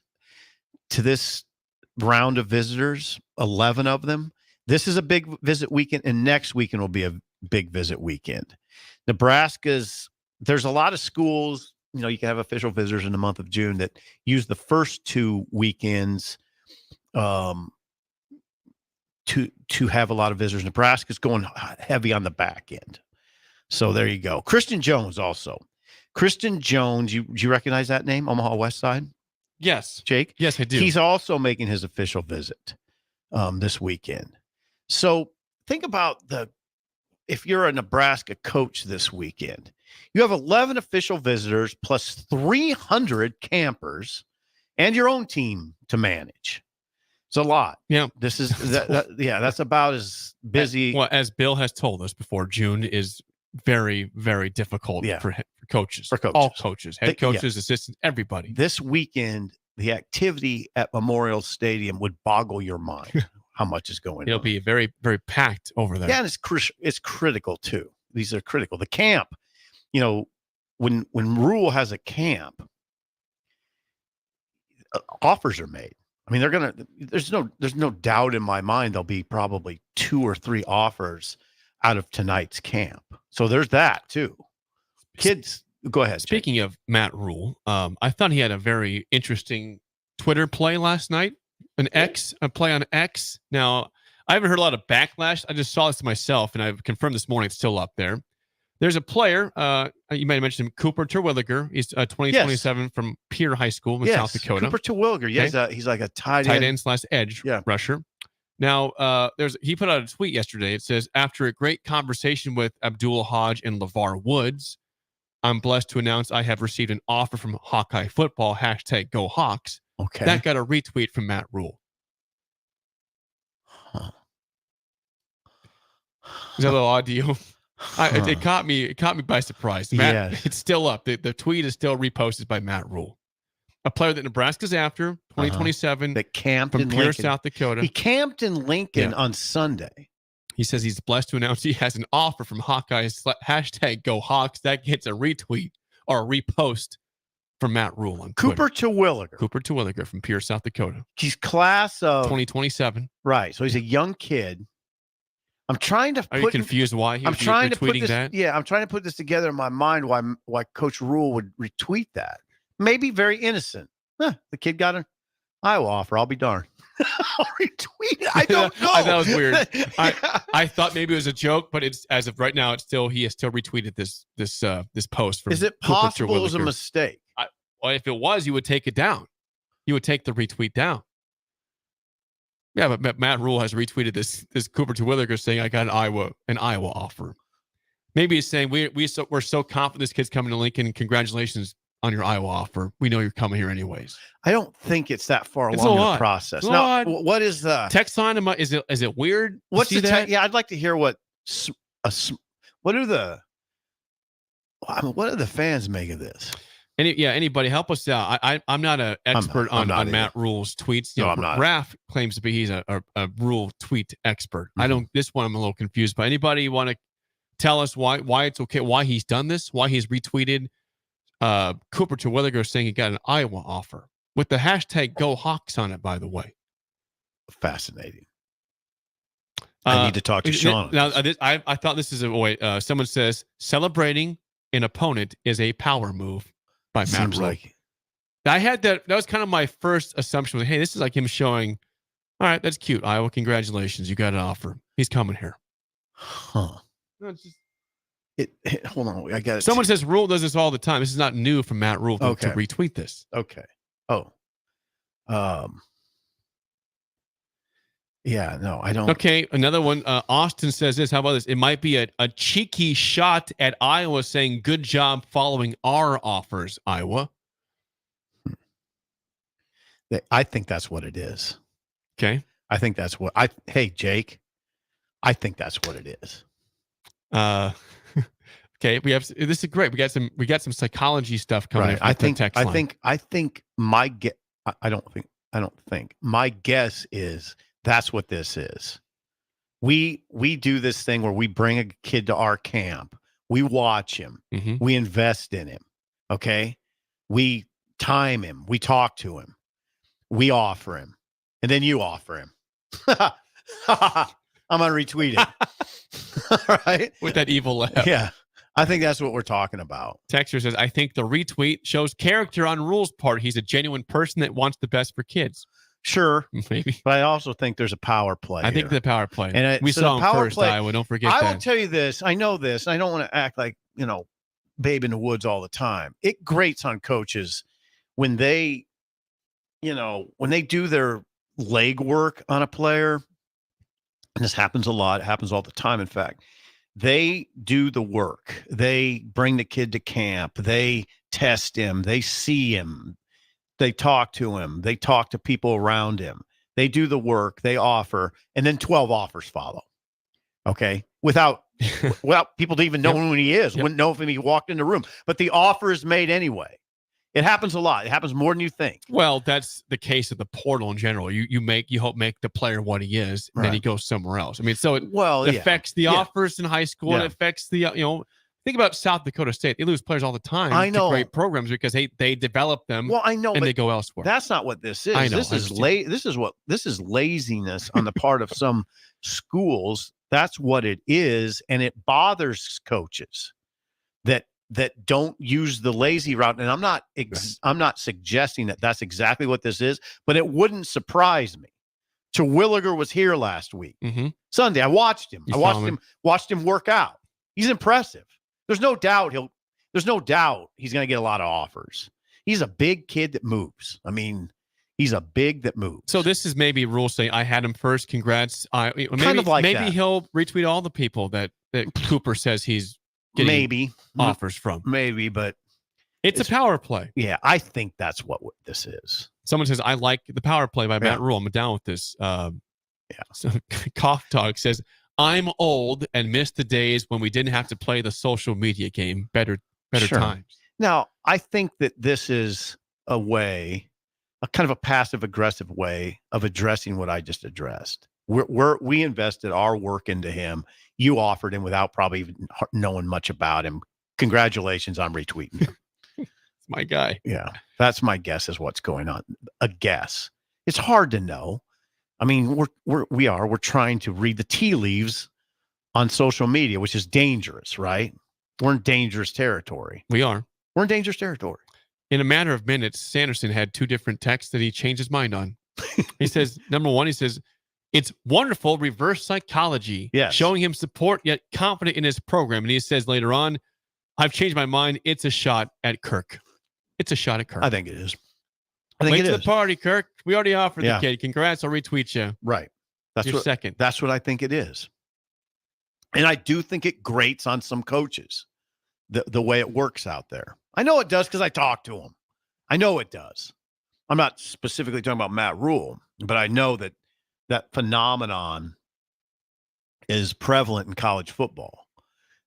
[SPEAKER 4] round of visitors, 11 of them. This is a big visit weekend, and next weekend will be a big visit weekend. There's a lot of schools, you can have official visitors in the month of June that use the first 2 weekends to have a lot of visitors. Nebraska's going heavy on the back end. So there you go. Christian Jones also. Christian Jones, do you recognize that name? Omaha West Side?
[SPEAKER 3] Yes.
[SPEAKER 4] Jake?
[SPEAKER 3] Yes, I do.
[SPEAKER 4] He's also making his official visit this weekend. So think about if you're a Nebraska coach this weekend, you have 11 official visitors plus 300 campers and your own team to manage. It's a lot.
[SPEAKER 3] Yeah.
[SPEAKER 4] This is that's about as busy.
[SPEAKER 3] Well, as Bill has told us before, June is very, very difficult for coaches. All coaches, head coaches, assistants, everybody.
[SPEAKER 4] This weekend, the activity at Memorial Stadium would boggle your mind. how much is going
[SPEAKER 3] It'll
[SPEAKER 4] on.
[SPEAKER 3] be very, very packed over there.
[SPEAKER 4] Yeah, and it's critical too. These are critical. The camp, you know, when Rule has a camp, offers are made. I mean, there's no doubt in my mind there'll be probably 2 or 3 offers out of tonight's camp. So there's that too. Kids, go ahead.
[SPEAKER 3] Speaking of Matt Rule, I thought he had a very interesting Twitter play last night. A play on X. Now, I haven't heard a lot of backlash. I just saw this myself, and I've confirmed this morning it's still up there. There's a player, you might have mentioned him, Cooper Terwilliger. He's 2027 from Pierre High School in South Dakota.
[SPEAKER 4] Cooper Terwilliger. Yes, he's like a tight end
[SPEAKER 3] / edge rusher. Now, he put out a tweet yesterday. It says, after a great conversation with Abdul Hodge and LeVar Woods, I'm blessed to announce I have received an offer from Hawkeye Football, #GoHawks.
[SPEAKER 4] Okay.
[SPEAKER 3] That got a retweet from Matt Rule.
[SPEAKER 4] Huh.
[SPEAKER 3] Is that a little odd to you? It caught me by surprise. Matt,
[SPEAKER 4] Yes.
[SPEAKER 3] It's still up. The tweet is still reposted by Matt Rule. A player that Nebraska's after, 2027.
[SPEAKER 4] That camped
[SPEAKER 3] from
[SPEAKER 4] in
[SPEAKER 3] Pierre,
[SPEAKER 4] Lincoln.
[SPEAKER 3] South Dakota.
[SPEAKER 4] He camped in Lincoln on Sunday.
[SPEAKER 3] He says he's blessed to announce he has an offer from Hawkeyes, #GoHawks. That gets a retweet or a repost from Matt Rule on Twitter.
[SPEAKER 4] Cooper
[SPEAKER 3] Terwilliger from Pierre, South Dakota.
[SPEAKER 4] He's class of
[SPEAKER 3] 2027.
[SPEAKER 4] Right. So he's a young kid. I'm trying to.
[SPEAKER 3] Are you confused why he was retweeting that?
[SPEAKER 4] Yeah, I'm trying to put this together in my mind. Why Coach Rule would retweet that? Maybe very innocent. The kid got an Iowa offer. I'll be darned. I'll retweet it. I don't know.
[SPEAKER 3] I thought that was weird. I thought maybe it was a joke, but it's as of right now. He has still retweeted this post. From
[SPEAKER 4] Is it
[SPEAKER 3] Cooper
[SPEAKER 4] possible it was a
[SPEAKER 3] Terwilliger.
[SPEAKER 4] mistake?
[SPEAKER 3] Well, if it was, you would take it down. You would take the retweet down. Yeah, but Matt Rule has retweeted this Cooper Terwilliger saying, I got an Iowa offer. Maybe he's saying we're so confident this kid's coming to Lincoln. Congratulations on your Iowa offer. We know you're coming here anyways.
[SPEAKER 4] I don't think it's that far
[SPEAKER 3] It's
[SPEAKER 4] along
[SPEAKER 3] a
[SPEAKER 4] in
[SPEAKER 3] lot.
[SPEAKER 4] the process.
[SPEAKER 3] It's a
[SPEAKER 4] Now,
[SPEAKER 3] lot.
[SPEAKER 4] what is the
[SPEAKER 3] Text line? Is it weird? to
[SPEAKER 4] What's
[SPEAKER 3] see
[SPEAKER 4] the
[SPEAKER 3] that?
[SPEAKER 4] Yeah, I'd like to hear what do the fans make of this?
[SPEAKER 3] Anybody help us out. I'm not an expert
[SPEAKER 4] I'm not
[SPEAKER 3] on Matt Rule's tweets.
[SPEAKER 4] No, I'm not.
[SPEAKER 3] Raph claims to be he's a Rule tweet expert.
[SPEAKER 4] Mm-hmm.
[SPEAKER 3] This one I'm a little confused. But anybody want to tell us why it's okay, why he's done this, why he's retweeted Cooper Terwilliger saying he got an Iowa offer with the #GoHawks on it, by the way.
[SPEAKER 4] Fascinating. I need to talk to Sean.
[SPEAKER 3] Now, I thought this is a way. Someone says celebrating an opponent is a power move by Matt
[SPEAKER 4] Seems
[SPEAKER 3] Rule.
[SPEAKER 4] like
[SPEAKER 3] I had that. That was kind of my first assumption. Hey, this is like him showing. All right, that's cute, Iowa. Congratulations, you got an offer. He's coming here.
[SPEAKER 4] Huh.
[SPEAKER 3] No, it's just,
[SPEAKER 4] hold on, I got it.
[SPEAKER 3] someone says Rule does this all the time. This is not new from Matt Rule to retweet this.
[SPEAKER 4] Okay. Oh. Yeah, no, I don't.
[SPEAKER 3] Okay, another one. Austin says this. How about this? It might be a cheeky shot at Iowa saying, good job following our offers, Iowa.
[SPEAKER 4] I think that's what it is.
[SPEAKER 3] Okay.
[SPEAKER 4] I think that's what hey, Jake, I think that's what it is.
[SPEAKER 3] Okay, this is great. We got some psychology stuff coming in.
[SPEAKER 4] I think my guess, I don't think my guess is that's what this is. We do this thing where we bring a kid to our camp. We watch him.
[SPEAKER 3] Mm-hmm.
[SPEAKER 4] We invest in him. Okay. We time him. We talk to him. We offer him. And then you offer him. I'm going to retweet it. All right.
[SPEAKER 3] With that evil laugh.
[SPEAKER 4] Yeah. I think that's what we're talking about.
[SPEAKER 3] Texter says, I think the retweet shows character on Rule's part. He's a genuine person that wants the best for kids.
[SPEAKER 4] Sure.
[SPEAKER 3] Maybe.
[SPEAKER 4] But I also think there's a power play.
[SPEAKER 3] I think the power play.
[SPEAKER 4] And
[SPEAKER 3] we
[SPEAKER 4] so
[SPEAKER 3] saw
[SPEAKER 4] the
[SPEAKER 3] him
[SPEAKER 4] power
[SPEAKER 3] first,
[SPEAKER 4] play,
[SPEAKER 3] Iowa. Don't forget
[SPEAKER 4] I
[SPEAKER 3] that.
[SPEAKER 4] will tell you this. I know this. I don't want to act like, babe in the woods all the time. It grates on coaches when they do their leg work on a player. And this happens a lot. It happens all the time. In fact, they do the work. They bring the kid to camp. They test him. They see him. They talk to him. They talk to people around him. They do the work. They offer. And then 12 offers follow. Okay. Without people to even know who he is. Wouldn't know if he walked in the room. But the offer is made anyway. It happens a lot. It happens more than you think.
[SPEAKER 3] Well, that's the case of the portal in general. You hope make the player what he is, and then he goes somewhere else. I mean, so it affects the offers in high school, and it affects the think about South Dakota State. They lose players all the time.
[SPEAKER 4] I know.
[SPEAKER 3] To great programs because they develop them.
[SPEAKER 4] Well, I know,
[SPEAKER 3] and they go elsewhere.
[SPEAKER 4] That's not what this is.
[SPEAKER 3] I know.
[SPEAKER 4] This is laziness on the part of some schools. That's what it is, and it bothers coaches that don't use the lazy route. And I'm not suggesting that that's exactly what this is, but it wouldn't surprise me. Terwilliger was here last week, Sunday. I watched him. Watched him work out. He's impressive. There's no doubt he's going to get a lot of offers. He's a big kid that moves. I mean, he's a big that moves.
[SPEAKER 3] So this is maybe Rule saying I had him first. Congrats. Maybe
[SPEAKER 4] that.
[SPEAKER 3] He'll retweet all the people that Cooper says he's getting offers from.
[SPEAKER 4] Maybe, but
[SPEAKER 3] it's a power play.
[SPEAKER 4] Yeah, I think that's what this is.
[SPEAKER 3] Someone says I like the power play by Matt Rule. I'm down with this. So Cough Dog says I'm old and missed the days when we didn't have to play the social media game. Better times.
[SPEAKER 4] Now, I think that this is a kind of a passive aggressive way of addressing what I just addressed. We invested our work into him. You offered him without probably even knowing much about him. Congratulations on retweeting him.
[SPEAKER 3] It's my guy.
[SPEAKER 4] Yeah, that's my guess is what's going on. A guess. It's hard to know. I mean, we're trying to read the tea leaves on social media, which is dangerous, right? We're in dangerous territory.
[SPEAKER 3] We are.
[SPEAKER 4] We're in dangerous territory.
[SPEAKER 3] In a matter of minutes, Sanderson had 2 different texts that he changed his mind on. He says, number one, he says, it's wonderful reverse psychology, showing him support yet confident in his program. And he says later on, I've changed my mind. It's a shot at Kirk. It's a shot at Kirk.
[SPEAKER 4] I think it is. I think
[SPEAKER 3] Late
[SPEAKER 4] it
[SPEAKER 3] to
[SPEAKER 4] is.
[SPEAKER 3] the party, Kirk. We already offered the kid. Congrats. I'll retweet you.
[SPEAKER 4] Right.
[SPEAKER 3] You're second.
[SPEAKER 4] That's what I think it is. And I do think it grates on some coaches, the way it works out there. I know it does because I talk to them. I know it does. I'm not specifically talking about Matt Rule, but I know that phenomenon is prevalent in college football.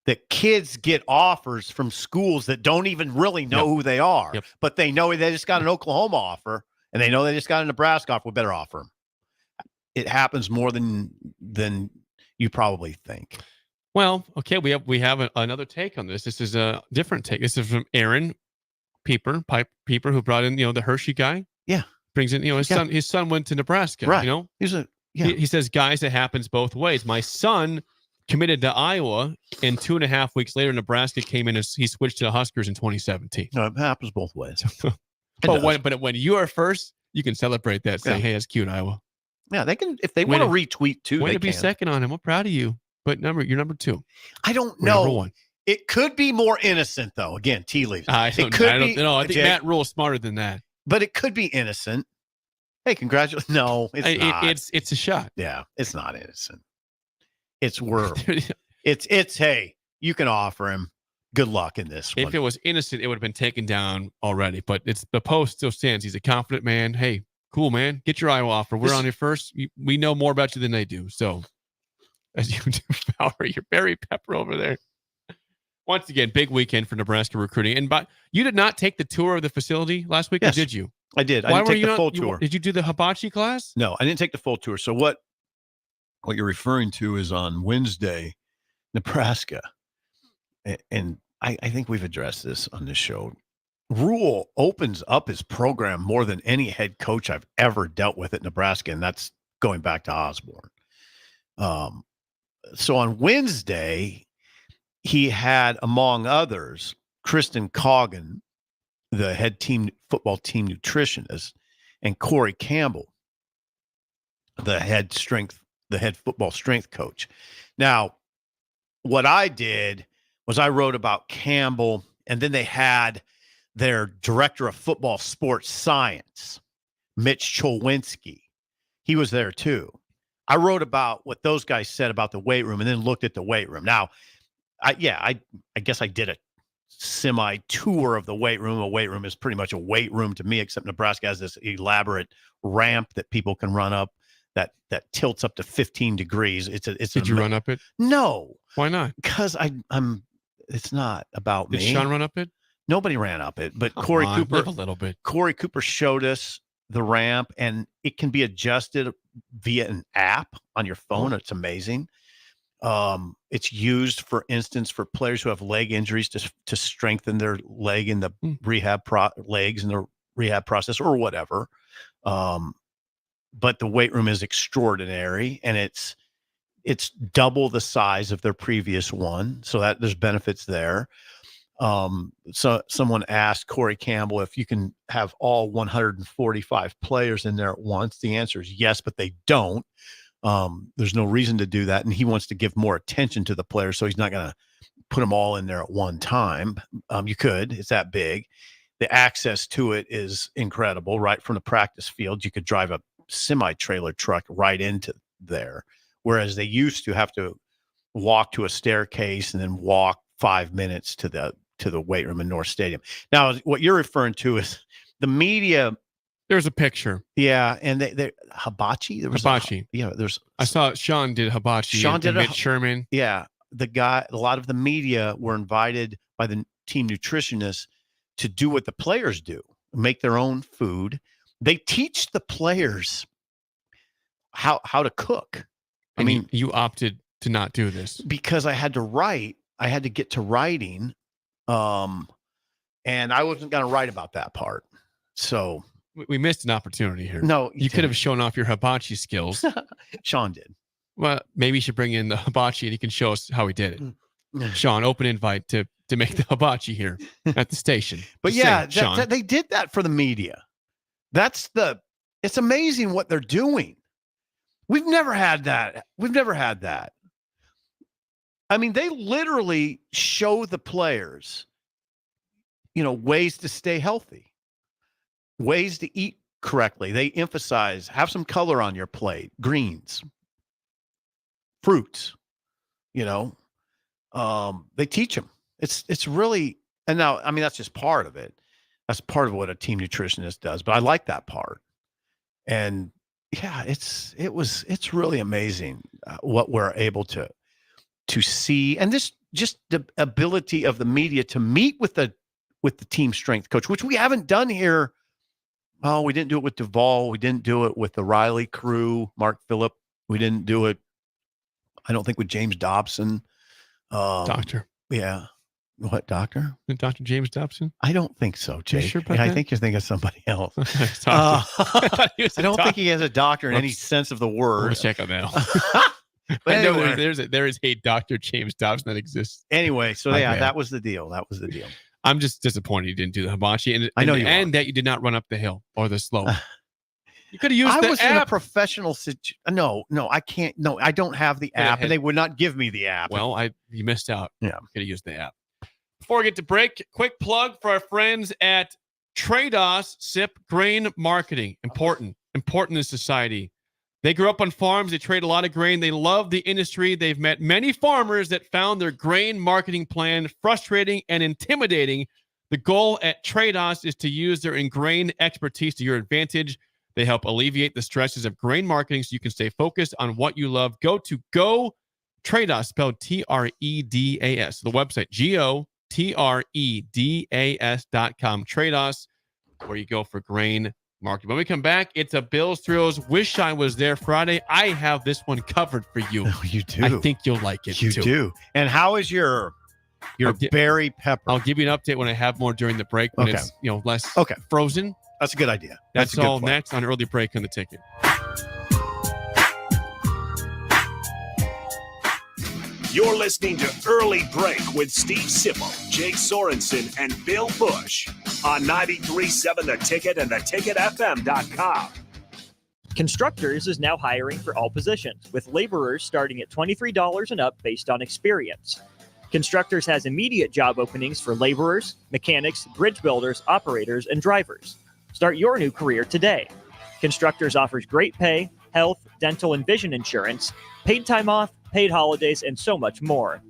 [SPEAKER 4] That kids get offers from schools that don't even really know who they are, but they know they just got an Oklahoma offer and they know they just got a Nebraska offer. We better offer them. It happens more than you probably think.
[SPEAKER 3] Well, okay, we have another take on this. This is a different take. This is from Aaron Pieper, who brought in the Hershey guy.
[SPEAKER 4] Yeah,
[SPEAKER 3] brings in his son went to Nebraska.
[SPEAKER 4] Right.
[SPEAKER 3] He says, guys, it happens both ways. My son committed to Iowa, and 2.5 weeks later, Nebraska came in and he switched to the Huskers in 2017.
[SPEAKER 4] No, it happens both ways.
[SPEAKER 3] But when you are first, you can celebrate that. Say, hey, that's cute, Iowa.
[SPEAKER 4] Yeah, they can if they want to retweet too.
[SPEAKER 3] Way
[SPEAKER 4] they
[SPEAKER 3] to be
[SPEAKER 4] can.
[SPEAKER 3] second on him. I'm proud of you. But you're number 2.
[SPEAKER 4] I don't
[SPEAKER 3] We're
[SPEAKER 4] know.
[SPEAKER 3] Number 1.
[SPEAKER 4] It could be more innocent though. Again, tea leaves.
[SPEAKER 3] I think Matt Rule is smarter than that.
[SPEAKER 4] But it could be innocent. Hey, congratulations. No, it's not.
[SPEAKER 3] It's a shot.
[SPEAKER 4] Yeah, it's not innocent. It's it's hey, you can offer him. Good luck in this one.
[SPEAKER 3] If it was innocent, it would have been taken down already. But the post still stands. He's a confident man. Hey, cool, man. Get your Iowa offer. We're on your first. We know more about you than they do. So, as you do, Fowler, you're Barry Pepper over there. Once again, big weekend for Nebraska recruiting. And you did not take the tour of the facility last week, or did you?
[SPEAKER 4] I did. I didn't take the full tour.
[SPEAKER 3] Did you do the hibachi class?
[SPEAKER 4] No, I didn't take the full tour. So what you're referring to is on Wednesday, Nebraska. And I think we've addressed this on this show. Rule opens up his program more than any head coach I've ever dealt with at Nebraska, and that's going back to Osborne. So on Wednesday, he had, among others, Kristen Coggan, the head football team nutritionist, and Corey Campbell, the head football strength coach. Now, what I did was I wrote about Campbell, and then they had their director of football sports science, Mitch Cholwinski. He was there too. I wrote about what those guys said about the weight room and then looked at the weight room. Now, I guess I did a semi-tour of the weight room. A weight room is pretty much a weight room to me, except Nebraska has this elaborate ramp that people can run up that tilts up to 15 degrees. Did
[SPEAKER 3] you run up it?
[SPEAKER 4] No.
[SPEAKER 3] Why not?
[SPEAKER 4] Because it's not about me.
[SPEAKER 3] Did Sean run up it?
[SPEAKER 4] Nobody ran up it, but
[SPEAKER 3] Come
[SPEAKER 4] Corey
[SPEAKER 3] on,
[SPEAKER 4] Cooper
[SPEAKER 3] live a little bit.
[SPEAKER 4] Corey Cooper showed us the ramp, and it can be adjusted via an app on your phone. It's amazing. It's used, for instance, for players who have leg injuries to strengthen their leg in the legs in the rehab process or whatever. But the weight room is extraordinary, and it's double the size of their previous one, so that there's benefits there. So someone asked Corey Campbell if you can have all 145 players in there at once. The answer is yes, but they don't. There's no reason to do that, and he wants to give more attention to the players, so he's not going to put them all in there at one time. You could. It's that big. The access to it is incredible. Right from the practice field, you could drive a semi-trailer truck right into there, whereas they used to have to walk to a staircase and then walk 5 minutes to the weight room in North Stadium. Now, what you're referring to is the media.
[SPEAKER 3] There's a picture.
[SPEAKER 4] Yeah, and they hibachi. There was
[SPEAKER 3] hibachi. I saw Sean did hibachi.
[SPEAKER 4] Sean did
[SPEAKER 3] Mitch Sherman.
[SPEAKER 4] Yeah, a lot of the media were invited by the team nutritionists to do what the players do, make their own food. They teach the players how to cook. I mean,
[SPEAKER 3] you opted to not do this
[SPEAKER 4] because I had to write. I had to get to writing, and I wasn't going to write about that part. So
[SPEAKER 3] we missed an opportunity here.
[SPEAKER 4] No,
[SPEAKER 3] you could have shown off your hibachi skills.
[SPEAKER 4] Sean did.
[SPEAKER 3] Well, maybe you should bring in the hibachi and he can show us how he did it. Sean, open invite to make the hibachi here at the station.
[SPEAKER 4] But
[SPEAKER 3] Just
[SPEAKER 4] they did that for the media. It's amazing what they're doing. We've never had that. I mean, they literally show the players, ways to stay healthy, ways to eat correctly. They emphasize, have some color on your plate, greens, fruits, they teach them. It's really, and now, I mean, that's just part of it. That's part of what a team nutritionist does, but I like that part. And yeah, it's really amazing what we're able to see. And this, just the ability of the media to meet with the team strength coach, which we haven't done here. Oh, we didn't do it with Duvall. We didn't do it with the Riley crew, Mark Phillip. We didn't do it, I don't think, with James Dobson.
[SPEAKER 3] Doctor.
[SPEAKER 4] Yeah. What, doctor?
[SPEAKER 3] Dr. James Dobson?
[SPEAKER 4] I don't think so, Jake.
[SPEAKER 3] Sure about
[SPEAKER 4] I
[SPEAKER 3] that?
[SPEAKER 4] think you're thinking of somebody else. I don't think he has a doctor in any sense of the word.
[SPEAKER 3] We'll check on that.
[SPEAKER 4] But
[SPEAKER 3] I know
[SPEAKER 4] anyway.
[SPEAKER 3] there is a Dr. James Dobson that exists.
[SPEAKER 4] Anyway, so
[SPEAKER 3] My
[SPEAKER 4] yeah,
[SPEAKER 3] bad.
[SPEAKER 4] that was the deal.
[SPEAKER 3] I'm just disappointed you didn't do the hibachi, and
[SPEAKER 4] I know you
[SPEAKER 3] and that you did not run up the hill or the slope. You could have used
[SPEAKER 4] I
[SPEAKER 3] the
[SPEAKER 4] was in a
[SPEAKER 3] app.
[SPEAKER 4] professional situation. No, I can't. No, I don't have the
[SPEAKER 3] Coulda
[SPEAKER 4] app,
[SPEAKER 3] had-
[SPEAKER 4] and they would not give me the app.
[SPEAKER 3] Well, you missed out.
[SPEAKER 4] Yeah.
[SPEAKER 3] Could have used the app. Before we get to break, quick plug for our friends at Trados SIP Grain Marketing. Important in society. They grew up on farms. They trade a lot of grain. They love the industry. They've met many farmers that found their grain marketing plan frustrating and intimidating. The goal at Trados is to use their ingrained expertise to your advantage. They help alleviate the stresses of grain marketing so you can stay focused on what you love. Go to Trados, spelled Tredas. The website, GOTREDAS.com. Trados, where you go for grain marketing. When we come back, it's a Bills Thrills. Wish I was there Friday. I have this one covered for you.
[SPEAKER 4] Oh, you do.
[SPEAKER 3] I think you'll like it.
[SPEAKER 4] You
[SPEAKER 3] too.
[SPEAKER 4] do. And how is your berry pepper?
[SPEAKER 3] I'll give you an update when I have more during the break when
[SPEAKER 4] Okay.
[SPEAKER 3] it's less frozen.
[SPEAKER 4] That's a good idea.
[SPEAKER 3] That's
[SPEAKER 4] a good
[SPEAKER 3] all
[SPEAKER 4] plan.
[SPEAKER 3] next on Early Break on the Ticket.
[SPEAKER 1] You're listening to Early Break with Steve Sipple, Jake Sorensen, and Bill Busch on 93.7 The Ticket and theticketfm.com.
[SPEAKER 2] Constructors is now hiring for all positions, with laborers starting at $23 and up based on experience. Constructors has immediate job openings for laborers, mechanics, bridge builders, operators, and drivers. Start your new career today. Constructors offers great pay, health, dental, and vision insurance, paid time off, paid holidays, and so much more.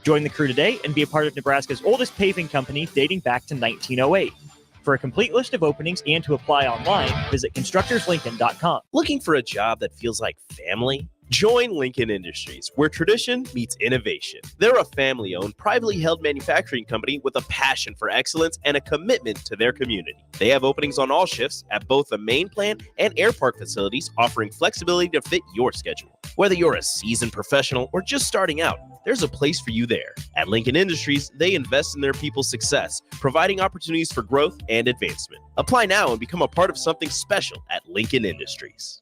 [SPEAKER 2] Join the crew today and be a part of Nebraska's oldest paving company dating back to 1908. For a complete list of openings and to apply online, visit constructorslincoln.com.
[SPEAKER 7] Looking for a job that feels like family? Join Lincoln Industries, where tradition meets innovation. They're a family-owned, privately held manufacturing company with a passion for excellence and a commitment to their community. They have openings on all shifts at both the main plant and air park facilities, offering flexibility to fit your schedule. Whether you're a seasoned professional or just starting out, there's a place for you there. At Lincoln Industries, they invest in their people's success, providing opportunities for growth and advancement. Apply now and become a part of something special at Lincoln Industries.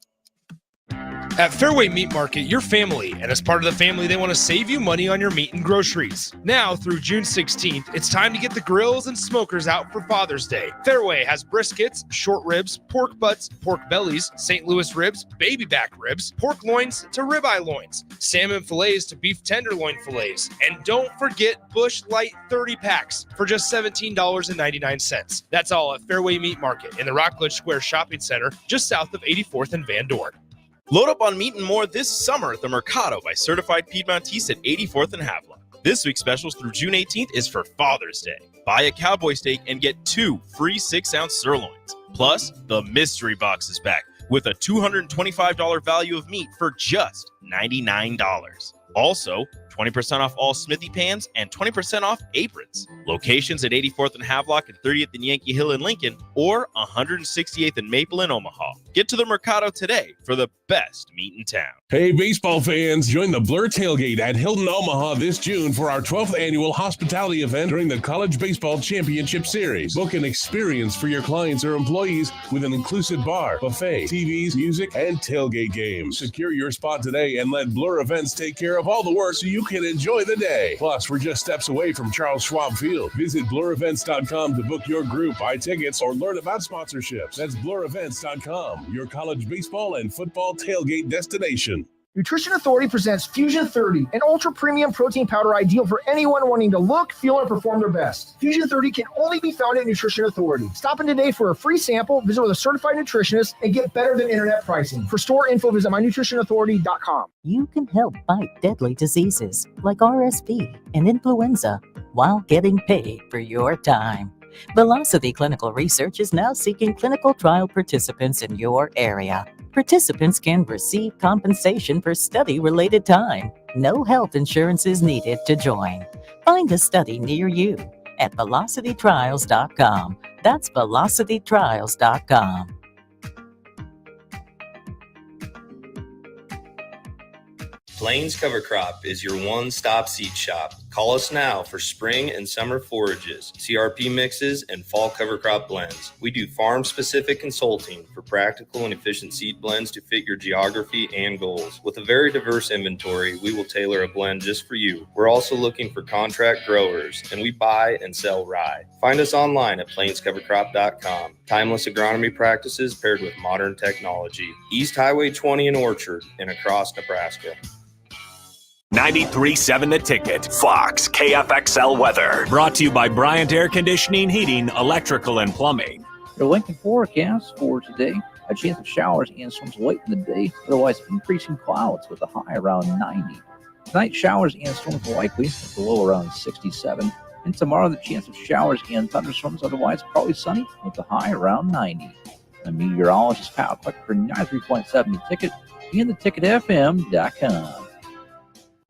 [SPEAKER 13] At Fairway Meat Market, your family, and as part of the family, they want to save you money on your meat and groceries. Now through June 16th, it's time to get the grills and smokers out for Father's Day. Fairway has briskets, short ribs, pork butts, pork bellies, St. Louis ribs, baby back ribs, pork loins to ribeye loins, salmon fillets to beef tenderloin fillets, and don't forget Busch Light 30 packs for just $17.99. That's all at Fairway Meat Market in the Rockledge Square Shopping Center, just south of 84th and Van Dorn.
[SPEAKER 7] Load up on meat and more this summer at the Mercado by Certified Piedmontese at 84th and Havelock. This week's specials through June 18th is for Father's Day. Buy a cowboy steak and get 2 free 6-ounce sirloins. Plus, the mystery box is back with a $225 value of meat for just $99. Also, 20% off all Smithy pans and 20% off aprons. Locations at 84th and Havelock and 30th and Yankee Hill in Lincoln or 168th and Maple in Omaha. Get to the Mercado today for the best meat in town.
[SPEAKER 16] Hey, baseball fans, join the Blur Tailgate at Hilton, Omaha this June for our 12th annual hospitality event during the College Baseball Championship Series. Book an experience for your clients or employees with an inclusive bar, buffet, TVs, music, and tailgate games. Secure your spot today and let Blur Events take care of all the work so you can enjoy the day. Plus, we're just steps away from Charles Schwab Field. Visit blurevents.com to book your group, buy tickets, or learn about sponsorships. That's blurevents.com, your college baseball and football tailgate destination.
[SPEAKER 17] Nutrition Authority presents Fusion 30, an ultra premium protein powder ideal for anyone wanting to look, feel, and perform their best. Fusion 30 can only be found at Nutrition Authority. Stop in today for a free sample, visit with a certified nutritionist, and get better than internet pricing. For store info, visit mynutritionauthority.com.
[SPEAKER 18] You can help fight deadly diseases like RSV and influenza while getting paid for your time. Velocity Clinical Research is now seeking clinical trial participants in your area. Participants can receive compensation for study-related time. No health insurance is needed to join. Find a study near you at velocitytrials.com. That's velocitytrials.com.
[SPEAKER 19] Plains Cover Crop is your one-stop seed shop. Call us now for spring and summer forages, CRP mixes, and fall cover crop blends. We do farm-specific consulting for practical and efficient seed blends to fit your geography and goals. With a very diverse inventory, we will tailor a blend just for you. We're also looking for contract growers, and we buy and sell rye. Find us online at plainscovercrop.com. Timeless agronomy practices paired with modern technology. East Highway 20 in Orchard and across Nebraska.
[SPEAKER 1] 93.7 The Ticket, Fox, KFXL weather. Brought to you by Bryant Air Conditioning, Heating, Electrical, and Plumbing.
[SPEAKER 22] Your Lincoln forecast for today, a chance of showers and storms late in the day, otherwise increasing clouds with a high around 90. Tonight, showers and storms likely with a low around 67. And tomorrow, the chance of showers and thunderstorms, otherwise probably sunny with a high around 90. The meteorologist Kyle Cluck for 93.7 The Ticket and theticketfm.com.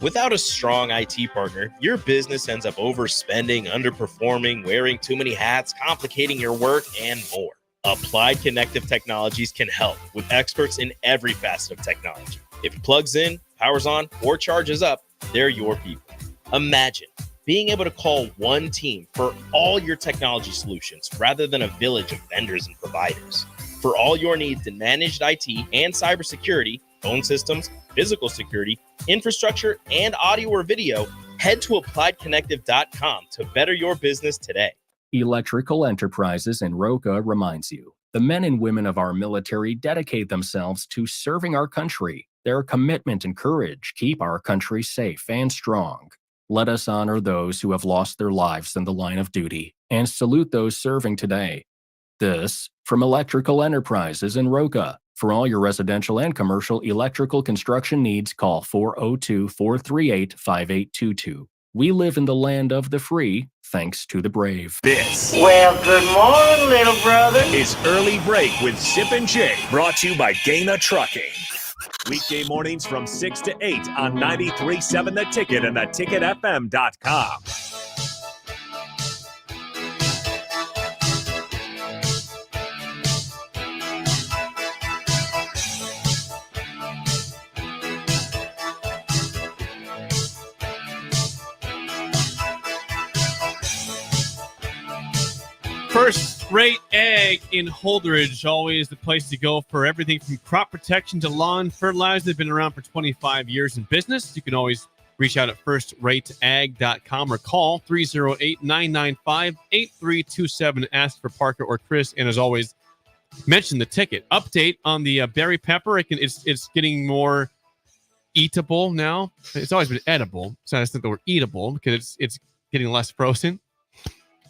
[SPEAKER 7] Without a strong IT partner, your business ends up overspending, underperforming, wearing too many hats, complicating your work, and more. Applied Connective Technologies can help with experts in every facet of technology. If it plugs in, powers on, or charges up, they're your people. Imagine being able to call one team for all your technology solutions rather than a village of vendors and providers. For all your needs in managed IT and cybersecurity, phone systems, physical security, infrastructure, and audio or video, head to appliedconnective.com to better your business today.
[SPEAKER 26] Electrical Enterprises in Roca reminds you, the men and women of our military dedicate themselves to serving our country. Their commitment and courage keep our country safe and strong. Let us honor those who have lost their lives in the line of duty and salute those serving today. This from Electrical Enterprises in Roca. For all your residential and commercial electrical construction needs, call 402-438-5822. We live in the land of the free, thanks to the brave.
[SPEAKER 1] This
[SPEAKER 27] good morning, little brother.
[SPEAKER 1] is Early Break with Zip and Jay, brought to you by Gaina Trucking. Weekday mornings from 6 to 8 on 93.7 The Ticket and theticketfm.com.
[SPEAKER 3] First Rate Ag in Holdridge, always the place to go for everything from crop protection to lawn fertilizer. They've been around for 25 years in business. You can always reach out at firstrateag.com or call 308-995-8327. Ask for Parker or Chris. And as always, mention the ticket. Update on the berry pepper. It's getting more eatable now. It's always been edible. So I just think the word eatable because it's getting less frozen.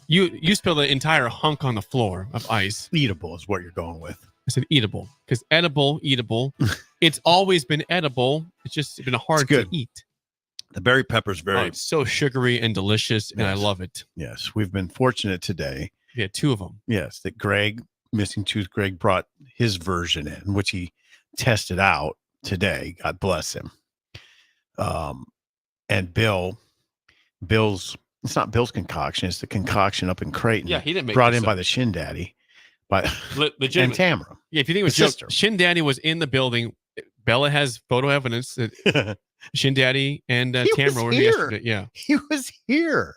[SPEAKER 3] You spilled the entire hunk on the floor of ice.
[SPEAKER 4] Eatable is what you're going with.
[SPEAKER 3] I said eatable because eatable. It's always been edible. It's just been hard to eat.
[SPEAKER 4] The berry pepper is very
[SPEAKER 3] it's so sugary and delicious, and I love it.
[SPEAKER 4] Yes, we've been fortunate today.
[SPEAKER 3] We had 2 of them.
[SPEAKER 4] Yes, that Missing Tooth Greg brought his version in, which he tested out today. God bless him. And Bill's. It's not Bill's concoction. It's the concoction up in Creighton.
[SPEAKER 3] Yeah, he didn't make
[SPEAKER 4] brought
[SPEAKER 3] this
[SPEAKER 4] in
[SPEAKER 3] up.
[SPEAKER 4] by the Shin Daddy, and Tamara.
[SPEAKER 3] Yeah, if you think it was
[SPEAKER 4] sister,
[SPEAKER 3] Shin Daddy was in the building. Bella has photo evidence that Shin Daddy and Tamara were here yesterday. Yeah,
[SPEAKER 4] he was here.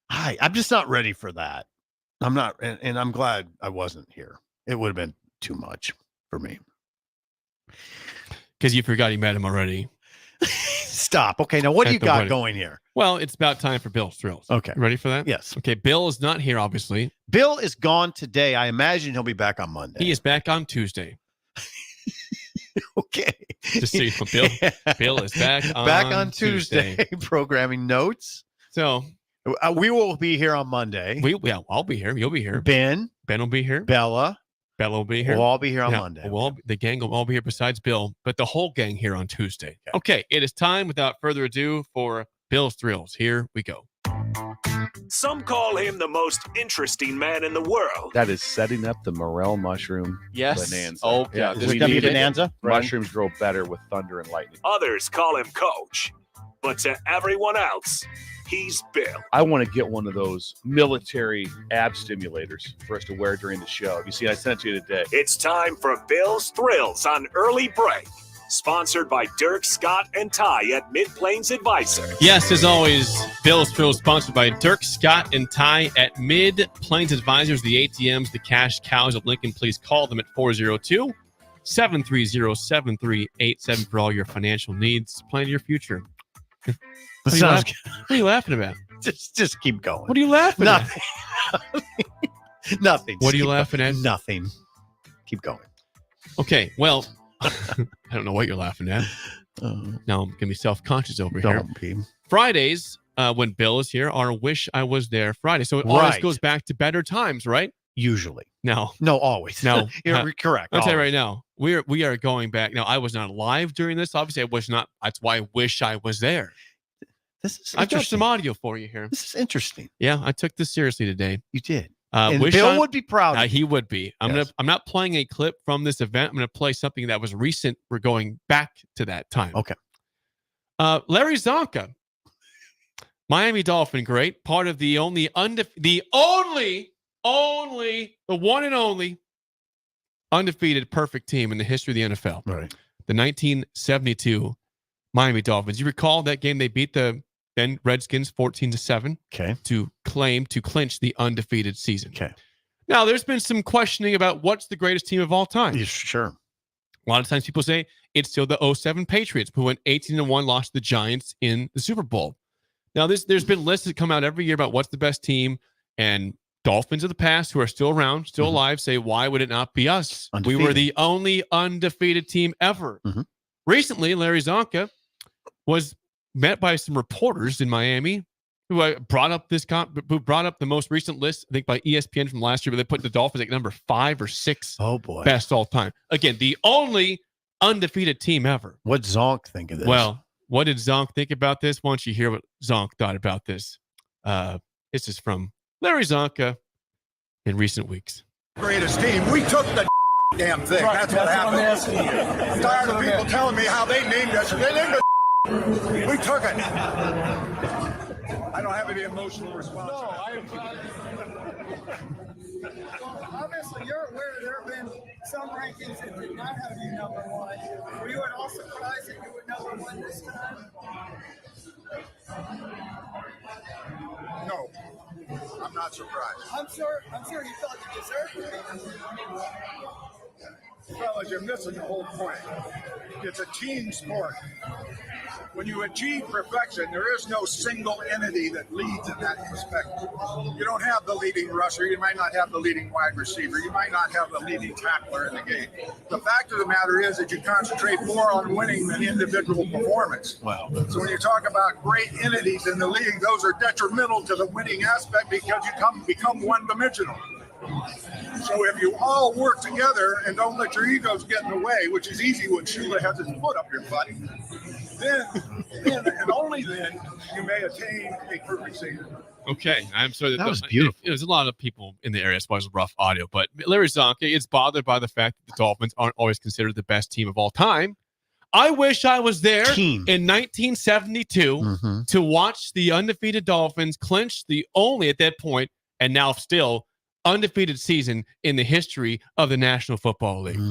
[SPEAKER 4] I'm just not ready for that. I'm not, and I'm glad I wasn't here. It would have been too much for me.
[SPEAKER 3] Because you forgot you met him already.
[SPEAKER 4] Stop. Okay, now what do you got going here?
[SPEAKER 3] Well, it's about time for Bill's Thrills.
[SPEAKER 4] Okay.
[SPEAKER 3] Ready for that?
[SPEAKER 4] Yes.
[SPEAKER 3] Okay, Bill is not here, obviously.
[SPEAKER 4] Bill is gone today. I imagine he'll be back on Monday.
[SPEAKER 3] He is back on Tuesday.
[SPEAKER 4] Okay.
[SPEAKER 3] Just so you know, Bill is back on
[SPEAKER 4] Tuesday. Programming notes.
[SPEAKER 3] So
[SPEAKER 4] we will be here on Monday.
[SPEAKER 3] I'll be here. You'll be here.
[SPEAKER 4] Ben
[SPEAKER 3] will be here.
[SPEAKER 4] Bella
[SPEAKER 3] will be here.
[SPEAKER 4] We'll all be here on Monday.
[SPEAKER 3] The gang will all be here besides Bill, but the whole gang here on Tuesday. Okay, it is time without further ado for Bill's Thrills. Here we go.
[SPEAKER 1] Some call him the most interesting man in the world.
[SPEAKER 6] That is setting up the morel mushroom bonanza.
[SPEAKER 3] Okay.
[SPEAKER 6] Yeah,
[SPEAKER 3] Is
[SPEAKER 6] we
[SPEAKER 3] it gonna be
[SPEAKER 6] need it.
[SPEAKER 3] bonanza?
[SPEAKER 6] Mushrooms grow better with thunder and lightning.
[SPEAKER 1] Others call him Coach, but to everyone else, he's Bill.
[SPEAKER 6] I want to get one of those military ab stimulators for us to wear during the show. You see, I sent you today.
[SPEAKER 1] It's time for Bill's Thrills on Early Break, sponsored by Dirk, Scott, and Ty at Mid-Plains Advisors.
[SPEAKER 3] Yes, as always, Bill's Thrills sponsored by Dirk, Scott, and Ty at Mid-Plains Advisors, the ATMs, the cash cows of Lincoln. Please call them at 402-730-7387 for all your financial needs. Plan your future. What are you laughing about?
[SPEAKER 4] Just keep going.
[SPEAKER 3] What are you laughing at?
[SPEAKER 4] Nothing.
[SPEAKER 3] What are you laughing at?
[SPEAKER 4] Nothing. Keep going.
[SPEAKER 3] Okay, well, I don't know what you're laughing at. Now I'm going to be self-conscious over here.
[SPEAKER 4] Don't be.
[SPEAKER 3] Fridays, when Bill is here, are Wish I Was There Friday. So it always goes back to better times, right?
[SPEAKER 4] Usually.
[SPEAKER 3] No,
[SPEAKER 4] always.
[SPEAKER 3] No.
[SPEAKER 4] You're correct.
[SPEAKER 3] I'll tell you right now, we are going back. Now, I was not alive during this. Obviously, I was not. That's why I wish I was there. I've got some audio for you here.
[SPEAKER 4] This is interesting.
[SPEAKER 3] Yeah, I took this seriously today.
[SPEAKER 4] You did.
[SPEAKER 3] And
[SPEAKER 4] Bill would be proud.
[SPEAKER 3] He would be. I'm not playing a clip from this event. I'm gonna play something that was recent. We're going back to that time.
[SPEAKER 4] Okay.
[SPEAKER 3] Larry Zonka, Miami Dolphin great, part of the one and only undefeated perfect team in the history of the NFL.
[SPEAKER 4] Right.
[SPEAKER 3] The 1972 Miami Dolphins. You recall that game they beat the then Redskins 14-7.
[SPEAKER 4] Okay.
[SPEAKER 3] To clinch the undefeated season.
[SPEAKER 4] Okay.
[SPEAKER 3] Now, there's been some questioning about what's the greatest team of all time.
[SPEAKER 4] Yeah, sure.
[SPEAKER 3] A lot of times people say it's still the 07 Patriots who went 18-1, lost to the Giants in the Super Bowl. Now, there's been lists that come out every year about what's the best team, and Dolphins of the past who are still around, still alive, say, why would it not be us?
[SPEAKER 4] Undefeated.
[SPEAKER 3] We were the only undefeated team ever. Recently, Larry Zonka was met by some reporters in Miami who brought up the most recent list, I think by ESPN from last year, where they put the Dolphins at number 5 or 6.
[SPEAKER 4] Oh boy,
[SPEAKER 3] best all time. Again, the only undefeated team ever.
[SPEAKER 4] What Zonk think of this?
[SPEAKER 3] Well, what did Zonk think about this? Why don't you hear what Zonk thought about this? This is from Larry Zonka in recent weeks.
[SPEAKER 10] Greatest team. We took the damn thing.
[SPEAKER 15] Right,
[SPEAKER 10] That's what
[SPEAKER 15] I'm
[SPEAKER 10] happened.
[SPEAKER 15] asking you.
[SPEAKER 10] I'm tired of people telling me how they named us. They named us. We took it. I don't have any emotional response.
[SPEAKER 20] Obviously, you're aware there have been some rankings that did not have you number one. Were you at all surprised that you were number one this time?
[SPEAKER 10] No, I'm not surprised.
[SPEAKER 20] I'm sure you felt you deserved to be number one.
[SPEAKER 10] Fellas, you're missing the whole point. It's a team sport. When you achieve perfection, there is no single entity that leads in that respect. You don't have the leading rusher. You might not have the leading wide receiver. You might not have the leading tackler in the game. The fact of the matter is that you concentrate more on winning than individual performance.
[SPEAKER 4] Wow.
[SPEAKER 10] So when you talk about great entities in the league, those are detrimental to the winning aspect because you become one-dimensional. So if you all work together and don't let your egos get in the way, which is easy when Shula has his foot up your butt, then and only then you may attain a perfect season.
[SPEAKER 3] Okay, I'm sorry.
[SPEAKER 4] That was beautiful.
[SPEAKER 3] There's a lot of people in the area as far as rough audio, but Larry Zonka is bothered by the fact that the Dolphins aren't always considered the best team of all time. I wish I was there in 1972 to watch the undefeated Dolphins clinch the only, at that point, and now still, undefeated season in the history of the National Football League.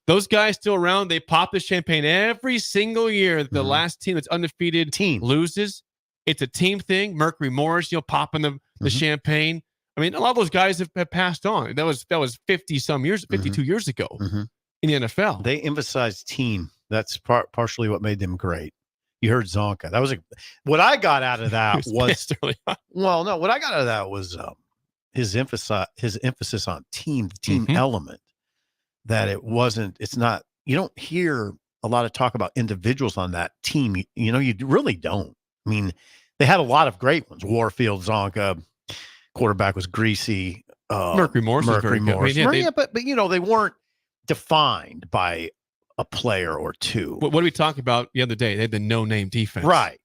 [SPEAKER 3] Those guys still around. They pop the champagne every single year. The last team that's undefeated loses. It's a team thing. Mercury Morris, popping the champagne. I mean, a lot of those guys have passed on. That was 52 years ago in the NFL.
[SPEAKER 4] They emphasized team. That's partially what made them great. You heard Zonka. That was what I got out of that was well, no, what I got out of that was his emphasis on team, the team element, that it's not, you don't hear a lot of talk about individuals on that team. You really don't. I mean, they had a lot of great ones. Warfield, Zonka, quarterback was Greasy.
[SPEAKER 3] Mercury Morris.
[SPEAKER 4] But they weren't defined by a player or two.
[SPEAKER 3] What did we talk about the other day? They had the no-name defense.
[SPEAKER 4] Right.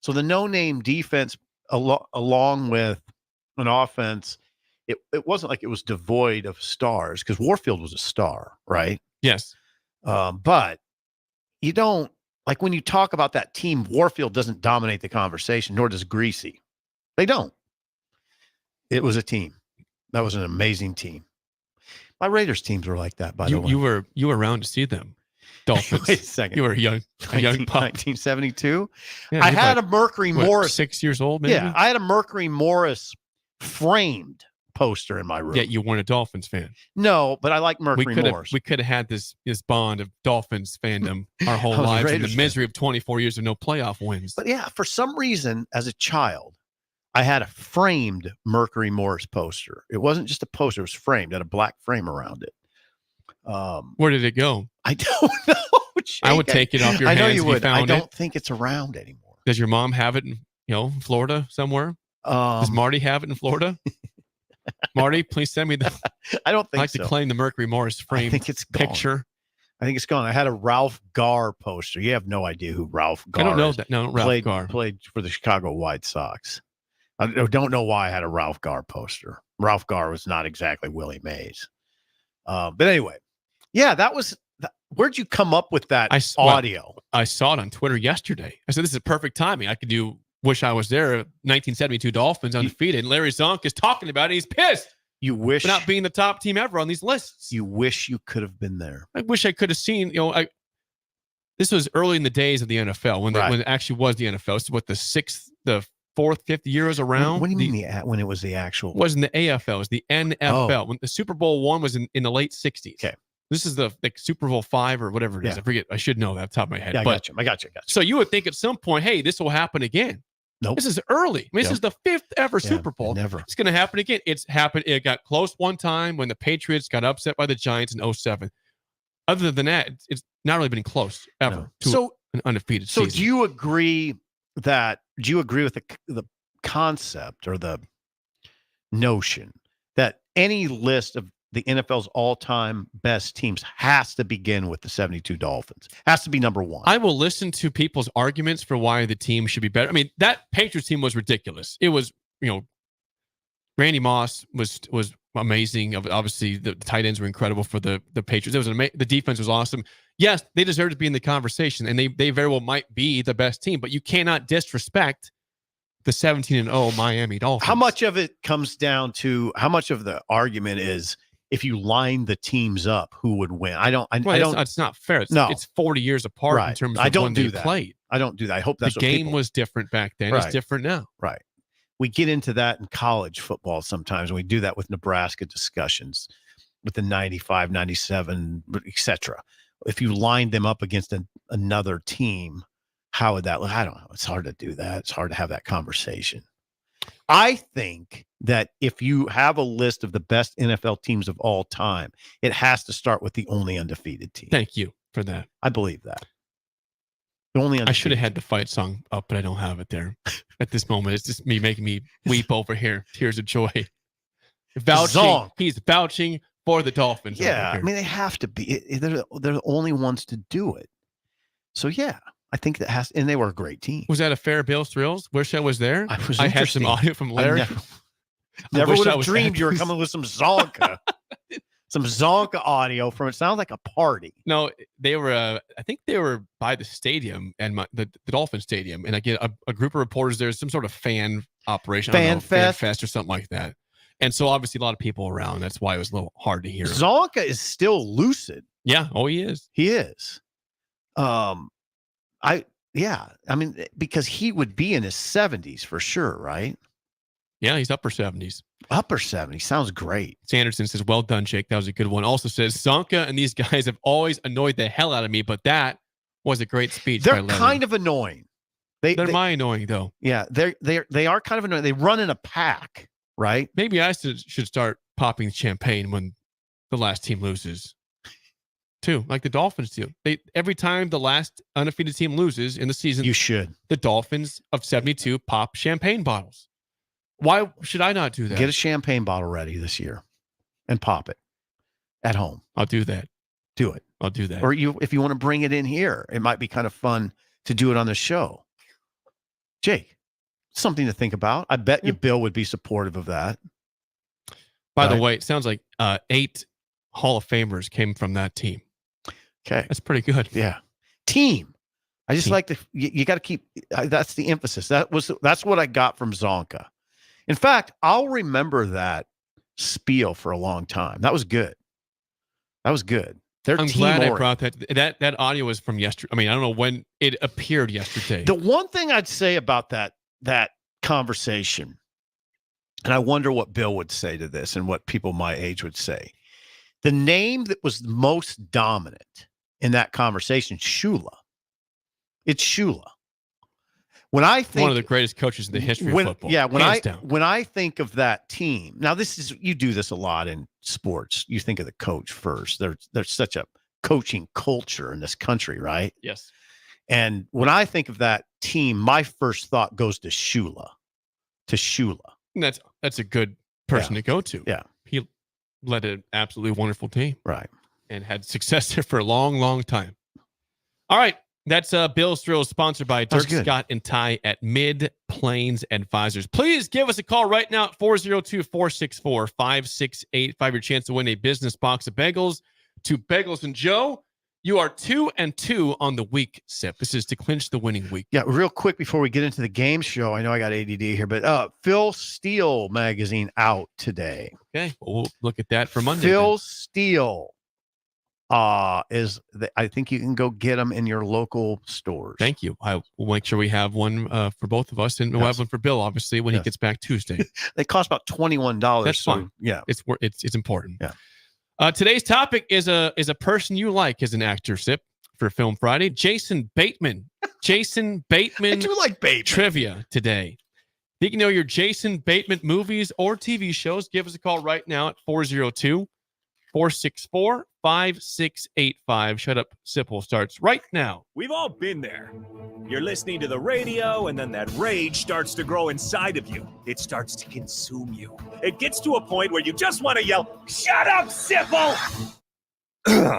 [SPEAKER 4] So the no-name defense along with an offense, it wasn't like it was devoid of stars because Warfield was a star, right?
[SPEAKER 3] Yes.
[SPEAKER 4] But you don't, like when you talk about that team, Warfield doesn't dominate the conversation, nor does Greasy. They don't. It was a team. That was an amazing team. My Raiders teams were like that, by the way.
[SPEAKER 3] You were around to see them. Dolphins.
[SPEAKER 4] Wait a second.
[SPEAKER 3] You were a young pup.
[SPEAKER 4] 1972.
[SPEAKER 3] Yeah,
[SPEAKER 4] I had a Mercury Morris.
[SPEAKER 3] 6 years old, maybe?
[SPEAKER 4] Yeah, I had a Mercury Morris framed poster in my room.
[SPEAKER 3] Yeah, you weren't a Dolphins fan.
[SPEAKER 4] No, but I like Mercury Morris.
[SPEAKER 3] We could have had this bond of Dolphins fandom our whole lives and the misery of 24 years of no playoff wins.
[SPEAKER 4] But yeah, for some reason, as a child, I had a framed Mercury Morris poster. It wasn't just a poster; it was framed. It had a black frame around it.
[SPEAKER 3] Where did it go?
[SPEAKER 4] I don't know. Jake.
[SPEAKER 3] I would take it off your hands.
[SPEAKER 4] I know you would. I
[SPEAKER 3] don't
[SPEAKER 4] don't think it's around anymore.
[SPEAKER 3] Does your mom have it in Florida somewhere? Does Marty have it in Florida? Marty, please send me the.
[SPEAKER 4] I don't think
[SPEAKER 3] I'd like
[SPEAKER 4] so.
[SPEAKER 3] to claim the Mercury Morris frame.
[SPEAKER 4] I think it's gone.
[SPEAKER 3] Picture.
[SPEAKER 4] I think it's gone. I had a Ralph Garr poster. You have no idea who Ralph Garr is.
[SPEAKER 3] I don't know that. No, Ralph Garr
[SPEAKER 4] played for the Chicago White Sox. I don't know why I had a Ralph Garr poster. Ralph Garr was not exactly Willie Mays. But anyway, yeah, that was. Where'd you come up with that audio?
[SPEAKER 3] I saw it on Twitter yesterday. I said, this is perfect timing. I could do Wish I Was There, 1972 Dolphins undefeated. And Larry Zonk is talking about it. He's pissed.
[SPEAKER 4] You wish.
[SPEAKER 3] For not being the top team ever on these lists.
[SPEAKER 4] You wish you could have been there.
[SPEAKER 3] I wish I could have seen, this was early in the days of the NFL when it actually was the NFL. It's what the fourth, fifth year was around.
[SPEAKER 4] What do you mean when it was the actual?
[SPEAKER 3] It wasn't the AFL, it was the NFL. When the Super Bowl one was in the late 60s.
[SPEAKER 4] Okay.
[SPEAKER 3] This is the Super Bowl 5 or whatever it is. I forget. I should know that off the top of my head.
[SPEAKER 4] Yeah, I got you.
[SPEAKER 3] So you would think at some point, hey, this will happen again.
[SPEAKER 4] Nope.
[SPEAKER 3] This is early. This is the fifth ever Super Bowl.
[SPEAKER 4] Never.
[SPEAKER 3] It's going to happen again. It's happened. It got close one time when the Patriots got upset by the Giants in 2007. Other than that, it's not really been close ever to an undefeated season.
[SPEAKER 4] So do you agree with the concept or the notion that any list of the NFL's all-time best teams has to begin with the 72 Dolphins? Has to be number one.
[SPEAKER 3] I will listen to people's arguments for why the team should be better. I mean, that Patriots team was ridiculous. It was, Randy Moss was amazing. Obviously, the tight ends were incredible for the Patriots. The defense was awesome. Yes, they deserve to be in the conversation, and they very well might be the best team, but you cannot disrespect the 17-0 Miami Dolphins.
[SPEAKER 4] How much of it comes down to how much of the argument is if you line the teams up, who would win? I don't.
[SPEAKER 3] It's not fair. It's 40 years apart in terms of when they played.
[SPEAKER 4] I don't do that. I hope that's
[SPEAKER 3] the game was different back then. It's different now.
[SPEAKER 4] Right. We get into that in college football sometimes, and we do that with Nebraska discussions, with the 95, 97, etc. If you lined them up against another team, how would that look? I don't know. It's hard to do that. It's hard to have that conversation. I think that if you have a list of the best NFL teams of all time, it has to start with the only undefeated team.
[SPEAKER 3] Thank you for that.
[SPEAKER 4] I believe that. The only undefeated.
[SPEAKER 3] I should have had the fight song up, but I don't have it there at this moment. It's just me making me weep over here. Tears of joy. He's vouching for the Dolphins.
[SPEAKER 4] Yeah, I mean, they have to be. They're the only ones to do it. So, yeah. I think that has, and they were a great team.
[SPEAKER 3] Was that a fair Bill's Thrills? Wish I was there. I had some audio from Larry.
[SPEAKER 4] Never would have dreamed you were coming with some Zonka. Some Zonka audio from it. Sounds like a party.
[SPEAKER 3] No, they were. I think they were by the stadium and the Dolphin Stadium, and I get a group of reporters. There's some sort of fan operation, fan fest or something like that. And so obviously a lot of people around. That's why it was a little hard to hear.
[SPEAKER 4] Zonka is still lucid.
[SPEAKER 3] Yeah. Oh, he is.
[SPEAKER 4] He is. I mean, because he would be in his 70s for sure, right?
[SPEAKER 3] Yeah, he's upper 70s.
[SPEAKER 4] Upper 70s. Sounds great.
[SPEAKER 3] Sanderson says, well done, Jake. That was a good one. Also says, Zonka and these guys have always annoyed the hell out of me, but that was a great speech.
[SPEAKER 4] They're kind of annoying.
[SPEAKER 3] They're my annoying, though.
[SPEAKER 4] Yeah, they are kind of annoying. They run in a pack, right?
[SPEAKER 3] Maybe I should start popping champagne when the last team loses. Too, like the Dolphins do. Every time the last undefeated team loses in the season,
[SPEAKER 4] you should.
[SPEAKER 3] The Dolphins of 72 pop champagne bottles. Why should I not do that?
[SPEAKER 4] Get a champagne bottle ready this year and pop it at home.
[SPEAKER 3] I'll do that.
[SPEAKER 4] Do it.
[SPEAKER 3] I'll do that.
[SPEAKER 4] Or if you want to bring it in here, it might be kind of fun to do it on the show. Jake, something to think about. I bet you Bill would be supportive of that.
[SPEAKER 3] By the way, it sounds like 8 Hall of Famers came from that team.
[SPEAKER 4] Okay.
[SPEAKER 3] That's pretty good.
[SPEAKER 4] Yeah. Team. I just like you got to keep, that's the emphasis. That's what I got from Zonka. In fact, I'll remember that spiel for a long time. That was good. I'm
[SPEAKER 3] glad I brought that audio was from yesterday. I mean, I don't know when it appeared yesterday.
[SPEAKER 4] The one thing I'd say about that conversation, and I wonder what Bill would say to this and what people my age would say. The name that was most dominant in that conversation, Shula. It's Shula. When I think
[SPEAKER 3] one of the greatest coaches in the history of football.
[SPEAKER 4] Yeah, when I think of that team, now you do this a lot in sports. You think of the coach first. There's such a coaching culture in this country, right?
[SPEAKER 3] Yes.
[SPEAKER 4] And when I think of that team, my first thought goes to Shula.
[SPEAKER 3] And that's a good person to go to.
[SPEAKER 4] Yeah.
[SPEAKER 3] He led an absolutely wonderful team.
[SPEAKER 4] Right.
[SPEAKER 3] And had success there for a long, long time. All right. That's Bill's Thrills, sponsored by Dirk Scott and Ty at Mid-Plains Advisors. Please give us a call right now at 402-464-5685. Your chance to win a business box of bagels to Bagels and Joe. You are 2-2 on the week, Sip. This is to clinch the winning week.
[SPEAKER 4] Yeah, real quick before we get into the game show, I know I got ADD here, but Phil Steele magazine out today.
[SPEAKER 3] Okay, we'll look at that for Monday.
[SPEAKER 4] Phil Steele. I think you can go get them in your local stores.
[SPEAKER 3] Thank you. I will make sure we have one for both of us, and we'll have one for Bill, obviously, when he gets back Tuesday.
[SPEAKER 4] They cost about $21.
[SPEAKER 3] That's fine.
[SPEAKER 4] Yeah,
[SPEAKER 3] it's important.
[SPEAKER 4] Yeah.
[SPEAKER 3] Today's topic is a person you like as an actor, Sip, for Film Friday. Jason Bateman. Jason Bateman.
[SPEAKER 4] I do like Bateman.
[SPEAKER 3] Trivia today. If you can know your Jason Bateman movies or TV shows, give us a call right now at 402-464-5685. Shut Up, Sipple starts right now.
[SPEAKER 1] We've all been there. You're listening to the radio, and then that rage starts to grow inside of you. It starts to consume you. It gets to a point where you just want to yell, "Shut up, Sipple!"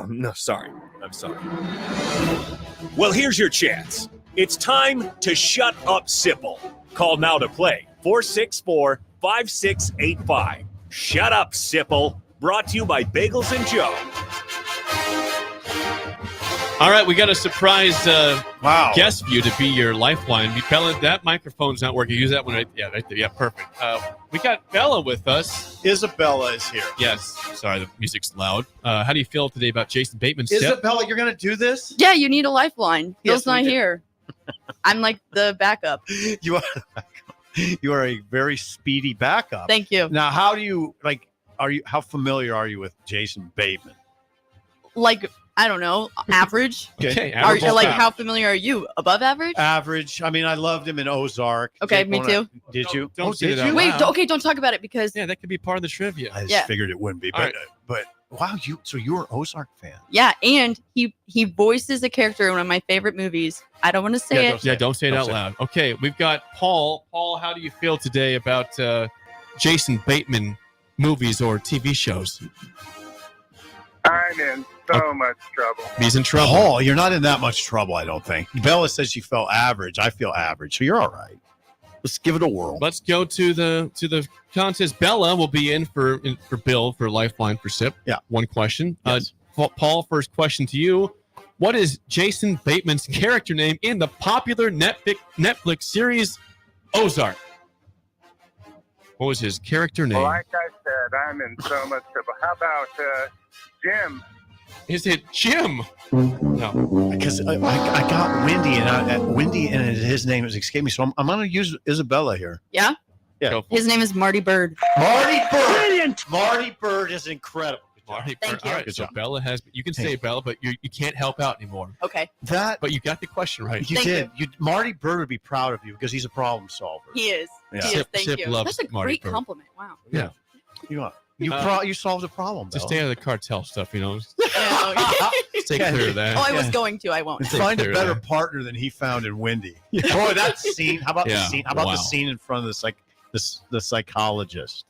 [SPEAKER 1] No, sorry. I'm sorry. Well, here's your chance. It's time to shut up, Sipple. Call now to play. 464-5685. Shut Up, Sipple. Brought to you by Bagels and Joe.
[SPEAKER 3] All right, we got a surprise guest view to be your lifeline. Bella, that microphone's not working. Use that one right there. Yeah, perfect. We got Bella with us.
[SPEAKER 4] Isabella is here.
[SPEAKER 3] Yes. Sorry, the music's loud. How do you feel today about Jason Bateman's step?
[SPEAKER 4] Isabella, you're going to do this?
[SPEAKER 5] Yeah, you need a lifeline.
[SPEAKER 4] Yes,
[SPEAKER 5] Bill's not
[SPEAKER 4] we do.
[SPEAKER 5] here. I'm like the backup.
[SPEAKER 4] You are the backup. You are a very speedy backup.
[SPEAKER 5] Thank you.
[SPEAKER 4] Now, how do you how familiar are you with Jason Bateman?
[SPEAKER 5] Like, I don't know, average.
[SPEAKER 4] Okay,
[SPEAKER 5] Are, like, how familiar are you? Above average?
[SPEAKER 4] Average. I mean, I loved him in Ozark.
[SPEAKER 5] Okay, me too.
[SPEAKER 4] Did you?
[SPEAKER 3] Don't say
[SPEAKER 4] did
[SPEAKER 3] that
[SPEAKER 4] you?
[SPEAKER 5] Wait, okay, don't talk about it because
[SPEAKER 3] Yeah, that could be part of the trivia.
[SPEAKER 4] I just
[SPEAKER 5] Yeah.
[SPEAKER 4] figured it wouldn't be.
[SPEAKER 3] All
[SPEAKER 4] But wow, you're an Ozark fan.
[SPEAKER 5] yeah, and he voices a character in one of my favorite movies. I don't want to say it.
[SPEAKER 3] Don't say it out loud. Okay, we've got Paul. Paul, how do you feel today about Jason Bateman movies or TV shows?
[SPEAKER 8] I'm in so much trouble.
[SPEAKER 3] He's in trouble.
[SPEAKER 4] Paul, you're not in that much trouble, I don't think. Bella says she felt average. I feel average, so you're all right. Let's give it a whirl.
[SPEAKER 3] Let's go to the contest. Bella will be in for Bill for Lifeline for SIP.
[SPEAKER 4] Yeah.
[SPEAKER 3] One question.
[SPEAKER 4] Yes.
[SPEAKER 3] Paul, first question to you. What is Jason Bateman's character name in the popular Netflix series Ozark? What was his character name?
[SPEAKER 8] Well, like I said, I'm in so much trouble. How about Jim?
[SPEAKER 3] Is it Jim? No.
[SPEAKER 4] Because I got Wendy, and Wendy, and his name is escaped me, so I'm going to use Isabella here.
[SPEAKER 5] Yeah?
[SPEAKER 4] Yeah.
[SPEAKER 5] His name is Marty Bird.
[SPEAKER 4] Marty Bird. Brilliant. Marty Bird is incredible.
[SPEAKER 3] Marty
[SPEAKER 5] Thank
[SPEAKER 3] Bird.
[SPEAKER 5] you.
[SPEAKER 3] All right,
[SPEAKER 4] Good
[SPEAKER 3] so
[SPEAKER 4] job.
[SPEAKER 3] Bella has. You can say Bella, but you can't help out anymore.
[SPEAKER 5] Okay.
[SPEAKER 3] But you got the question right.
[SPEAKER 4] You did. Marty Bird would be proud of you because he's a problem solver.
[SPEAKER 5] He is.
[SPEAKER 4] Yeah.
[SPEAKER 5] He is.
[SPEAKER 3] Sip-
[SPEAKER 5] Thank
[SPEAKER 3] Sip
[SPEAKER 5] you.
[SPEAKER 3] loves
[SPEAKER 5] That's a
[SPEAKER 3] Marty
[SPEAKER 5] great
[SPEAKER 3] Bird.
[SPEAKER 5] compliment. Wow.
[SPEAKER 3] Yeah.
[SPEAKER 4] You solved a problem.
[SPEAKER 3] Just
[SPEAKER 4] Bella.
[SPEAKER 3] stay out of the cartel stuff, you know.
[SPEAKER 5] Yeah,
[SPEAKER 3] Stay clear of that.
[SPEAKER 5] Oh, I was going to. I won't.
[SPEAKER 3] Stay
[SPEAKER 4] Find a
[SPEAKER 3] clear of
[SPEAKER 4] better
[SPEAKER 3] that.
[SPEAKER 4] partner than he found in Wendy. Boy, that scene. How about the
[SPEAKER 3] Yeah,
[SPEAKER 4] scene? How about
[SPEAKER 3] wow.
[SPEAKER 4] the scene in front of the psychologist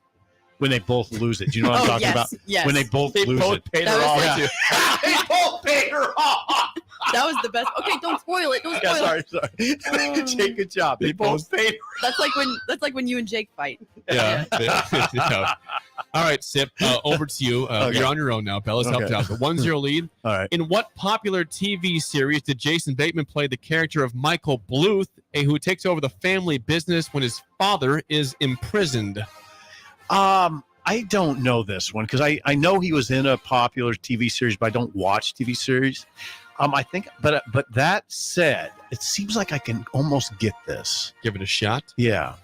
[SPEAKER 4] when they both lose it? Do you know what I'm
[SPEAKER 5] Oh,
[SPEAKER 4] talking
[SPEAKER 5] yes,
[SPEAKER 4] about?
[SPEAKER 5] yes.
[SPEAKER 4] When they both
[SPEAKER 3] They
[SPEAKER 4] lose
[SPEAKER 3] both
[SPEAKER 4] it.
[SPEAKER 3] paid
[SPEAKER 5] That
[SPEAKER 3] her
[SPEAKER 5] was
[SPEAKER 3] off.
[SPEAKER 5] like-
[SPEAKER 4] They both paid her off.
[SPEAKER 5] That was the best. Okay, don't spoil it. Don't spoil
[SPEAKER 4] Yeah,
[SPEAKER 5] it.
[SPEAKER 4] sorry. Jake, good job. They both paid her.
[SPEAKER 5] That's like when you and Jake fight.
[SPEAKER 3] Yeah. Yeah. All right, Sip, over to you.
[SPEAKER 4] Okay.
[SPEAKER 3] You're on your own now. Bella's helped
[SPEAKER 4] Okay.
[SPEAKER 3] out. The 1-0 lead.
[SPEAKER 4] All right.
[SPEAKER 3] In what popular TV series did Jason Bateman play the character of Michael Bluth, who takes over the family business when his father is imprisoned?
[SPEAKER 4] I don't know this one because I know he was in a popular TV series, but I don't watch TV series. I think, but that said, it seems like I can almost get this.
[SPEAKER 3] Give it a shot.
[SPEAKER 4] Yeah.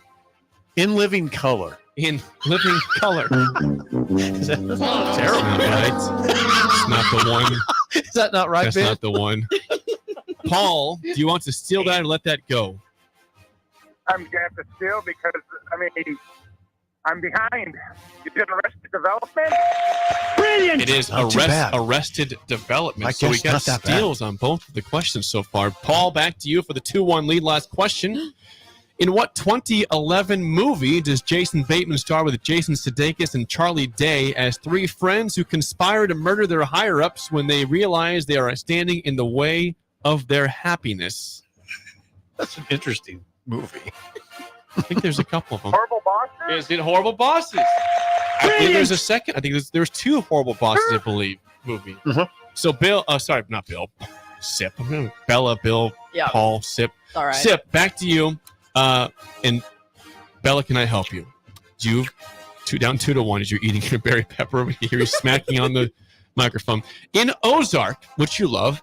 [SPEAKER 4] In Living Color.
[SPEAKER 3] In Living Color.
[SPEAKER 4] Is that
[SPEAKER 3] That's
[SPEAKER 4] terrible?
[SPEAKER 3] not right. It's not the one.
[SPEAKER 4] Is that not right,
[SPEAKER 3] That's
[SPEAKER 4] Ben?
[SPEAKER 3] not the one. Paul, do you want to steal that or let that go?
[SPEAKER 8] I'm going to have to steal because, I mean, I'm behind. You did Arrested Development?
[SPEAKER 4] Brilliant.
[SPEAKER 3] It is
[SPEAKER 4] Not too bad.
[SPEAKER 3] Arrested Development.
[SPEAKER 4] I
[SPEAKER 3] So we
[SPEAKER 4] guess
[SPEAKER 3] got
[SPEAKER 4] not that bad.
[SPEAKER 3] steals on both of the questions so far. Paul, back to you for the 2-1 lead. Last question. In what 2011 movie does Jason Bateman star with Jason Sudeikis and Charlie Day as three friends who conspire to murder their higher-ups when they realize they are standing in the way of their happiness?
[SPEAKER 4] That's an interesting movie.
[SPEAKER 3] I think there's a couple of them.
[SPEAKER 8] Horrible Bosses?
[SPEAKER 3] Is it Horrible Bosses? I think there's a second. I think there's two Horrible Bosses, I believe, movie. So Bill, sorry, not Bill. Sip. Bella, Bill,
[SPEAKER 5] Yeah.
[SPEAKER 3] Paul, Sip.
[SPEAKER 5] All right.
[SPEAKER 3] Sip, back to you. And Bella, can I help you? You down 2-1 as you're eating your berry pepper. We hear you smacking on the microphone. In Ozark, which you love,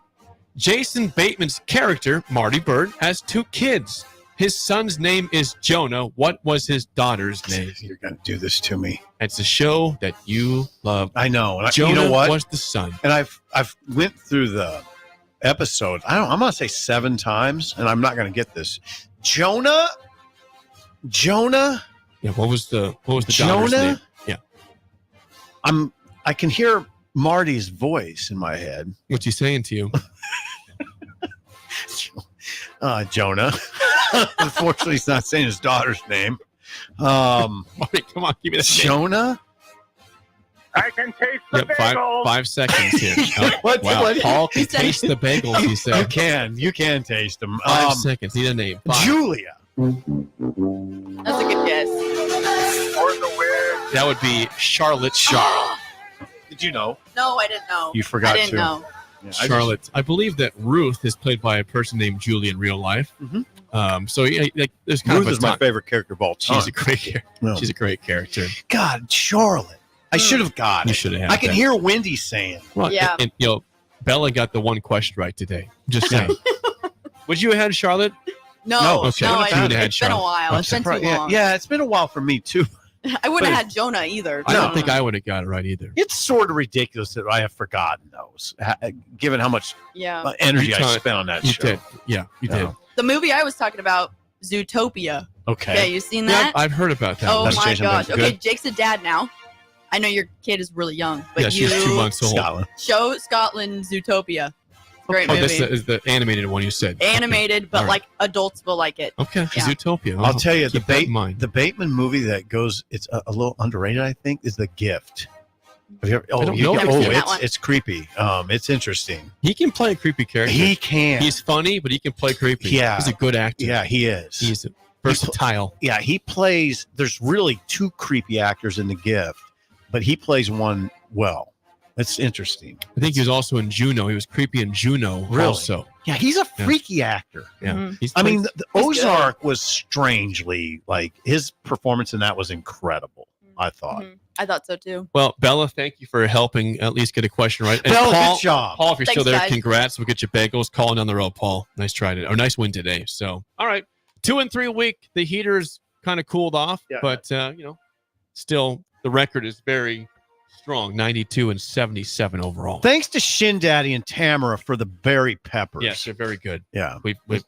[SPEAKER 3] Jason Bateman's character, Marty Bird, has 2 kids. His son's name is Jonah. What was his daughter's name?
[SPEAKER 4] You're going to do this to me.
[SPEAKER 3] It's a show that you love.
[SPEAKER 4] I know. And
[SPEAKER 3] Jonah
[SPEAKER 4] you know what?
[SPEAKER 3] was the son.
[SPEAKER 4] And I've went through the episode. I'm going to say 7 times, and I'm not going to get this. Jonah.
[SPEAKER 3] Yeah. What was the daughter's
[SPEAKER 4] Jonah?
[SPEAKER 3] name? Yeah.
[SPEAKER 4] I can hear Marty's voice in my head.
[SPEAKER 3] What's he saying to you?
[SPEAKER 4] Jonah. Unfortunately, he's not saying his daughter's name.
[SPEAKER 3] Marty, come on, give me that name.
[SPEAKER 4] Jonah.
[SPEAKER 8] I can taste the
[SPEAKER 3] Yep,
[SPEAKER 8] bagels.
[SPEAKER 3] 5 seconds here. Oh,
[SPEAKER 4] What-
[SPEAKER 3] wow,
[SPEAKER 4] what-
[SPEAKER 3] Paul can taste the bagels, he said.
[SPEAKER 4] You can taste them.
[SPEAKER 3] 5 seconds. Need a name. 5.
[SPEAKER 4] Julia.
[SPEAKER 5] That's a good guess.
[SPEAKER 8] Or the Wiz.
[SPEAKER 3] That would be Charlotte Shaw.
[SPEAKER 4] Did you know?
[SPEAKER 5] No, I didn't know.
[SPEAKER 4] You forgot
[SPEAKER 5] I didn't
[SPEAKER 4] to.
[SPEAKER 5] know.
[SPEAKER 4] Yeah,
[SPEAKER 3] Charlotte. I believe that Ruth is played by a person named Julie in real life. So there's kind
[SPEAKER 4] Ruth
[SPEAKER 3] of
[SPEAKER 4] is my favorite character of all time.
[SPEAKER 3] She's a great character.
[SPEAKER 4] No.
[SPEAKER 3] She's a great character.
[SPEAKER 4] God, Charlotte. I should have got
[SPEAKER 3] You
[SPEAKER 4] it.
[SPEAKER 3] should have had
[SPEAKER 4] I can
[SPEAKER 3] that.
[SPEAKER 4] hear Wendy saying.
[SPEAKER 3] Well,
[SPEAKER 5] Yeah.
[SPEAKER 3] and, Bella got the one question right today. Just saying. Would you have had Charlotte?
[SPEAKER 5] No,
[SPEAKER 3] Okay.
[SPEAKER 5] no,
[SPEAKER 3] You would have had
[SPEAKER 5] it's been a
[SPEAKER 3] Charlotte.
[SPEAKER 5] while. It's been too long.
[SPEAKER 4] Yeah, it's been a while for me too.
[SPEAKER 5] I wouldn't have had Jonah either.
[SPEAKER 3] I don't think I would have got it right either.
[SPEAKER 4] It's sort of ridiculous that I have forgotten those, given how much
[SPEAKER 5] Yeah.
[SPEAKER 4] energy I
[SPEAKER 3] You
[SPEAKER 4] spent on that
[SPEAKER 3] You
[SPEAKER 4] show.
[SPEAKER 3] did. Yeah, you did.
[SPEAKER 5] The movie I was talking about, Zootopia.
[SPEAKER 4] Okay.
[SPEAKER 5] Yeah, you seen
[SPEAKER 3] Yeah,
[SPEAKER 5] that?
[SPEAKER 3] I've heard about that.
[SPEAKER 5] Oh
[SPEAKER 3] one.
[SPEAKER 5] my gosh. Okay,
[SPEAKER 3] Good?
[SPEAKER 5] Jake's a dad now. I know your kid is really young, but
[SPEAKER 3] Yeah, she's
[SPEAKER 5] you
[SPEAKER 3] 2 months old.
[SPEAKER 4] Scotland.
[SPEAKER 5] show Scotland Zootopia. Great
[SPEAKER 3] Oh,
[SPEAKER 5] movie.
[SPEAKER 3] this is the animated one you said.
[SPEAKER 5] Animated, but
[SPEAKER 3] All right.
[SPEAKER 5] like adults will like it.
[SPEAKER 3] Okay,
[SPEAKER 5] Yeah.
[SPEAKER 3] Zootopia.
[SPEAKER 4] I'll tell you,
[SPEAKER 3] keep that in mind.
[SPEAKER 4] the Bateman movie that goes, it's a little underrated, I think, is The Gift. Have you ever,
[SPEAKER 3] I don't know The Gift.
[SPEAKER 5] that one.
[SPEAKER 4] it's creepy. It's interesting.
[SPEAKER 3] He can play a creepy character.
[SPEAKER 4] He can.
[SPEAKER 3] He's funny, but he can play creepy.
[SPEAKER 4] Yeah.
[SPEAKER 3] He's a good actor.
[SPEAKER 4] Yeah, he is.
[SPEAKER 3] He's versatile.
[SPEAKER 4] Yeah, he plays. There's really two creepy actors in The Gift, but he plays one well. It's interesting.
[SPEAKER 3] I think he was also in Juno. He was creepy in Juno
[SPEAKER 4] Really?
[SPEAKER 3] also.
[SPEAKER 4] Yeah, he's a
[SPEAKER 3] Yeah.
[SPEAKER 4] freaky actor.
[SPEAKER 3] Yeah.
[SPEAKER 5] Mhm.
[SPEAKER 3] He's
[SPEAKER 4] I mean,
[SPEAKER 3] played-
[SPEAKER 4] the Ozark was strangely like his performance in that was incredible. I thought.
[SPEAKER 5] Mhm. I thought so too.
[SPEAKER 3] well, Bella, thank you for helping at least get a question right. And
[SPEAKER 4] Bella,
[SPEAKER 3] Paul,
[SPEAKER 4] good job.
[SPEAKER 3] Paul, if you're still
[SPEAKER 5] Thanks,
[SPEAKER 3] there,
[SPEAKER 5] guys.
[SPEAKER 3] congrats. We'll get you bagels. Calling down the road, Paul. Nice try today. Or nice win today. So, all right. 2 and 3 week. The heaters kind of cooled off,
[SPEAKER 4] Yeah.
[SPEAKER 3] but still the record is very strong. 92 and 77 overall.
[SPEAKER 4] Thanks to Shin Daddy and Tamara for the berry peppers.
[SPEAKER 3] Yes, they're very good.
[SPEAKER 4] Yeah.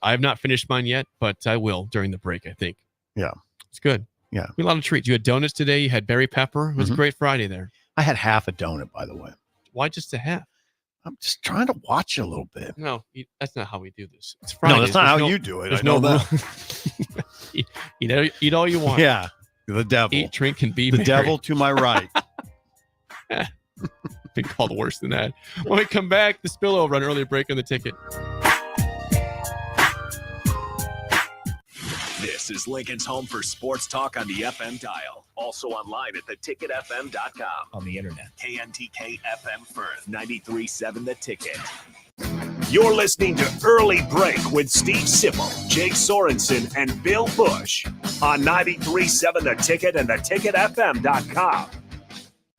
[SPEAKER 3] I have not finished mine yet, but I will during the break, I think.
[SPEAKER 4] Yeah.
[SPEAKER 3] It's good.
[SPEAKER 4] Yeah.
[SPEAKER 3] We had a lot of treats. You had donuts today. You had berry pepper. It was a great Friday there.
[SPEAKER 4] I had half a donut, by the way.
[SPEAKER 3] Why just a half?
[SPEAKER 4] I'm just trying to watch you a little bit.
[SPEAKER 3] No, that's not how we do this. It's Friday.
[SPEAKER 4] No, that's not how you do it. I know
[SPEAKER 3] that. eat all you want.
[SPEAKER 4] Yeah. The devil.
[SPEAKER 3] Eat, drink, and be
[SPEAKER 4] the
[SPEAKER 3] merry.
[SPEAKER 4] devil to my right.
[SPEAKER 3] Been called worse than that. When we come back, the spillover on early break on the ticket.
[SPEAKER 1] This is Lincoln's home for sports talk on the FM dial. Also online at theticketfm.com. On the internet. KNTK FM Firth, 93.7 The Ticket. You're listening to Early Break with Steve Sipple, Jake Sorensen, and Bill Busch on 93.7 The Ticket and theticketfm.com.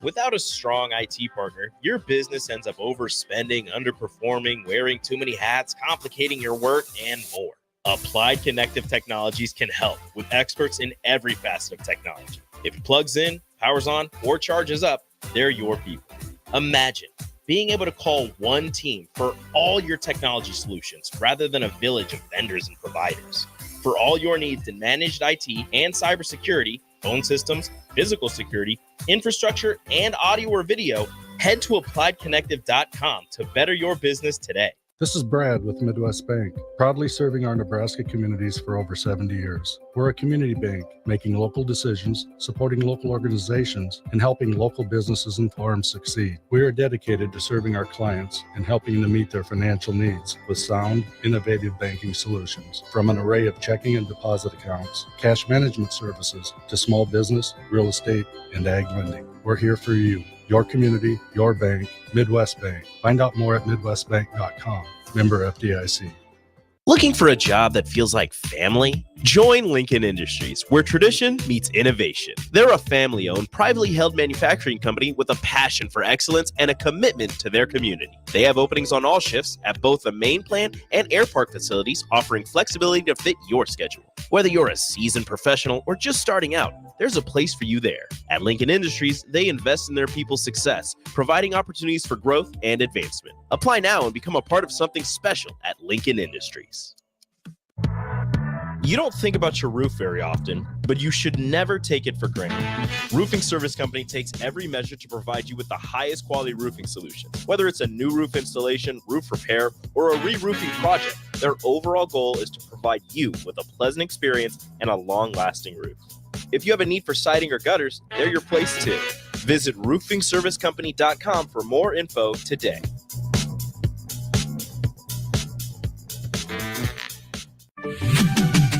[SPEAKER 7] Without a strong IT partner, your business ends up overspending, underperforming, wearing too many hats, complicating your work, and more. Applied Connective Technologies can help with experts in every facet of technology. If it plugs in, powers on, or charges up, they're your people. Imagine being able to call one team for all your technology solutions rather than a village of vendors and providers. For all your needs in managed IT and cybersecurity, phone systems, physical security, infrastructure, and audio or video, head to appliedconnective.com to better your business today.
[SPEAKER 9] This is Brad with Midwest Bank, proudly serving our Nebraska communities for over 70 years. We're a community bank, making local decisions, supporting local organizations, and helping local businesses and farms succeed. We are dedicated to serving our clients and helping them meet their financial needs with sound, innovative banking solutions. From an array of checking and deposit accounts, cash management services, to small business, real estate, and ag lending. We're here for you. Your community, your bank, Midwest Bank. Find out more at midwestbank.com. Member FDIC.
[SPEAKER 7] Looking for a job that feels like family? Join Lincoln Industries, where tradition meets innovation. They're a family-owned, privately held manufacturing company with a passion for excellence and a commitment to their community. They have openings on all shifts at both the main plant and air park facilities, offering flexibility to fit your schedule. Whether you're a seasoned professional or just starting out, there's a place for you there. At Lincoln Industries, they invest in their people's success, providing opportunities for growth and advancement. Apply now and become a part of something special at Lincoln Industries. You don't think about your roof very often, but you should never take it for granted. Roofing Service Company takes every measure to provide you with the highest quality roofing solution. Whether it's a new roof installation, roof repair, or a re-roofing project, their overall goal is to provide you with a pleasant experience and a long-lasting roof. If you have a need for siding or gutters, they're your place too. Visit roofingservicecompany.com for more info today.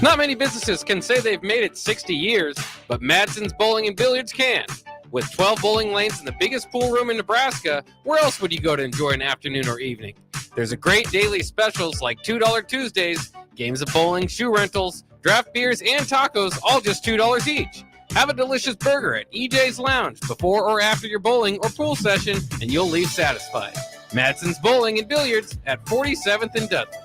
[SPEAKER 11] Not many businesses can say they've made it 60 years, but Madsen's Bowling and Billiards can. With 12 bowling lanes and the biggest pool room in Nebraska, where else would you go to enjoy an afternoon or evening? There's a great daily specials like $2 Tuesdays, games of bowling, shoe rentals, draft beers, and tacos, all just $2 each. Have a delicious burger at EJ's Lounge before or after your bowling or pool session, and you'll leave satisfied. Madsen's Bowling and Billiards at 47th and Dudley.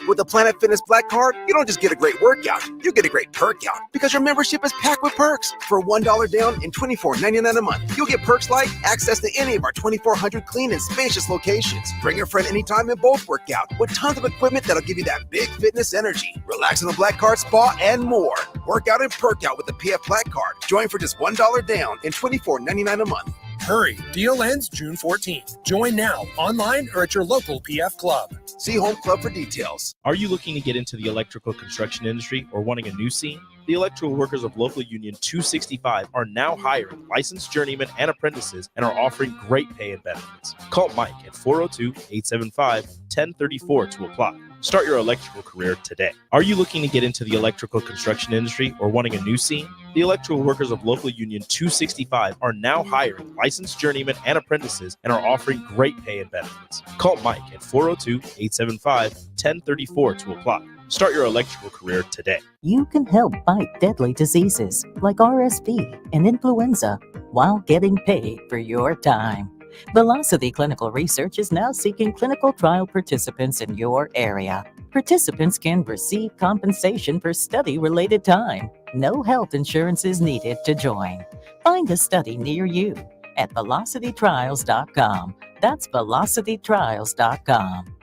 [SPEAKER 12] With the Planet Fitness Black Card, you don't just get a great workout, you get a great perk out because your membership is packed with perks. For $1 down and $24.99 a month, you'll get perks like access to any of our 2,400 clean and spacious locations. Bring your friend anytime and both work out with tons of equipment that'll give you that big fitness energy. Relax in the Black Card spa and more. Work out and perk out with the PF Black Card. Join for just $1 down and $24.99 a month.
[SPEAKER 15] Hurry, deal ends June 14th. Join now, online or at your local PF Club.
[SPEAKER 12] See Home Club for details.
[SPEAKER 7] Are you looking to get into the electrical construction industry or wanting a new scene? The Electrical Workers of Local Union 265 are now hiring licensed journeymen and apprentices and are offering great pay and benefits. Call Mike at 402-875-1034 to apply. Start your electrical career today. Are you looking to get into the electrical construction industry or wanting a new scene? The Electrical Workers of Local Union 265 are now hiring licensed journeymen and apprentices and are offering great pay and benefits. Call Mike at 402-875-1034 to apply. Start your electrical career today.
[SPEAKER 18] You can help fight deadly diseases like RSV and influenza while getting paid for your time. Velocity Clinical Research is now seeking clinical trial participants in your area. Participants can receive compensation for study-related time. No health insurance is needed to join. Find a study near you at velocitytrials.com. That's velocitytrials.com.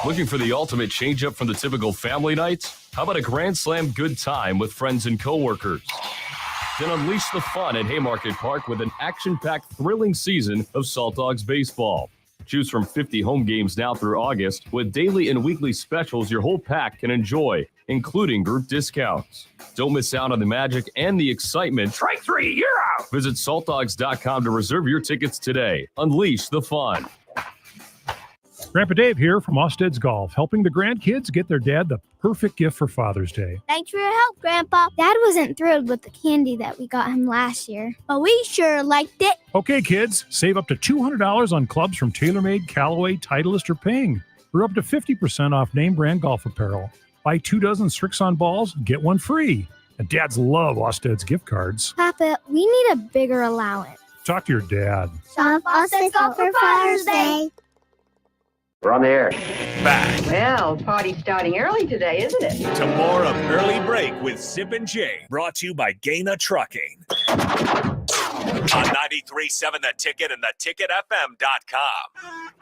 [SPEAKER 21] Looking for the ultimate change-up from the typical family nights? How about a Grand Slam good time with friends and coworkers? Then unleash the fun at Haymarket Park with an action-packed, thrilling season of Salt Dogs baseball. Choose from 50 home games now through August with daily and weekly specials your whole pack can enjoy, including group discounts. Don't miss out on the magic and the excitement. Strike three, you're out! Visit saltdogs.com to reserve your tickets today. Unleash the fun.
[SPEAKER 23] Grandpa Dave here from Osted's Golf, helping the grandkids get their dad the perfect gift for Father's Day.
[SPEAKER 24] Thanks for your help, Grandpa. Dad wasn't thrilled with the candy that we got him last year, but we sure liked it.
[SPEAKER 23] Okay, kids, save up to $200 on clubs from TaylorMade, Callaway, Titleist, or Ping. We're up to 50% off name brand golf apparel. Buy 2 dozen Strixon balls, get one free. And dads love Osted's gift cards.
[SPEAKER 24] Papa, we need a bigger allowance.
[SPEAKER 23] Talk to your dad.
[SPEAKER 24] Shop Osted's Golf for Father's Day.
[SPEAKER 27] We're on the air.
[SPEAKER 28] Back. Well, party's starting early today, isn't it?
[SPEAKER 1] To more of Early Break with Sip and Jay, brought to you by Gaina Trucking. On 93.7 The Ticket and theticketfm.com.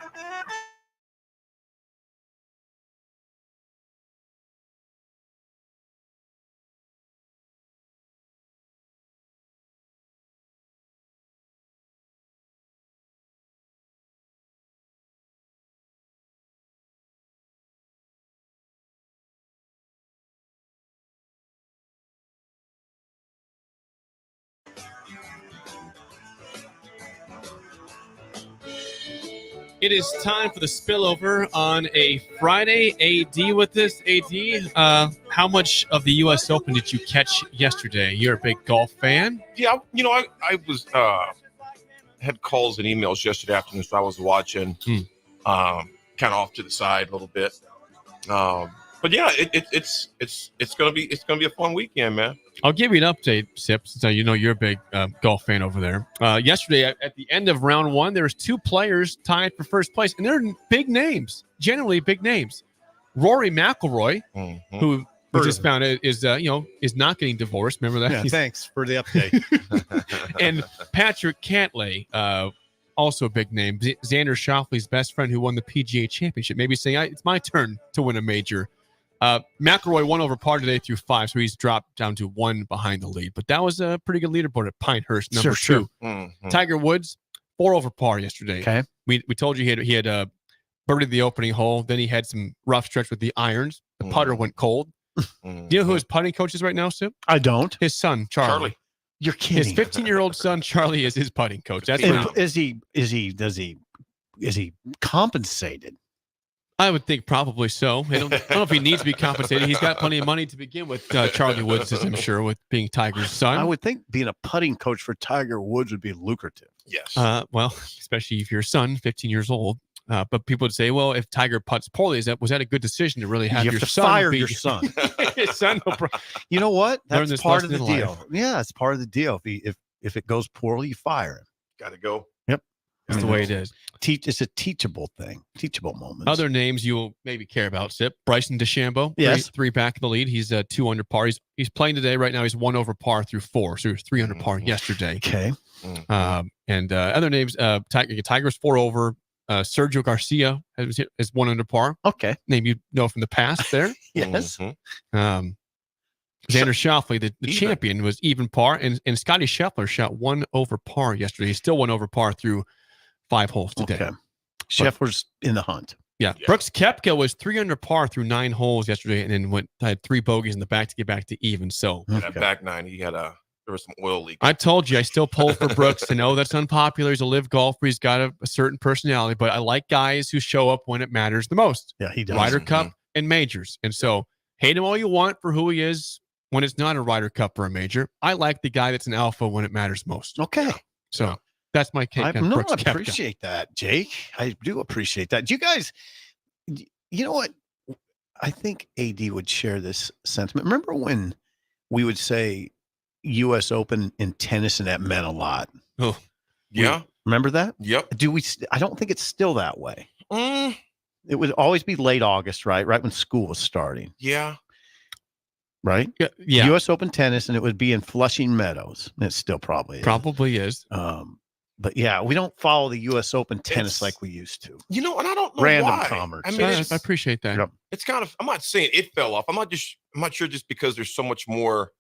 [SPEAKER 3] It is time for the spillover on a Friday. AD with this. AD, how much of the U.S. Open did you catch yesterday? You're a big golf fan.
[SPEAKER 29] Yeah, you know, I was had calls and emails yesterday afternoon, so I was watching, kind of off to the side a little bit. But yeah, it's gonna be a fun weekend, man.
[SPEAKER 3] I'll give you an update, Sip, since you know you're a big golf fan over there. Yesterday, at the end of round one, there was 2 players tied for first place, and they're big names, generally big names. Rory McIlroy, who we just found out is not getting divorced. Remember that?
[SPEAKER 30] Yeah, thanks for the update.
[SPEAKER 3] And Patrick Cantlay, also a big name. Xander Schauffele's best friend, who won the PGA Championship, maybe saying it's my turn to win a major. McIlroy won over par today through 5, so he's dropped down to 1 behind the lead. But that was a pretty good leaderboard at Pinehurst, number 2.
[SPEAKER 30] Sure.
[SPEAKER 3] Tiger Woods, 4 over par yesterday.
[SPEAKER 30] Okay.
[SPEAKER 3] We told you he had birdied the opening hole. Then he had some rough stretch with the irons. The putter went cold. Do you know who his putting coach is right now, Sim?
[SPEAKER 30] I don't.
[SPEAKER 3] His son, Charlie.
[SPEAKER 30] You're kidding.
[SPEAKER 3] His 15-year-old son, Charlie, is his putting coach. That's
[SPEAKER 30] is he compensated?
[SPEAKER 3] I would think probably so. I don't know if he needs to be compensated. He's got plenty of money to begin with. Charlie Woods is, I'm sure, with being Tiger's son.
[SPEAKER 4] I would think being a putting coach for Tiger Woods would be lucrative.
[SPEAKER 29] Yes.
[SPEAKER 3] Well, especially if your son, 15 years old. But people would say, well, if Tiger putts poorly, was that a good decision to really have
[SPEAKER 4] You
[SPEAKER 3] your
[SPEAKER 4] have to
[SPEAKER 3] son
[SPEAKER 4] fire
[SPEAKER 3] be
[SPEAKER 4] your son.
[SPEAKER 3] his son?
[SPEAKER 4] You know what?
[SPEAKER 3] Learn
[SPEAKER 4] That's
[SPEAKER 3] this
[SPEAKER 4] part of the
[SPEAKER 3] lesson in
[SPEAKER 4] deal.
[SPEAKER 3] life.
[SPEAKER 4] Yeah, it's part of the deal. If it goes poorly, you fire him.
[SPEAKER 29] Got to go.
[SPEAKER 4] Yep.
[SPEAKER 3] That's the way it is.
[SPEAKER 4] It's a teachable thing. Teachable moments.
[SPEAKER 3] Other names you'll maybe care about, Sip. Bryson DeChambeau.
[SPEAKER 4] Yes.
[SPEAKER 3] Three back in the lead. He's 2 under par. He's playing today. Right now, he's 1 over par through 4. So he was 3 under par yesterday.
[SPEAKER 4] Okay.
[SPEAKER 3] And other names, Tiger's 4 over. Sergio Garcia is 1 under par.
[SPEAKER 4] Okay.
[SPEAKER 3] Name you know from the past there.
[SPEAKER 4] Yes.
[SPEAKER 3] Xander Schauffele, the champion, was even par. And Scotty Scheffler shot 1 over par yesterday. He's still 1 over par through 5 holes today.
[SPEAKER 4] Okay. Scheffler's in the hunt.
[SPEAKER 3] Yeah. Brooks Koepka was 3 under par through 9 holes yesterday and then had 3 bogeys in the back to get back to even. So
[SPEAKER 29] That back 9, there was some oil leak.
[SPEAKER 3] I told you I still pull for Brooks. I know that's unpopular. He's a live golfer. He's got a certain personality, but I like guys who show up when it matters the most.
[SPEAKER 4] Yeah, he does.
[SPEAKER 3] Ryder Cup and majors. And so hate him all you want for who he is when it's not a Ryder Cup or a major. I like the guy that's an alpha when it matters most.
[SPEAKER 4] Okay.
[SPEAKER 3] So that's my take on
[SPEAKER 4] I
[SPEAKER 3] Brooks Koepka.
[SPEAKER 4] appreciate that, Jake. I do appreciate that. Do you guys, you know what? I think AD would share this sentiment. Remember when we would say U.S. Open in tennis and that meant a lot?
[SPEAKER 3] Oh,
[SPEAKER 29] yeah.
[SPEAKER 4] Remember that?
[SPEAKER 29] Yep.
[SPEAKER 4] I don't think it's still that way. It would always be late August, right? Right when school was starting.
[SPEAKER 29] Yeah.
[SPEAKER 4] Right?
[SPEAKER 3] Yeah.
[SPEAKER 4] U.S. Open tennis, and it would be in Flushing Meadows. And it still probably is.
[SPEAKER 3] Probably is.
[SPEAKER 4] But yeah, we don't follow the U.S. Open tennis like we used to.
[SPEAKER 29] And I don't know
[SPEAKER 4] Random
[SPEAKER 29] why.
[SPEAKER 4] commerce.
[SPEAKER 29] I mean,
[SPEAKER 3] I appreciate that.
[SPEAKER 4] Yep.
[SPEAKER 29] it's kind of, I'm not saying it fell off. I'm not sure just because there's so much more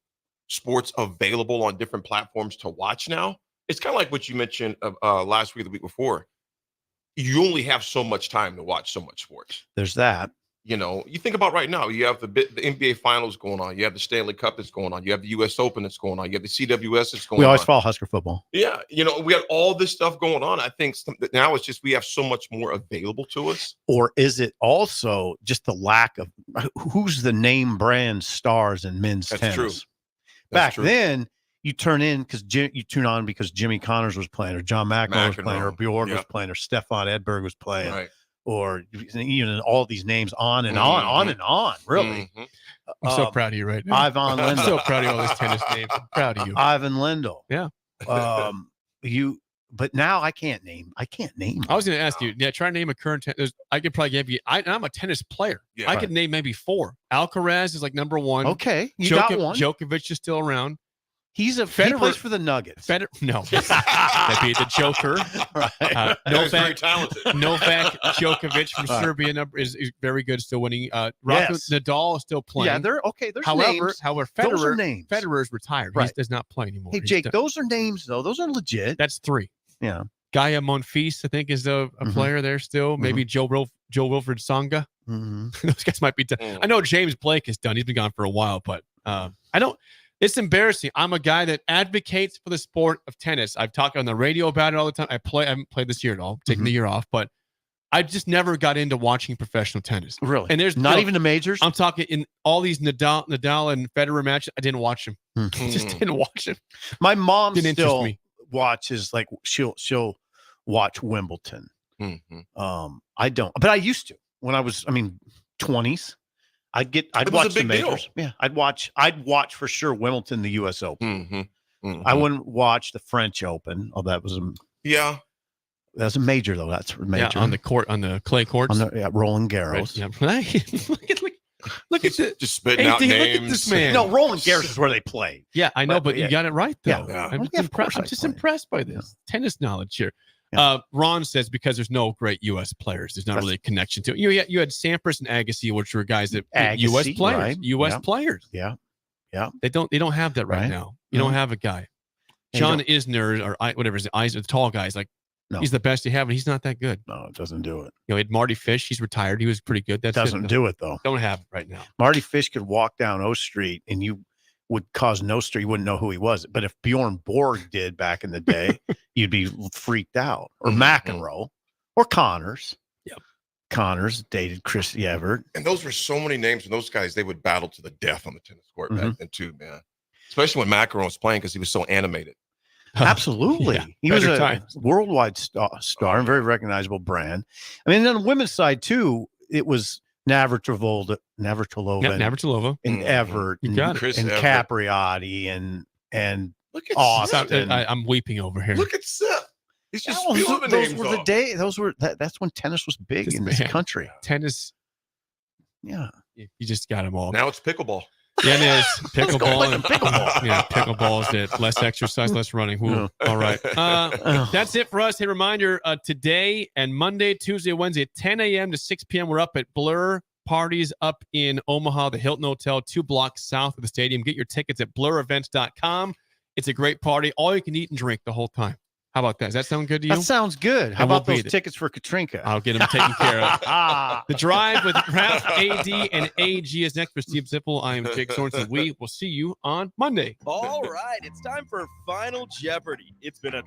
[SPEAKER 29] sports available on different platforms to watch now. It's kind of like what you mentioned last week, the week before. You only have so much time to watch so much sports.
[SPEAKER 4] There's that.
[SPEAKER 29] You think about right now, you have the NBA Finals going on. You have the Stanley Cup that's going on. You have the U.S. Open that's going on. You have the CWS that's going on.
[SPEAKER 4] We always follow Husker football.
[SPEAKER 29] Yeah. We got all this stuff going on. I think now it's just we have so much more available to us.
[SPEAKER 4] Or is it also just the lack of who's the name brand stars in men's
[SPEAKER 29] That's
[SPEAKER 4] tennis?
[SPEAKER 29] true.
[SPEAKER 4] Back then, you tune on because Jimmy Connors was playing, or John McEnroe was playing, or Bjorn was playing, or Stefan Edberg was playing.
[SPEAKER 29] Right.
[SPEAKER 4] Or even all these names on and on and on. Really,
[SPEAKER 3] I'm so proud of you right now.
[SPEAKER 4] Ivan
[SPEAKER 3] I'm
[SPEAKER 4] Lendl.
[SPEAKER 3] so proud of all these tennis names. I'm proud of you.
[SPEAKER 4] Ivan Lendl.
[SPEAKER 3] Yeah.
[SPEAKER 4] But now I can't name. I
[SPEAKER 3] was going to ask you. Yeah, try to name a current. I could probably give you. I'm a tennis player.
[SPEAKER 29] Yeah.
[SPEAKER 3] I could name maybe 4. Alcaraz is like number 1.
[SPEAKER 4] Okay, you got one.
[SPEAKER 3] Djokovic is still around.
[SPEAKER 4] He plays for the Nuggets.
[SPEAKER 3] No, that'd be the Joker.
[SPEAKER 29] Right. He's very talented.
[SPEAKER 3] Novak Djokovic from Serbia is very good, still winning. Nadal is still playing.
[SPEAKER 4] Yeah, they're okay. There's
[SPEAKER 3] however,
[SPEAKER 4] names. Those are names.
[SPEAKER 3] Federer's retired.
[SPEAKER 4] Right.
[SPEAKER 3] He does not play anymore.
[SPEAKER 4] Hey, Jake, those are names though. Those are legit.
[SPEAKER 3] That's 3.
[SPEAKER 4] Yeah.
[SPEAKER 3] Gaia Monfils, I think, is a player there still. Maybe Joe Wilfred Songa. Those guys might be done. I know James Blake is done. He's been gone for a while, but I don't. It's embarrassing. I'm a guy that advocates for the sport of tennis. I've talked on the radio about it all the time. I haven't played this year at all, taking the year off, but I just never got into watching professional tennis.
[SPEAKER 4] Really?
[SPEAKER 3] And there's
[SPEAKER 4] not even the majors.
[SPEAKER 3] I'm talking in all these Nadal and Federer matches. I didn't watch them. Just didn't watch them.
[SPEAKER 4] My mom
[SPEAKER 3] Didn't
[SPEAKER 4] still
[SPEAKER 3] interest me.
[SPEAKER 4] watches, like she'll watch Wimbledon. I don't, but I used to when I was 20s. I'd watch the majors. Yeah, I'd watch for sure Wimbledon, the U.S. Open. I wouldn't watch the French Open. Oh, that was a major though. That's a major.
[SPEAKER 3] Yeah, on the court, on the clay courts.
[SPEAKER 4] Roland Garros.
[SPEAKER 3] Right. Look at this.
[SPEAKER 29] Just spitting out names.
[SPEAKER 3] Look at this man.
[SPEAKER 4] No, Roland Garros is where they play.
[SPEAKER 3] Yeah, I know, but you got it right though.
[SPEAKER 4] Yeah.
[SPEAKER 3] I'm just impressed by this tennis knowledge here.
[SPEAKER 4] Yeah.
[SPEAKER 3] Ron says because there's no great U.S. players, there's not really a connection to it. You had Sampras and Agassi, which were guys that U.S. players,
[SPEAKER 4] right.
[SPEAKER 3] U.S. players.
[SPEAKER 4] Yeah, yeah.
[SPEAKER 3] They don't have that right now. You don't have a guy. John Isner or whatever his eyes, the tall guys, like he's the best you have, and he's not that good.
[SPEAKER 4] No, it doesn't do it.
[SPEAKER 3] You had Marty Fish. He's retired. He was pretty good. That
[SPEAKER 4] doesn't do it though.
[SPEAKER 3] Don't have it right now.
[SPEAKER 4] Marty Fish could walk down O Street and you would cause no street. You wouldn't know who he was. But if Bjorn Borg did back in the day, you'd be freaked out. Or McEnroe or Connors.
[SPEAKER 3] Yep.
[SPEAKER 4] Connors dated Chrissy Everett.
[SPEAKER 29] And those were so many names, and those guys, they would battle to the death on the tennis court back then too, man. Especially when Macaron was playing because he was so animated.
[SPEAKER 4] Absolutely.
[SPEAKER 3] Yeah,
[SPEAKER 4] He was a
[SPEAKER 3] times.
[SPEAKER 4] worldwide star and very recognizable brand. I mean, on the women's side, too, it was Navratilova, and Everett,
[SPEAKER 3] You got it.
[SPEAKER 4] and
[SPEAKER 29] Everett.
[SPEAKER 4] Capriati, and
[SPEAKER 29] Look at
[SPEAKER 4] Austin.
[SPEAKER 3] I'm weeping over here.
[SPEAKER 29] Look at Seth. He's just
[SPEAKER 4] Those
[SPEAKER 29] spewing the names
[SPEAKER 4] were the
[SPEAKER 29] off.
[SPEAKER 4] day. That's when tennis was big
[SPEAKER 3] Just
[SPEAKER 4] in this
[SPEAKER 3] man.
[SPEAKER 4] country.
[SPEAKER 3] Tennis,
[SPEAKER 4] Yeah.
[SPEAKER 3] you just got them all.
[SPEAKER 29] Now it's pickleball.
[SPEAKER 3] Yeah, it is. Pickleball.
[SPEAKER 4] Let's go play pickleball.
[SPEAKER 3] Yeah, pickleball is it. Less exercise, less running. Ooh, all right. That's it for us. Hey, reminder, today and Monday, Tuesday, Wednesday at 10 a.m. to 6 p.m. We're up at Blur Parties up in Omaha, the Hilton Hotel, 2 blocks south of the stadium. Get your tickets at blurevents.com. It's a great party. All you can eat and drink the whole time. How about that? Does that sound good to you?
[SPEAKER 4] That sounds good. How
[SPEAKER 3] And we'll
[SPEAKER 4] about those
[SPEAKER 3] beat it.
[SPEAKER 4] tickets for Katrinka?
[SPEAKER 3] I'll get them taken care of. The Drive with Ralph, AD, and AG is next for Steve Zippel. I am Jake Sorensen. We will see you on Monday.
[SPEAKER 7] All right, it's time for Final Jeopardy. It's been a